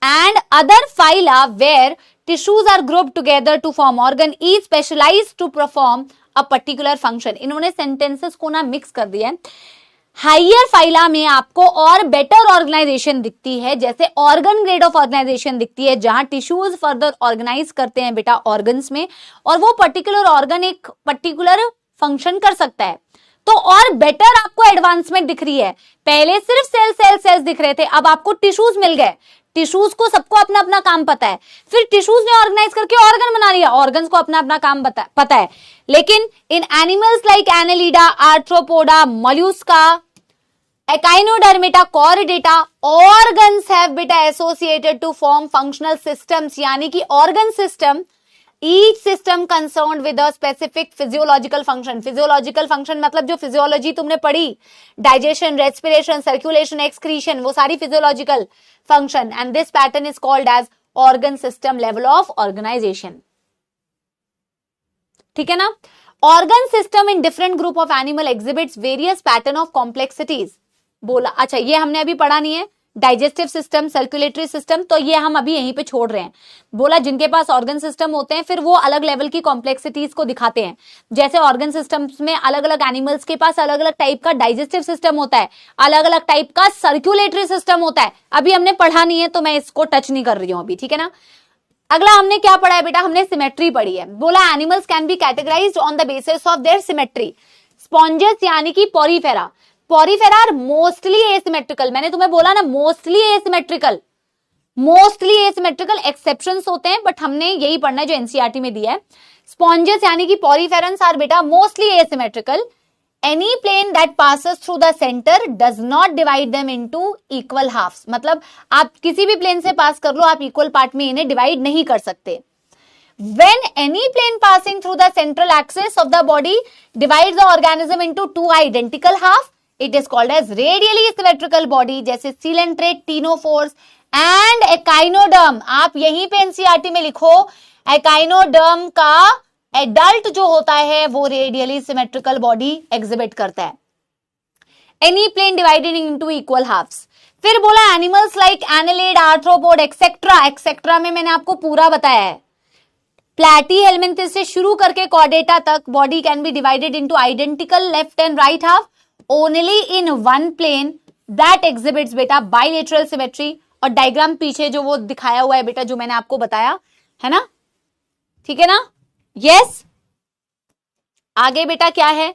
and other phyla where tissues are grouped together to form organ is specialized to perform a particular function। इन्होंने sentences को ना mix कर दिया है। Higher phyla में आपको और better organisation दिखती है, जैसे ऑर्गन ग्रेड ऑफ ऑर्गेनाइजेशन दिखती है, जहां टिश्यूज फर्दर ऑर्गेनाइज करते हैं बेटा ऑर्गन्स में, और वो पर्टिकुलर ऑर्गन एक पर्टिकुलर फंक्शन कर सकता है। तो और बेटर आपको एडवांसमेंट दिख रही है। पहले सिर्फ सेल्स दिख रहे थे, अब आपको टिश्यूज मिल गए। टिश्यूज को सबको अपना अपना काम पता है, फिर टिश्यूज ने ऑर्गेनाइज करके ऑर्गन बना लिया, ऑर्गन्स को अपना अपना काम पता है। लेकिन in animals like Annelida, Arthropoda, Mollusca, Echinodermata, Chordata, organs have बेटा associated to form functional systems, यानी कि organ system, each system concerned with a specific physiological function. Physiological function मतलब जो फिजियोलॉजी तुमने पढ़ी, डाइजेशन, रेस्पिरेशन, सर्कुलेशन, एक्सक्रीशन, वो सारी physiological function, and this pattern is called as organ system level of organisation. ठीक है ना। Organ system in different group of animal exhibits various pattern of complexities. बोला, अच्छा ये हमने अभी पढ़ा नहीं है, डाइजेस्टिव सिस्टम, सर्कुलेटरी सिस्टम, तो ये हम अभी यहीं पे छोड़ रहे हैं। बोला जिनके पास ऑर्गन सिस्टम होते हैं फिर वो अलग लेवल की कॉम्प्लेक्सिटीज को दिखाते हैं। जैसे ऑर्गन सिस्टम्स में अलग अलग एनिमल्स के पास अलग अलग टाइप का डाइजेस्टिव सिस्टम होता है, अलग अलग टाइप का सर्कुलेटरी सिस्टम होता है। अभी हमने पढ़ा नहीं है तो मैं इसको टच नहीं कर रही हूं अभी, ठीक है ना। अगला हमने क्या पढ़ा है बेटा, हमने सिमेट्री पढ़ी है। बोला animals can be categorised on the basis of their symmetry. Sponges यानी कि porifera, porifera are mostly asymmetrical. मैंने तुम्हें बोला ना mostly asymmetrical, mostly asymmetrical, exceptions होते हैं बट हमने यही पढ़ना है जो एनसीईआरटी में दिया है। स्पॉन्जेस यानी कि पॉरीफेरंस आर बेटा mostly asymmetrical. Any plane that passes through the centre does not divide them into equal halves. मतलब आप किसी भी प्लेन से पास कर लो, आप इक्वल पार्ट में इन्हें डिवाइड नहीं कर सकते। When any plane passing through the central axis of the body divides the organism into two identical halves, it is called as radially symmetrical body, जैसे coelenterate, ctenophores and echinoderm। आप यहीं पे NCERT में लिखो echinoderm का adult जो होता है वो रेडियली सिमेट्रिकल बॉडी एग्जिबिट करता है। Any plane divided into equal halves. फिर बोला animals like annelid, arthropod etcetera, etcetera में मैंने आपको पूरा बताया है। प्लैटीहेल्मिन्थेस से शुरू करके कॉर्डेटा तक body can be divided into identical left and right half only in one plane that exhibits बेटा बाइलेटरल सिमेट्री। और डायग्राम पीछे जो वो दिखाया हुआ है बेटा जो मैंने आपको बताया है ना, ठीक है ना। यस, आगे बेटा क्या है,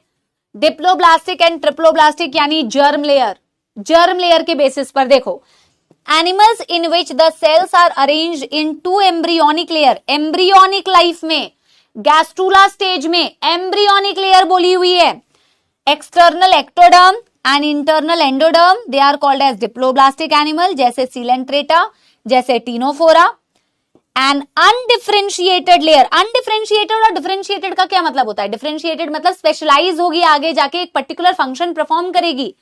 डिप्लोब्लास्टिक एंड ट्रिप्लोब्लास्टिक यानी जर्म लेयर। जर्म लेयर के बेसिस पर देखो animals in which the cells are arranged in two embryonic layer. Embryonic life में गैस्ट्रूला स्टेज में एम्ब्रियोनिक लेयर बोली हुई है। External ectoderm and internal endoderm, they are called as diploblastic animal, जैसे coelenterata, जैसे ctenophora. And undifferentiated layer, undifferentiated और differentiated का क्या मतलब होता है। डिफरेंशिएटेड मतलब स्पेशलाइज होगी, आगे जाके एक पर्टिकुलर फंक्शन परफॉर्म करेगी।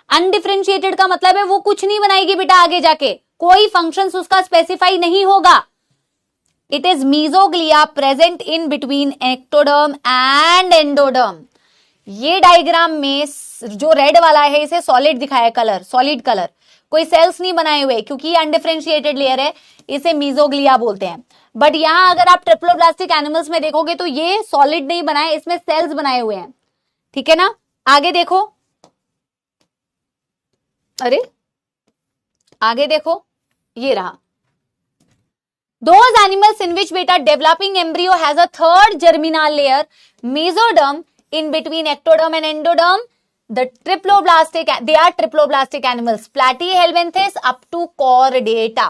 अनडिफरेंशिएटेड का मतलब है वो कुछ नहीं बनाएगी बेटा, आगे जाके कोई फंक्शंस उसका स्पेसिफाई नहीं होगा। It is mesoglea present in between ectoderm and endoderm. ये डायग्राम में जो रेड वाला है इसे सॉलिड दिखाया कलर, सॉलिड कलर, कोई सेल्स नहीं बनाए हुए क्योंकि ये अनडिफरेंशिएटेड लेयर है, इसे मीजोग्लिया बोलते हैं। बट यहां अगर आप ट्रिप्लोब्लास्टिक एनिमल्स में देखोगे तो ये सॉलिड नहीं बनाए, इसमें सेल्स बनाए हुए हैं, ठीक है ना। आगे देखो, अरे आगे देखो, ये रहा those animals in which beta developing embryo has a third germinal layer mesoderm in between ectoderm and endoderm, the triploblastic, they are triploblastic animals, platyhelminthes up to chordata।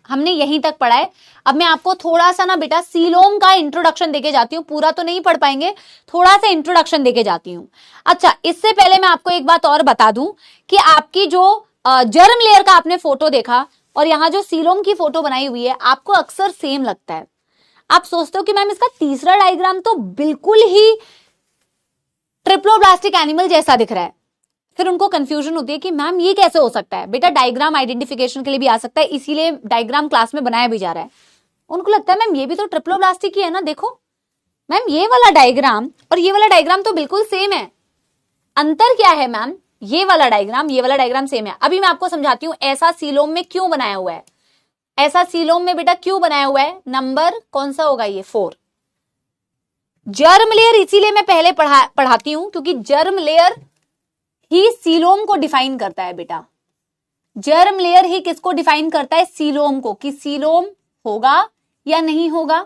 हमने यहीं तक पढ़ा है। अब मैं आपको थोड़ा सा ना बेटा सीलोम का इंट्रोडक्शन देके जाती हूँ, पूरा तो नहीं पढ़ पाएंगे, थोड़ा सा इंट्रोडक्शन देके जाती हूँ। अच्छा, इससे पहले मैं आपको एक बात और बता दूं कि आपकी जो जर्म लेयर का आपने फोटो देखा और यहाँ जो सीलोम की फोटो बनाई हुई है आपको अक्सर सेम लगता है। आप सोचते हो कि मैम इसका तीसरा डायग्राम तो बिल्कुल ही ट्रिप्लोब्लास्टिक एनिमल जैसा दिख रहा है। फिर उनको कंफ्यूजन होती है कि मैम ये कैसे हो सकता है। बेटा डायग्राम आइडेंटिफिकेशन के लिए भी आ सकता है, इसीलिए डायग्राम क्लास में बनाया भी जा रहा है। उनको लगता है मैम ये भी तो ट्रिप्लोब्लास्टिक ही है ना, देखो मैम ये वाला डायग्राम और ये वाला डायग्राम तो बिल्कुल सेम है, अंतर क्या है मैम, ये वाला डायग्राम सेम है। अभी मैं आपको समझाती हूँ ऐसा सीलोम में क्यों बनाया हुआ है। ऐसा सीलोम में बेटा क्यों बनाया हुआ है, नंबर कौन सा होगा, ये 4। जर्म लेयर इसीलिए मैं पहले पढ़ाती हूं क्योंकि जर्म लेयर ही सीलोम को डिफाइन करता है बेटा। जर्म लेयर ही किसको डिफाइन करता है, सीलोम को, कि सीलोम होगा या नहीं होगा,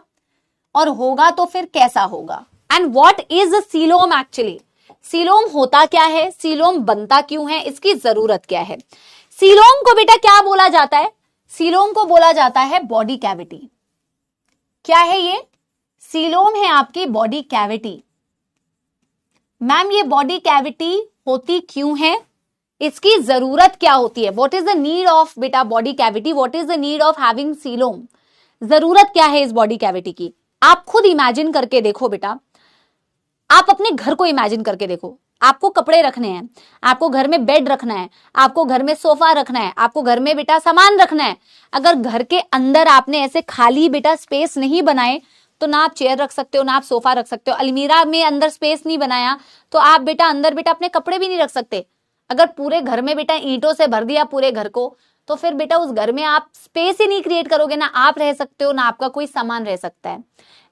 और होगा तो फिर कैसा होगा। And what is coelom actually, coelom होता क्या है, सीलोम बनता क्यों है, इसकी जरूरत क्या है। सीलोम को बेटा क्या बोला जाता है, सीलोम को बोला जाता है बॉडी कैविटी। क्या है ये, सीलोम है आपकी बॉडी कैविटी। मैम ये बॉडी कैविटी होती क्यों है, इसकी जरूरत क्या होती है, what is the need of बेटा body cavity, what is the need of having coelom, जरूरत क्या है इस बॉडी कैविटी की। आप खुद इमेजिन करके देखो बेटा, आप अपने घर को इमेजिन करके देखो, आपको कपड़े रखने हैं, आपको घर में बेड रखना है, आपको घर में सोफा रखना है, आपको घर में बेटा सामान रखना है। अगर घर के अंदर आपने ऐसे खाली बेटा स्पेस नहीं बनाए तो ना आप चेयर रख सकते हो, ना आप सोफा रख सकते हो। अलमीरा में अंदर स्पेस नहीं बनाया तो आप बेटा अंदर बेटा अपने कपड़े भी नहीं रख सकते। अगर पूरे घर में बेटा ईंटों से भर दिया पूरे घर को, तो फिर बेटा उस घर में आप स्पेस ही नहीं क्रिएट करोगे, ना आप रह सकते हो ना आपका कोई सामान रह सकता है।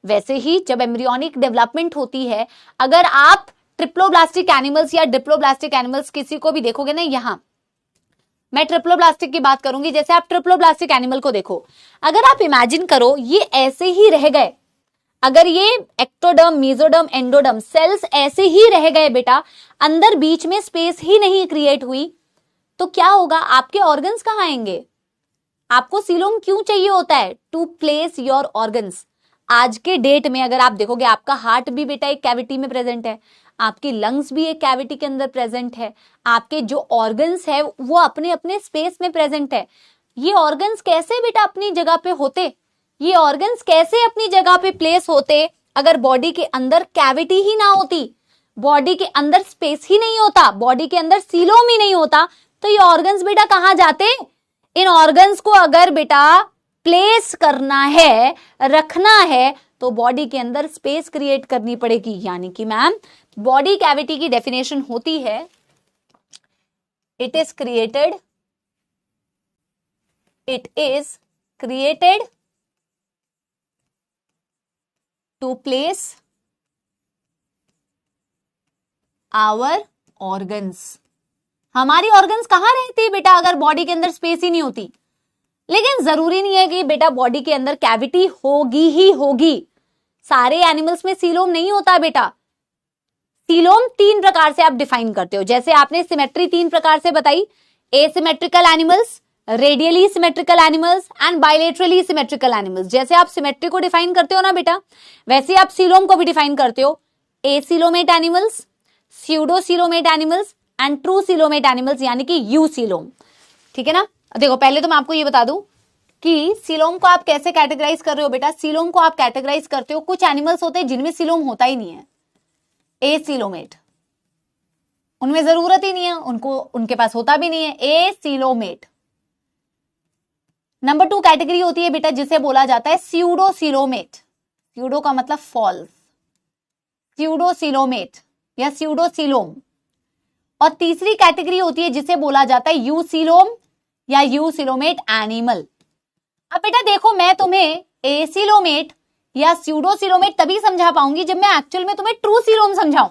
वैसे ही जब एम्ब्रियोनिक डेवलपमेंट होती है, अगर आप ट्रिप्लोब्लास्टिक एनिमल्स या डिप्लोब्लास्टिक एनिमल्स किसी को भी देखोगे ना, यहां मैं ट्रिप्लोब्लास्टिक की बात करूंगी, जैसे आप ट्रिप्लोब्लास्टिक एनिमल को देखो, अगर आप इमेजिन करो ये ऐसे ही रह गए, अगर ये एक्टोडर्म मेसोडर्म एंडोडर्म सेल्स ऐसे ही रह गए बेटा, अंदर बीच में स्पेस ही नहीं क्रिएट हुई, तो क्या होगा, आपके ऑर्गन्स कहां आएंगे। आपको सीलोम क्यों चाहिए होता है, टू प्लेस योर ऑर्गन्स। आज के डेट में अगर आप देखोगे, आपका हार्ट भी बेटा एक कैविटी में प्रेजेंट है, आपकी लंग्स भी एक कैविटी के अंदर प्रेजेंट है, आपके जो ऑर्गन्स है वो अपने अपने स्पेस में प्रेजेंट है। ये ऑर्गन्स कैसे बेटा अपनी जगह पे होते, ये ऑर्गन्स कैसे अपनी जगह पे प्लेस होते, अगर बॉडी के अंदर कैविटी ही ना होती, बॉडी के अंदर स्पेस ही नहीं होता, बॉडी के अंदर सीलोम ही नहीं होता, तो ये ऑर्गन्स बेटा कहां जाते। इन ऑर्गन्स को अगर बेटा प्लेस करना है, रखना है, तो बॉडी के अंदर स्पेस क्रिएट करनी पड़ेगी। यानी कि मैम बॉडी कैविटी की डेफिनेशन होती है, it is created to place our organs. हमारी ऑर्गन्स कहां रहती है बेटा अगर बॉडी के अंदर स्पेस ही नहीं होती। लेकिन जरूरी नहीं है कि बेटा बॉडी के अंदर कैविटी होगी ही होगी, सारे एनिमल्स में सीलोम नहीं होता बेटा। सीलोम 3 प्रकार से आप डिफाइन करते हो, जैसे आपने सिमेट्री 3 प्रकार से बताई, asymmetrical animals, radially symmetrical animals and bilaterally symmetrical animals. जैसे आप सिमेट्री को डिफाइन करते हो ना बेटा, वैसे आप सीलोम को भी डिफाइन करते हो, acoelomate animals, pseudocoelomate animals and true coelomate animals, यानी कि यू सीलोम। ठीक है ना। देखो पहले तो मैं आपको ये बता दूं कि सीलोम को आप कैसे कैटेगराइज कर रहे हो बेटा। सीलोम को आप कैटेगराइज करते हो, कुछ एनिमल्स होते हैं जिनमें सीलोम होता ही नहीं है, एसीलोमेट, उनमें जरूरत ही नहीं है, उनको उनके पास होता भी नहीं है, एसीलोमेट। नंबर 2 कैटेगरी होती है बेटा जिसे बोला जाता है स्यूडोसीलोमेट, स्यूडो का मतलब फॉल्स, स्यूडोसीलोमेट या स्यूडोसीलोम। और तीसरी कैटेगरी होती है जिसे बोला जाता है यूसीलोम या यूसीलोमेट एनिमल। अब बेटा देखो, मैं तुम्हें एसिलोमेट या स्यूडोसीलोमेट तभी समझा पाऊंगी जब मैं एक्चुअल में तुम्हें ट्रू सीलोम समझाऊं।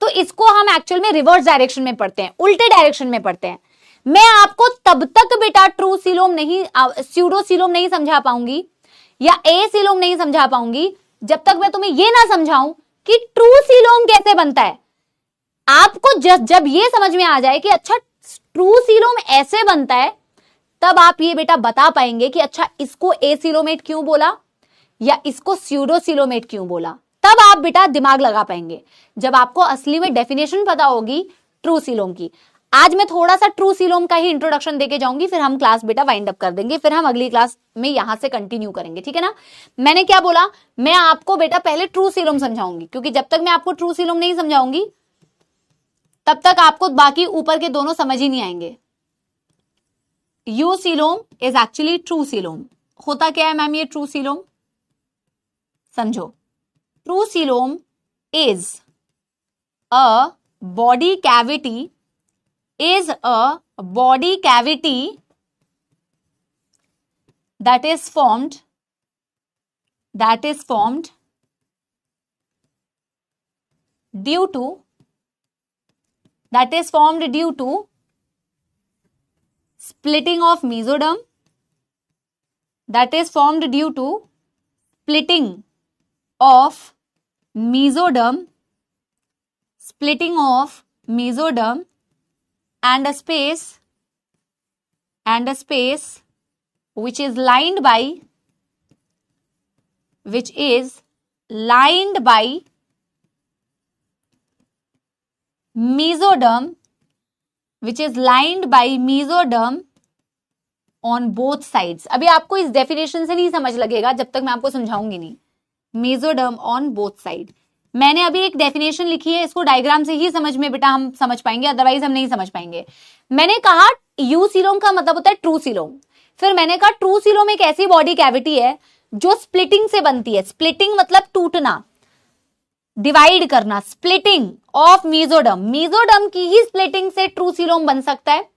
तो इसको हम एक्चुअल में रिवर्स डायरेक्शन में पढ़ते हैं, उल्टे डायरेक्शन में पढ़ते हैं। मैं आपको तब तक बेटा ट्रू सीलोम नहीं, स्यूडोसीलोम नहीं समझा पाऊंगी या एसिलोम नहीं समझा पाऊंगी जब तक मैं तुम्हें यह ना समझाऊं कि ट्रू सीलोम कैसे बनता है। आपको जब ये समझ में आ जाए कि अच्छा ट्रू सीलोम ऐसे बनता है, तब आप ये बेटा बता पाएंगे कि अच्छा इसको एसिलोमेट क्यों बोला या इसको स्यूडोसीलोमेट क्यों बोला। तब आप बेटा दिमाग लगा पाएंगे जब आपको असली में डेफिनेशन पता होगी ट्रू सीलोम की। आज मैं थोड़ा सा ट्रू सीलोम का ही इंट्रोडक्शन देके जाऊंगी, फिर हम क्लास बेटा वाइंड अप कर देंगे, फिर हम अगली क्लास में यहां से कंटिन्यू करेंगे। ठीक है ना। मैंने क्या बोला, मैं आपको बेटा पहले ट्रू सीलोम समझाऊंगी, क्योंकि जब तक मैं आपको ट्रू सीलोम नहीं समझाऊंगी तब तक आपको बाकी ऊपर के दोनों समझ ही नहीं आएंगे। You coelom is actually true coelom. होता क्या है मैम ये ट्रू सीलोम, समझो। True coelom is a body cavity, is a body cavity that is formed due to splitting of mesoderm, that is formed due to splitting of mesoderm and a space which is lined by mesoderm which is lined by mesoderm on both sides. अभी आपको इस definition से नहीं समझ लगेगा जब तक मैं आपको समझाऊंगी नहीं। मीजोडर्म ऑन बोथ साइड, मैंने अभी एक डेफिनेशन लिखी है, इसको डायग्राम से ही समझ में बेटा हम समझ पाएंगे, अदरवाइज हम नहीं समझ पाएंगे। मैंने कहा यू सीलोम का मतलब होता है ट्रू सीलोम। फिर मैंने कहा ट्रू सीलोम एक ऐसी बॉडी कैविटी है जो स्प्लिटिंग से बनती है। स्प्लिटिंग मतलब टूटना, डिवाइड करना, स्प्लिटिंग ऑफ मीजोडर्म। मीजोडर्म की ही स्प्लिटिंग से ट्रू सीलोम बन सकता है।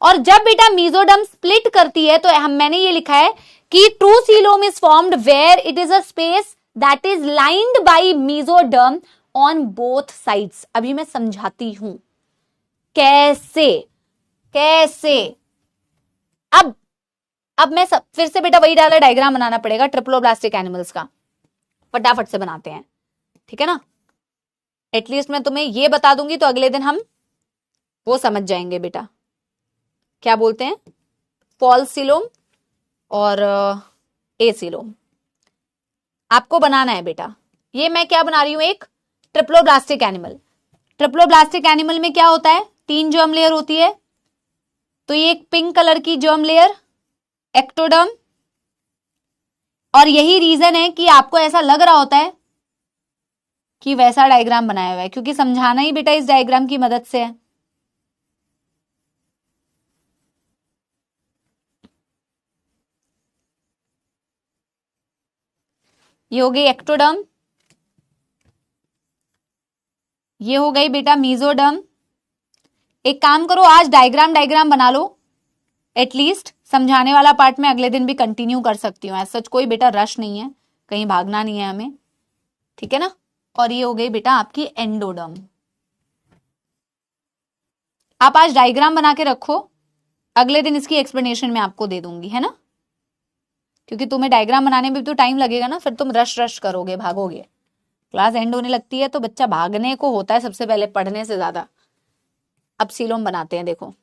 और जब बेटा मीजोडर्म स्प्लिट करती है तो मैंने ये लिखा है कि true coelom is formed where it is a space that is lined by mesoderm on both sides. अभी मैं समझाती हूं कैसे कैसे। अब मैं फिर से बेटा वही डाला, डायग्राम बनाना पड़ेगा ट्रिप्लोब्लास्टिक एनिमल्स का, फटाफट से बनाते हैं, ठीक है ना। एटलीस्ट मैं तुम्हें ये बता दूंगी तो अगले दिन हम वो समझ जाएंगे बेटा, क्या बोलते हैं फॉल्स सीलोम और ए सीलोम। आपको बनाना है बेटा। ये मैं क्या बना रही हूं, एक ट्रिप्लोब्लास्टिक एनिमल। ट्रिप्लोब्लास्टिक एनिमल में क्या होता है, 3 जर्म लेयर होती है। तो ये एक पिंक कलर की जर्म लेयर एक्टोडर्म, और यही रीजन है कि आपको ऐसा लग रहा होता है कि वैसा डायग्राम बनाया हुआ है, क्योंकि समझाना ही बेटा इस डायग्राम की मदद से है। ये हो गई एक्टोडर्म, ये हो गई बेटा मीजोडर्म। एक काम करो, आज डायग्राम बना लो, एटलीस्ट समझाने वाला पार्ट में अगले दिन भी कंटिन्यू कर सकती हूँ। सच कोई बेटा रश नहीं है, कहीं भागना नहीं है हमें, ठीक है ना। और ये हो गई बेटा आपकी एंडोडर्म। आप आज डायग्राम बना के रखो, अगले दिन इसकी एक्सप्लेनेशन मैं आपको दे दूंगी, है ना। क्योंकि तुम्हें डायग्राम बनाने में भी तो टाइम लगेगा ना, फिर तुम रश करोगे, भागोगे। क्लास एंड होने लगती है तो बच्चा भागने को होता है सबसे पहले, पढ़ने से ज्यादा। अब सीलोम बनाते हैं, देखो।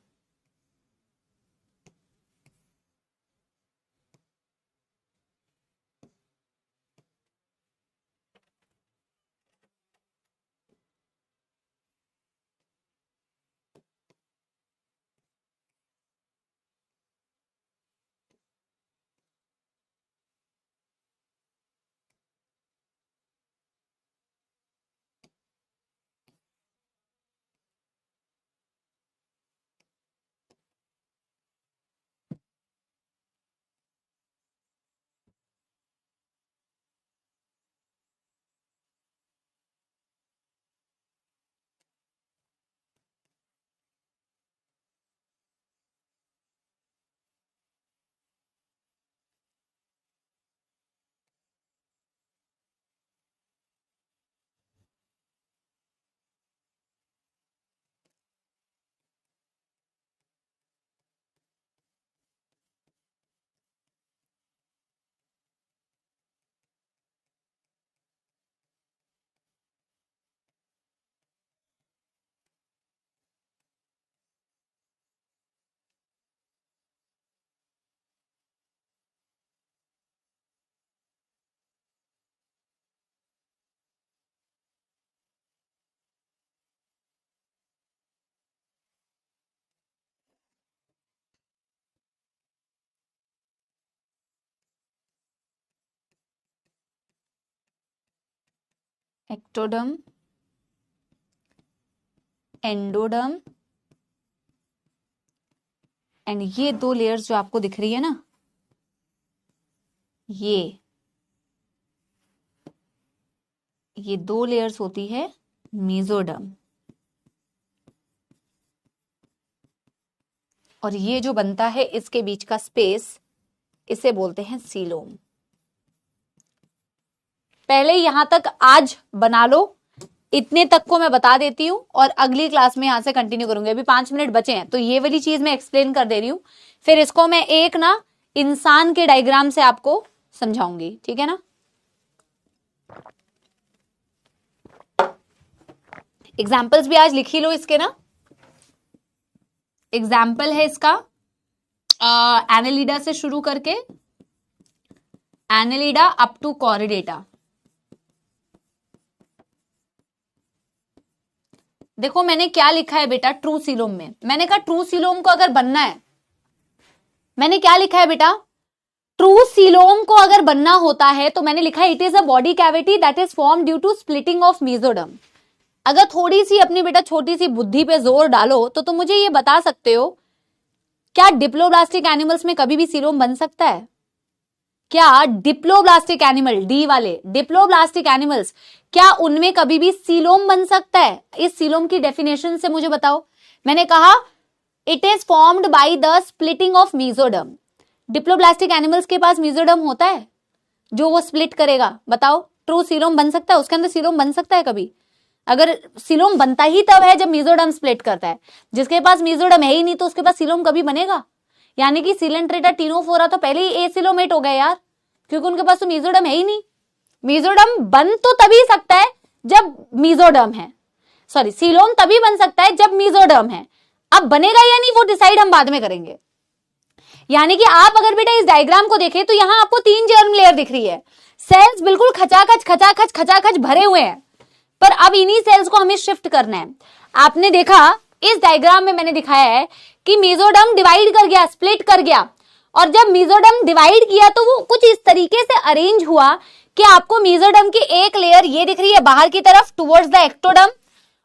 एक्टोडर्म, एंडोडर्म, एंड ये 2 लेयर्स जो आपको दिख रही है ना, ये 2 लेयर्स होती है मीजोडर्म। और ये जो बनता है इसके बीच का स्पेस, इसे बोलते हैं सीलोम। पहले यहां तक आज बना लो, इतने तक को मैं बता देती हूं, और अगली क्लास में यहां से कंटिन्यू करूंगी। अभी 5 मिनट बचे हैं तो ये वाली चीज मैं एक्सप्लेन कर दे रही हूं, फिर इसको मैं एक ना इंसान के डायग्राम से आपको समझाऊंगी, ठीक है ना। एग्जाम्पल्स भी आज लिख ही लो इसके ना। एग्जाम्पल है इसका एनालिडा से शुरू करके एनालिडा अप टू कॉरिडेटा। देखो मैंने क्या लिखा है बेटा ट्रू सीलोम में, मैंने कहा ट्रू सीलोम को अगर बनना है, मैंने क्या लिखा है बेटा, ट्रू सीलोम को अगर बनना होता है तो मैंने लिखा है it is a body cavity that is form due to splitting of mesoderm. अगर थोड़ी सी अपनी बेटा छोटी सी बुद्धि पे जोर डालो तो तुम मुझे ये बता सकते हो क्या डिप्लोब्लास्टिक एनिमल्स में कभी भी सीलोम बन सकता है? क्या डिप्लोब्लास्टिक एनिमल, डी वाले डिप्लोब्लास्टिक एनिमल्स, क्या उनमें कभी भी सीलोम बन सकता है? इस सीलोम की डेफिनेशन से मुझे बताओ। मैंने कहा it is formed by the splitting of mesoderm. Diploblastic animals के पास मेसोडर्म होता है जो वो स्प्लिट करेगा। बताओ ट्रू सीलोम बन सकता है? उसके अंदर सीलोम बन सकता है कभी? अगर सीलोम बनता ही तब है जब मेसोडर्म स्प्लिट करता है। जिसके पास मेसोडर्म है ही नहीं तो उसके पास सीलोम कभी बनेगा? यानी कि सिलेंट्रेटा टीनोफोरा तो पहले ही एसिलोमेट हो गए यार, क्योंकि उनके पास तो मेसोडर्म है ही नहीं। मेसोडर्म बन तो तभी सकता है जब मेसोडर्म है, सॉरी सीलोम तभी बन सकता है जब मेसोडर्म है। अब बनेगा या नहीं वो डिसाइड हम बाद में करेंगे। यानी कि आप अगर बेटा इस डायग्राम को देखें तो यहां आपको 3 जर्म लेयर दिख रही है, सेल्स बिल्कुल खचाखच भरे हुए हैं, पर अब इन्हीं सेल्स को हमें शिफ्ट करना है। आपने देखा इस डायग्राम में मैंने दिखाया है कि मेसोडर्म डिवाइड कर गया, स्प्लिट कर गया, और जब मेसोडर्म डिवाइड किया तो वो कुछ इस तरीके से अरेंज हुआ कि आपको मेसोडर्म की एक लेयर ये दिख रही है बाहर की तरफ टुवर्ड्स द एक्टोडर्म,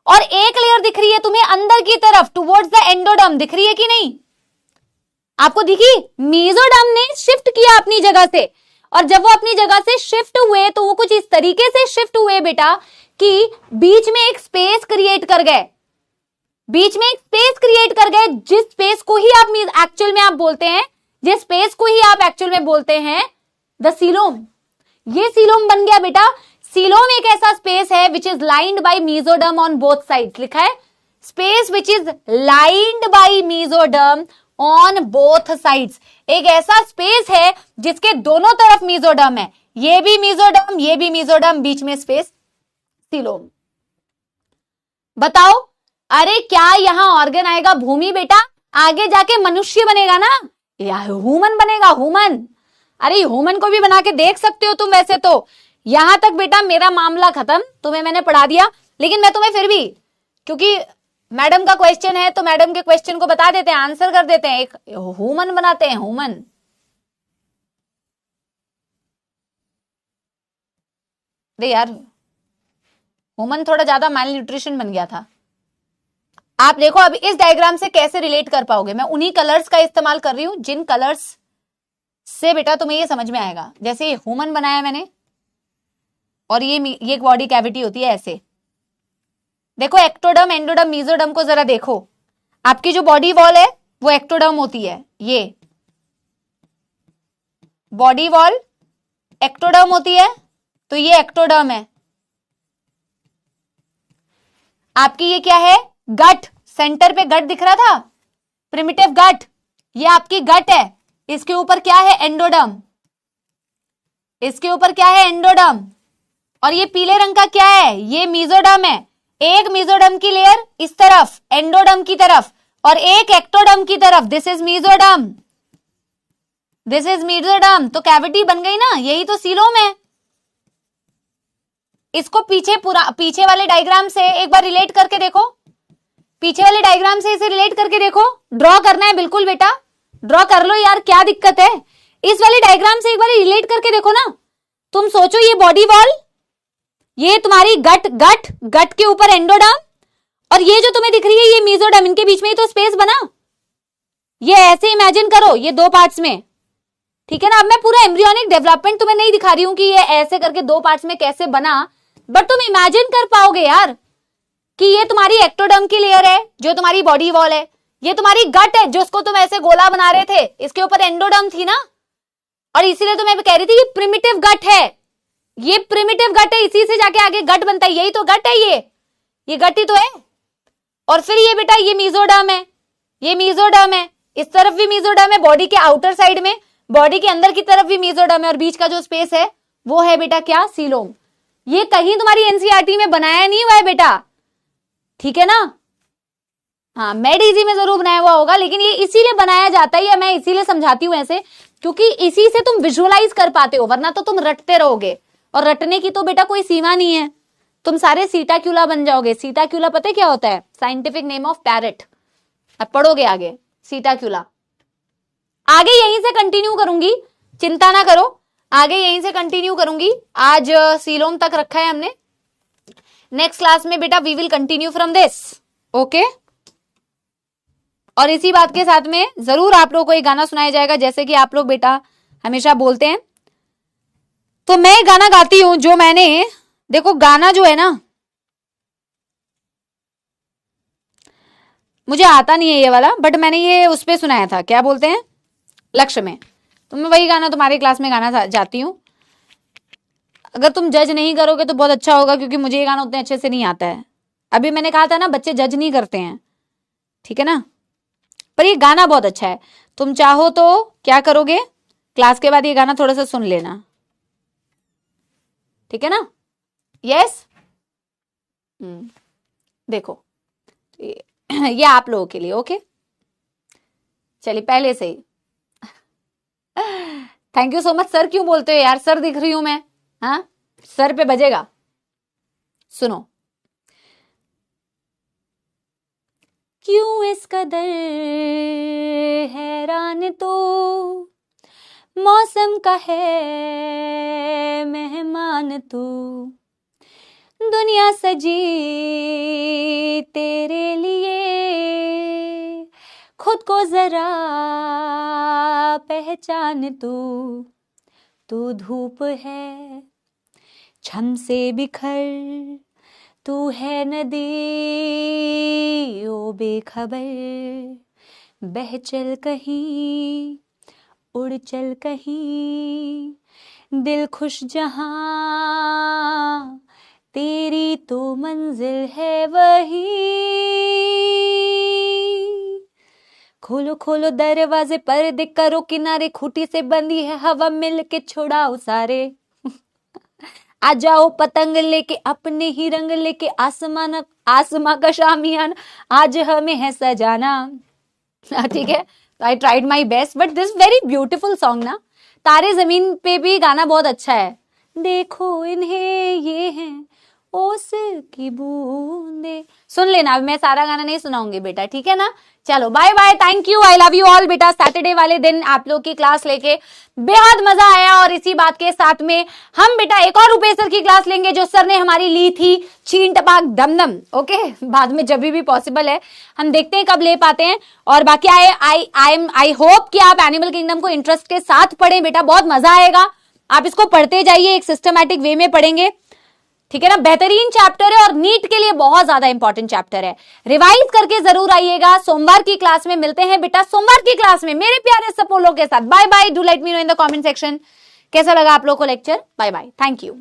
और एक लेयर दिख रही है तुम्हें अंदर की तरफ टुवर्ड्स द एंडोडर्म। दिख रही है कि नहीं? आपको दिखी? मेसोडर्म ने शिफ्ट किया अपनी जगह से, और जब वो अपनी जगह से शिफ्ट हुए तो वो कुछ इस तरीके से शिफ्ट हुए बेटा कि बीच में एक स्पेस क्रिएट कर गए, बीच में एक स्पेस क्रिएट कर गए, जिस स्पेस को ही आप एक्चुअल में आप बोलते हैं, जिस स्पेस को ही आप एक्चुअल में बोलते हैं द सीलोम। ये सीलोम बन गया बेटा। सीलोम एक ऐसा स्पेस है which is lined bye mesoderm on both sides. लिखा है space which is lined bye mesoderm on both sides. एक ऐसा स्पेस है जिसके दोनों तरफ मेसोडर्म है, ये भी मेसोडर्म, ये भी मेसोडर्म, बीच में स्पेस सीलोम। बताओ, अरे क्या यहां ऑर्गन आएगा भूमि बेटा? आगे जाके मनुष्य बनेगा ना, या ह्यूमन बनेगा, ह्यूमन। अरे ह्यूमन को भी बना के देख सकते हो तुम। वैसे तो यहां तक बेटा मेरा मामला खत्म, तुम्हें मैंने पढ़ा दिया, लेकिन मैं तुम्हें फिर भी, क्योंकि मैडम का क्वेश्चन है तो मैडम के क्वेश्चन को बता देते हैं, आंसर कर देते हैं, एक ह्यूमन बनाते हैं, ह्यूमन। अरे यार ह्यूमन थोड़ा ज्यादा माइल न्यूट्रिशन बन गया था। आप देखो अब इस डायग्राम से कैसे रिलेट कर पाओगे। मैं उन्हीं कलर्स का इस्तेमाल कर रही हूं जिन कलर्स से बेटा तुम्हें ये समझ में आएगा। जैसे ये ह्यूमन बनाया मैंने, और ये एक बॉडी कैविटी होती है ऐसे। देखो एक्टोडर्म, एंडोडर्म, मेसोडर्म को जरा देखो। आपकी जो बॉडी वॉल है वो एक्टोडर्म होती है, ये बॉडी वॉल एक्टोडर्म होती है, तो ये एक्टोडर्म है। आपकी ये क्या है? गट। सेंटर पे गट दिख रहा था, प्रिमिटिव गट, ये आपकी गट है। इसके ऊपर क्या है? एंडोडर्म। इसके ऊपर क्या है? एंडोडर्म। और ये पीले रंग का क्या है? ये मेसोडर्म है। एक मेसोडर्म की लेयर इस तरफ एंडोडर्म की तरफ, और एक एक्टोडर्म की तरफ। This is mesoderm, this is mesoderm. तो कैविटी बन गई ना, यही तो सीलोम है। इसको पीछे वाले डायग्राम से एक बार रिलेट करके देखो, पीछे वाले डायग्राम से इसे रिलेट करके देखो। ड्रॉ करना है बिल्कुल बेटा, ड्रॉ कर लो यार, क्या दिक्कत है? इस वाले डायग्राम से एक बार रिलेट करके देखो ना। तुम सोचो ये बॉडी वॉल, ये तुम्हारी गट के ऊपर एंडोडर्म, और ये जो तुम्हें दिख रही है ये मेसोडर्म, इनके बीच में ही तो स्पेस बना। ये ऐसे इमेजिन करो, ये 2 पार्ट्स में, ठीक है ना। अब मैं पूरा एम्ब्रियोनिक डेवलपमेंट तुम्हें नहीं दिखा रही हूं कि ये ऐसे करके 2 पार्ट्स में कैसे बना, बट तुम इमेजिन कर पाओगे यार कि ये तुम्हारी एक्टोडर्म की लेयर है जो तुम्हारी बॉडी वॉल है, ये तुम्हारी गट है जिसको तुम ऐसे गोला बना रहे थे, इसके ऊपर एंडोडर्म थी ना, और इसीलिए तो मैं कह रही थी ये प्रिमिटिव गट है, ये प्रिमिटिव गट है, इसी से जाके आगे गट बनता है। यही तो गट है, ये गट ही तो है। और फिर ये बेटा ये मेसोडर्म है, ये मेसोडर्म है, इस तरफ भी मेसोडर्म है, बॉडी के आउटर साइड में, बॉडी के अंदर की तरफ भी मेसोडर्म है, और बीच का जो स्पेस है वो है बेटा क्या? सीलोम। ये कहीं तुम्हारी एनसीईआरटी में बनाया नहीं हुआ है बेटा, ठीक है ना। हाँ, मेड इजी में जरूर बनाया हुआ होगा, लेकिन ये इसीलिए बनाया जाता है, या मैं इसीलिए समझाती हूँ ऐसे, क्योंकि इसी से तुम विजुअलाइज कर पाते हो, वरना तो तुम रटते रहोगे, और रटने की तो बेटा कोई सीमा नहीं है। तुम सारे सीटाक्यूला बन जाओगे। सीटाक्यूला पता है क्या होता है? Scientific name of parrot. अब पढ़ोगे आगे सीटाक्यूला। आगे यहीं से कंटिन्यू करूंगी, चिंता ना करो, आगे यहीं से कंटिन्यू करूंगी। आज सीलोम तक रखा है हमने। नेक्स्ट क्लास में बेटा we will continue from this, okay. और इसी बात के साथ में जरूर आप लोगों को एक गाना सुनाया जाएगा, जैसे कि आप लोग बेटा हमेशा बोलते हैं। तो मैं गाना गाती हूं जो मैंने, देखो गाना जो है ना मुझे आता नहीं है ये वाला, बट मैंने ये उस पे सुनाया था, क्या बोलते हैं, लक्ष्य में। तो मैं वही गाना तुम्हारी क्लास में गाना जाती हूँ। अगर तुम जज नहीं करोगे तो बहुत अच्छा होगा, क्योंकि मुझे ये गाना उतने अच्छे से नहीं आता है। अभी मैंने कहा था ना बच्चे जज नहीं करते हैं, ठीक है ना, पर ये गाना बहुत अच्छा है। तुम चाहो तो क्या करोगे, क्लास के बाद ये गाना थोड़ा सा सुन लेना, ठीक है ना। यस देखो ये आप लोगों के लिए, ओके। चलिए पहले से ही thank you so much. Sir क्यों बोलते हो यार, सर दिख रही हूं मैं, हाँ सर पे बजेगा। सुनो, क्यों इस कदर हैरान तो मौसम का है मेहमान तू, दुनिया सजी तेरे लिए, खुद को जरा पहचान तू धूप है छम से बिखर, तू है नदी ओ बेखबर, बह चल कहीं उड़ चल कहीं, दिल खुश जहां तेरी तो मंजिल है वही, खोलो खोलो दरवाजे पर्दे करो किनारे, खूटी से बंदी है हवा मिल के छुड़ाओ सारे, आ जाओ पतंग लेके अपने ही रंग लेके, आसमां का शामियान आज हमें है सजाना। ठीक है, I tried my best, but this very beautiful song ना। तारे जमीन पे भी गाना बहुत अच्छा है। देखो इन्हें ये हैं ओस की बूंदे, सुन लेना। अब मैं सारा गाना नहीं सुनाऊंगी बेटा, ठीक है ना। चलो bye bye, thank you, I love you all बेटा। सैटरडे वाले दिन आप लोग की क्लास लेके बेहद मजा आया, और इसी बात के साथ में हम बेटा एक और रुपए सर की क्लास लेंगे जो सर ने हमारी ली थी, छीन टपाक दमदम, ओके। बाद में जब भी पॉसिबल है, हम देखते हैं कब ले पाते हैं। और बाकी आई होप कि आप एनिमल किंगडम को इंटरेस्ट के साथ पढ़ें बेटा, बहुत मजा आएगा। आप इसको पढ़ते जाइए, एक सिस्टमैटिक वे में पढ़ेंगे, ठीक है ना। बेहतरीन चैप्टर है और नीट के लिए बहुत ज्यादा इंपॉर्टेंट चैप्टर है। रिवाइज करके जरूर आइएगा। सोमवार की क्लास में मिलते हैं बेटा, सोमवार की क्लास में मेरे प्यारे सपोलों के साथ। Bye bye, do let me know in the comment section कैसा लगा आप लोगों को lecture. Bye bye, thank you.